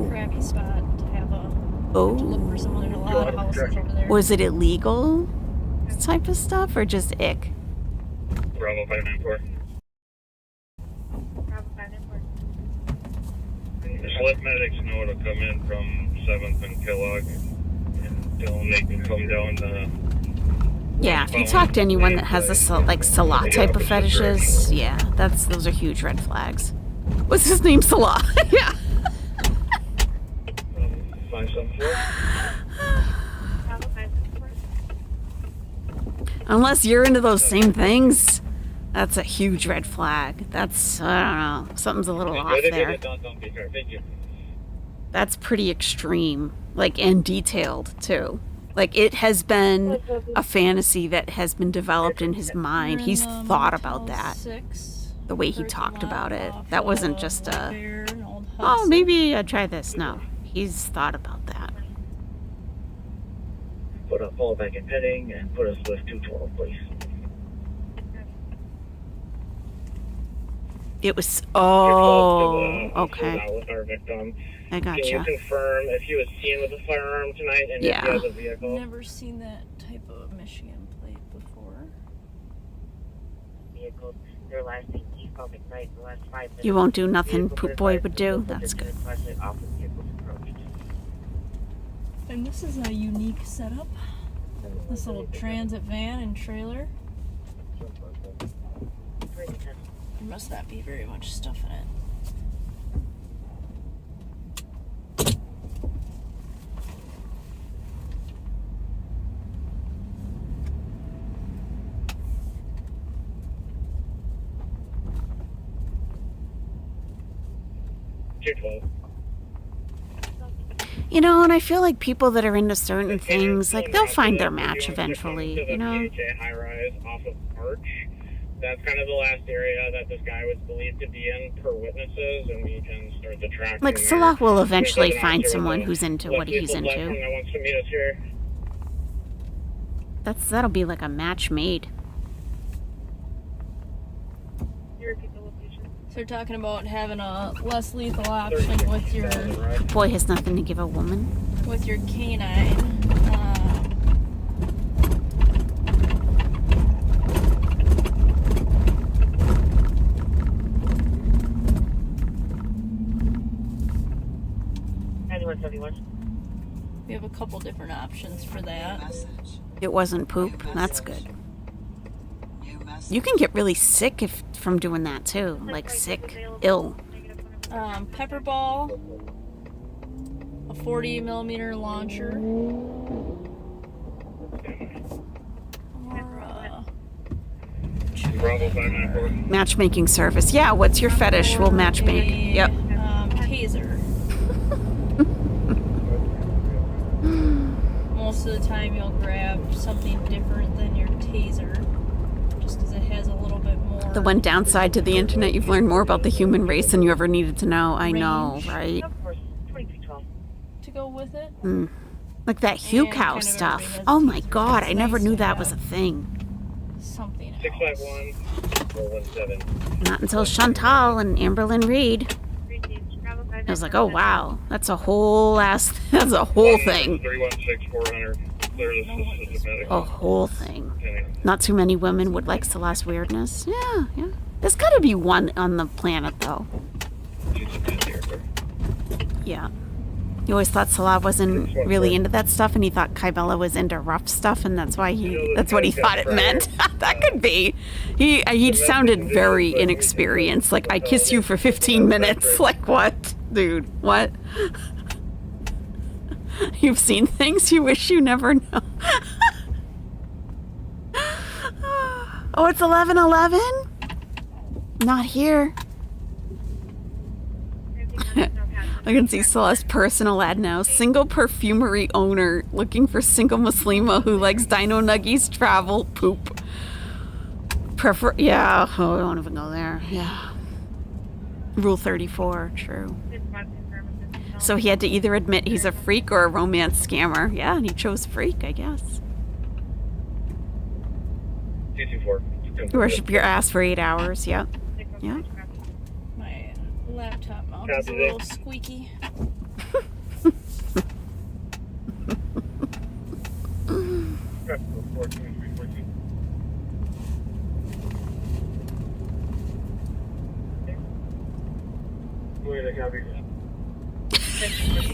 Crappy spot to have to look for someone in a lot of houses over there. Was it illegal type of stuff or just ick? Bravo 594. Just let medics know to come in from 7th and Kellogg and tell them they can come down the... Yeah, if you talk to anyone that has this like Salah type of fetishes, yeah, those are huge red flags. What's his name? Salah. Yeah. 574. Unless you're into those same things, that's a huge red flag. That's, I don't know, something's a little off there. That's pretty extreme, like, and detailed too. Like, it has been a fantasy that has been developed in his mind. He's thought about that. The way he talked about it. That wasn't just a, oh, maybe I'd try this. No, he's thought about that. Put a fall back in heading and put us with 212, please. It was, oh, okay. Our victim. I gotcha. Can you confirm if he was seen with a firearm tonight and if he has a vehicle? Never seen that type of Michigan plate before. Vehicles, their last name Eastbound McKnight, the last 5 minutes. You won't do nothing Poop Boy would do? That's good. And this is a unique setup. This little transit van and trailer. There must not be very much stuff in it. You know, and I feel like people that are into certain things, like, they'll find their match eventually, you know? High-rise off of Arch. That's kind of the last area that this guy was believed to be in per witnesses, and we can start the track. Like, Salah will eventually find someone who's into what he's into. That wants to meet us here. That'll be like a match made. So you're talking about having a less lethal option with your... Boy has nothing to give a woman. With your canine. We have a couple different options for that. It wasn't poop. That's good. You can get really sick from doing that too. Like sick, ill. Pepper ball, a 40mm launcher, or Matchmaking service. Yeah, what's your fetish? We'll matchmake. Yep. Taser. Most of the time you'll grab something different than your taser, just because it has a little bit more. The one downside to the internet, you've learned more about the human race than you ever needed to know. I know, right? To go with it. Like that Hugh Cow stuff. Oh my god, I never knew that was a thing. Something else. 651-417. Not until Chantal and Amberlynn Reed. I was like, oh wow, that's a whole thing. 316-400. Clear the systematic. A whole thing. Not too many women would like Celeste weirdness. Yeah. There's gotta be one on the planet though. Yeah. You always thought Salah wasn't really into that stuff, and he thought Kybella was into rough stuff, and that's what he thought it meant. That could be. He sounded very inexperienced. Like, I kiss you for 15 minutes. Like, what? Dude, what? You've seen things you wish you never know. Oh, it's 11:11? Not here. I can see Celeste's personal ad now. Single perfumery owner looking for single Muslima who likes Dino Nuggies, travel, poop. Yeah. Oh, I won't even go there. Yeah. Rule 34. True. So he had to either admit he's a freak or a romance scammer. Yeah, and he chose freak, I guess. 224. Worship your ass for 8 hours. Yep. Yep. My laptop mouth is a little squeaky.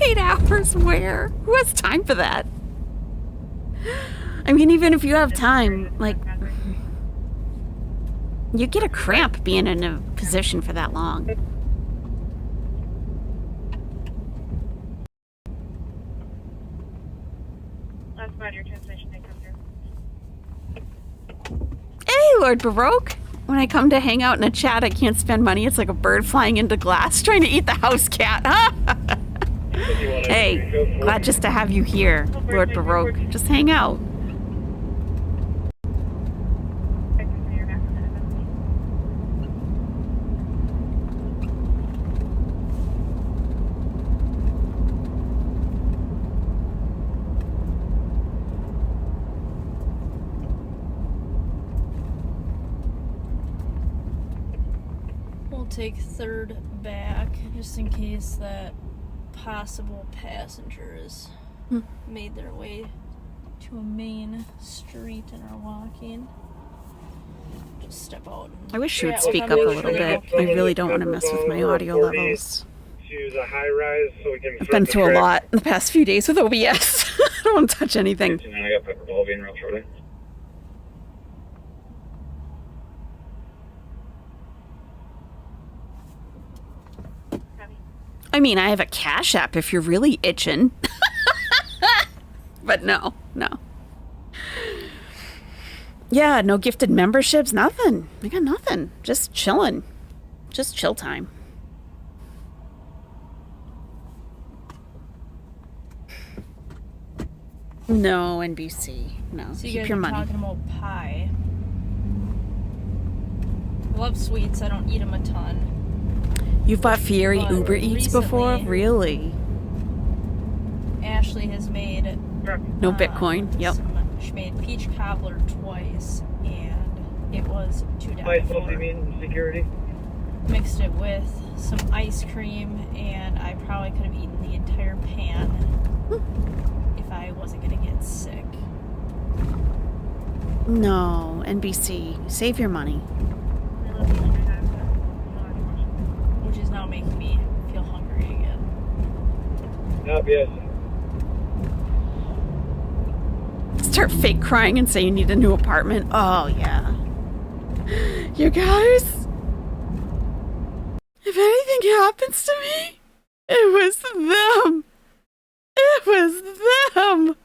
Eight hours where? Who has time for that? I mean, even if you have time, like, you get a cramp being in a position for that long. That's about your translation they come through. Hey, Lord Baroque. When I come to hang out in a chat, I can't spend money. It's like a bird flying into glass trying to eat the house cat. Hey, glad just to have you here, Lord Baroque. Just hang out. We'll take third back, just in case that possible passengers made their way to a main street and are walking. Just step out. I wish she would speak up a little bit. I really don't want to mess with my audio levels. To the high rise so we can I've been through a lot in the past few days with OBS. I don't want to touch anything. And I got Pepper Ball being real shortly. I mean, I have a Cash App if you're really itching. But no. Yeah, no gifted memberships, nothing. I got nothing. Just chilling. Just chill time. No, NBC. No, So you keep guys your are money. talking about pie. Love sweets. I don't eat them a ton. You've bought Fieri But Uber Eats before? recently- Really? Ashley has made No Bitcoin? Yep. she made peach cobbler twice, and it was to die By for. you mean security? Mixed it with some ice cream, and I probably could have eaten the entire pan if I wasn't gonna get sick. No, NBC. Save your money. Which is now making me feel hungry again. Yes. Start fake crying and say you need a new apartment. Oh, yeah. You guys, if anything happens to me, it was them. It was them.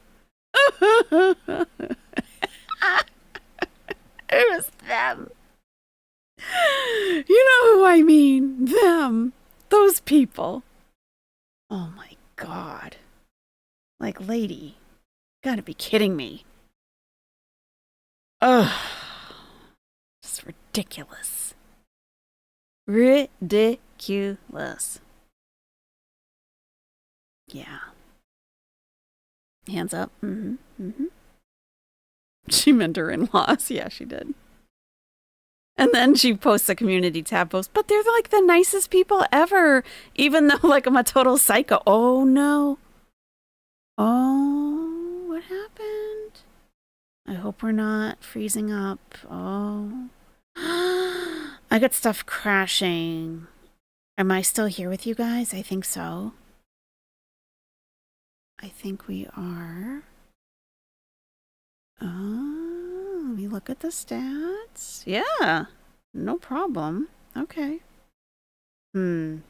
It was them. You know who I mean. Them. Those people. Oh my God. Like, lady. Gotta be kidding me. Ugh. It's ridiculous. Ridiculous. Yeah. Hands up. Mm-hmm. Mm-hmm. She meant her in-laws. Yeah, she did. And then she posts a community tab post, but they're like the nicest people ever, even though like I'm a total psycho. Oh no. Oh, what happened? I hope we're not freezing up. Oh. I got stuff crashing. Am I still here with you guys? I think so. I think we are. Oh, let me look at the stats. Yeah, no problem. Okay. You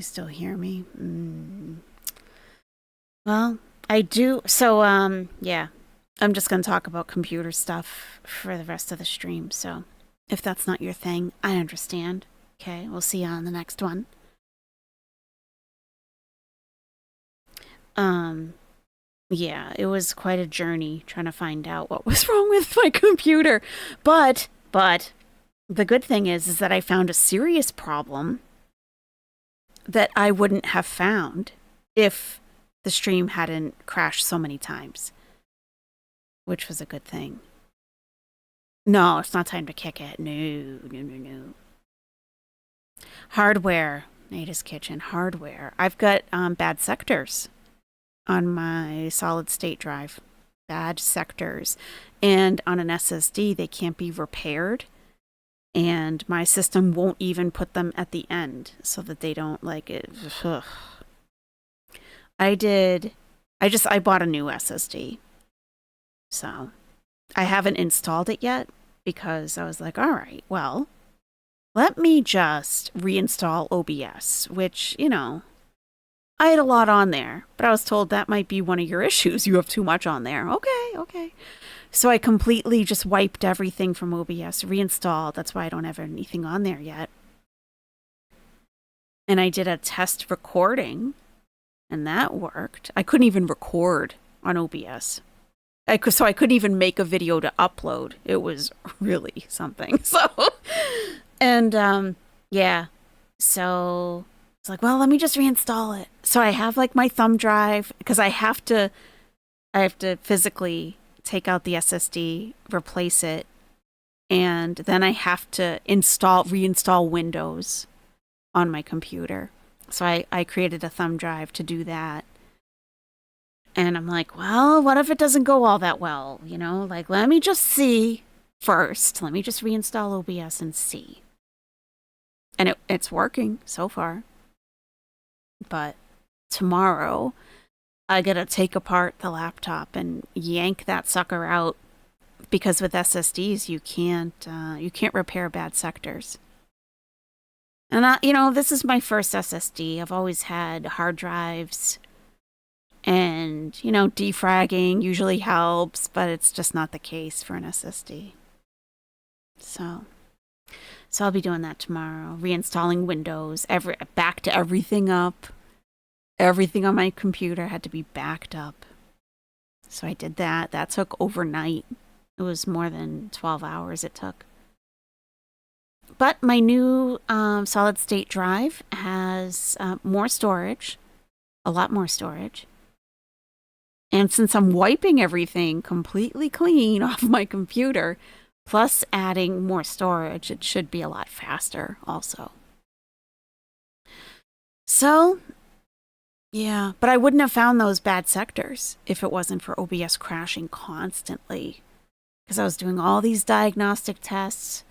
still hear me? Well, I do. So, yeah. I'm just going to talk about computer stuff for the rest of the stream. So, if that's not your thing, I understand. Okay, we'll see you on the next one. Yeah, it was quite a journey trying to find out what was wrong with my computer. But the good thing is that I found a serious problem that I wouldn't have found if the stream hadn't crashed so many times, which was a good thing. No, it's not time to kick it. No. Hardware. Nada's Kitchen. Hardware. I've got bad sectors on my solid state drive. Bad sectors. And on an SSD, they can't be repaired. And my system won't even put them at the end so that they don't like it. Ugh. I bought a new SSD. So I haven't installed it yet because I was like, all right, well, let me just reinstall OBS, which, you know, I had a lot on there, but I was told that might be one of your issues. You have too much on there. Okay. So I completely just wiped everything from OBS, reinstalled. That's why I don't have anything on there yet. And I did a test recording, and that worked. I couldn't even record on OBS. So I couldn't even make a video to upload. It was really something. So, and yeah. So it's like, well, let me just reinstall it. So I have like my thumb drive because I have to physically take out the SSD, replace it, and then I have to reinstall Windows on my computer. So I created a thumb drive to do that. And I'm like, well, what if it doesn't go all that well? You know, like, let me just see first. Let me just reinstall OBS and see. And it's working so far. But tomorrow, I gotta take apart the laptop and yank that sucker out because with SSDs, you can't repair bad sectors. And this is my first SSD. I've always had hard drives. And, defragging usually helps, but it's just not the case for an SSD. So I'll be doing that tomorrow. Reinstalling Windows, back to everything up. Everything on my computer had to be backed up. So I did that. That took overnight. It was more than 12 hours it took. But my new solid state drive has more storage, a lot more storage. And since I'm wiping everything completely clean off my computer, plus adding more storage, it should be a lot faster also. So, yeah, but I wouldn't have found those bad sectors if it wasn't for OBS crashing constantly. Because I was doing all these diagnostic tests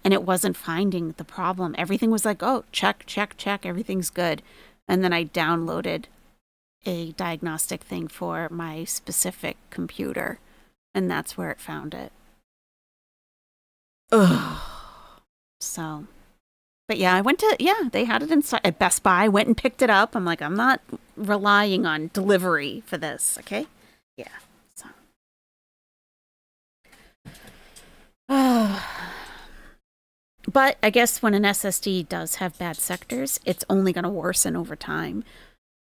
and it wasn't finding the problem. Everything was like, oh, check, everything's good. And then I downloaded a diagnostic thing for my specific computer, and that's where it found it. Ugh. So, but yeah, they had it at Best Buy, went and picked it up. I'm like, I'm not relying on delivery for this, okay? Yeah, so. But I guess when an SSD does have bad sectors, it's only going to worsen over time.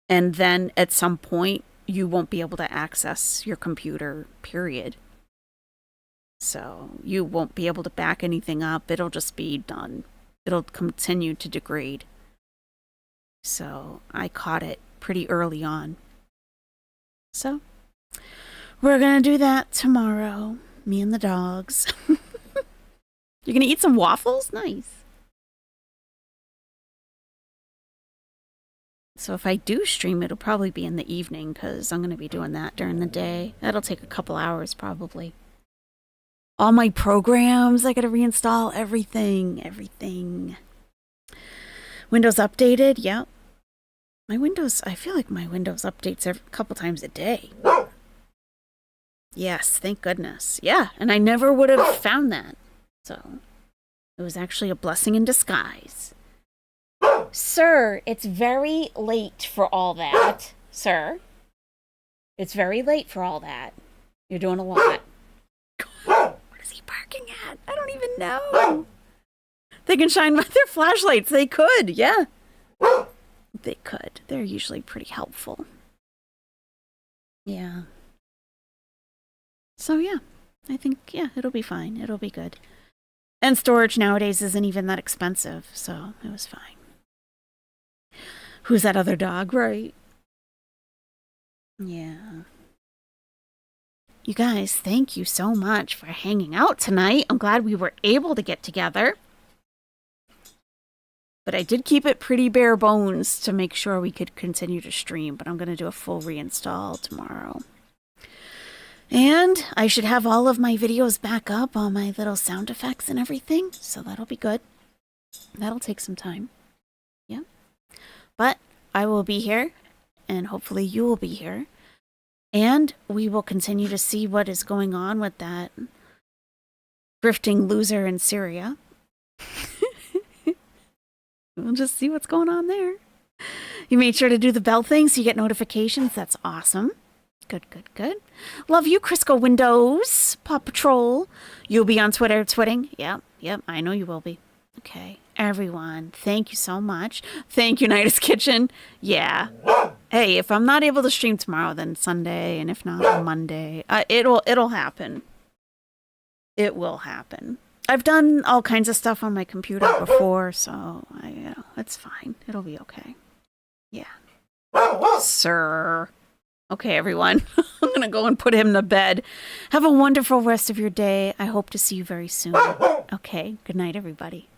And then at some point, you won't be able to access your computer, period. So you won't be able to back anything up. It'll just be done. It'll continue to degrade. So I caught it pretty early on. So we're going to do that tomorrow. Me and the dogs. You're going to eat some waffles? Nice. So if I do stream, it'll probably be in the evening because I'm going to be doing that during the day. That'll take a couple hours probably. All my programs, I got to reinstall everything. Windows updated, yep. My Windows, I feel like my Windows updates a couple times a day. Yes, thank goodness. Yeah, and I never would have found that. So it was actually a blessing in disguise. Sir, it's very late for all that. Sir, it's very late for all that. You're doing a lot. What is he barking at? I don't even know. They can shine with their flashlights. They could, yeah. They could. They're usually pretty helpful. Yeah. So yeah, I think, yeah, it'll be fine. It'll be good. And storage nowadays isn't even that expensive, so it was fine. Who's that other dog, right? Yeah. You guys, thank you so much for hanging out tonight. I'm glad we were able to get together. But I did keep it pretty bare bones to make sure we could continue to stream, but I'm going to do a full reinstall tomorrow. And I should have all of my videos back up, all my little sound effects and everything, so that'll be good. That'll take some time. Yeah. But I will be here, and hopefully you will be here. And we will continue to see what is going on with that grifting loser in Syria. We'll just see what's going on there. You made sure to do the bell thing so you get notifications. That's awesome. Good, good, good. Love you, Crisco Windows, Paw Patrol. You'll be on Twitter twitting. Yep, I know you will be. Okay, everyone, thank you so much. Thank you, Nidus Kitchen. Yeah. Hey, if I'm not able to stream tomorrow, then Sunday, and if not, Monday. It'll happen. It will happen. I've done all kinds of stuff on my computer before, so it's fine. It'll be okay. Yeah. Sir. Okay, everyone. I'm going to go and put him to bed. Have a wonderful rest of your day. I hope to see you very soon. Okay, good night, everybody.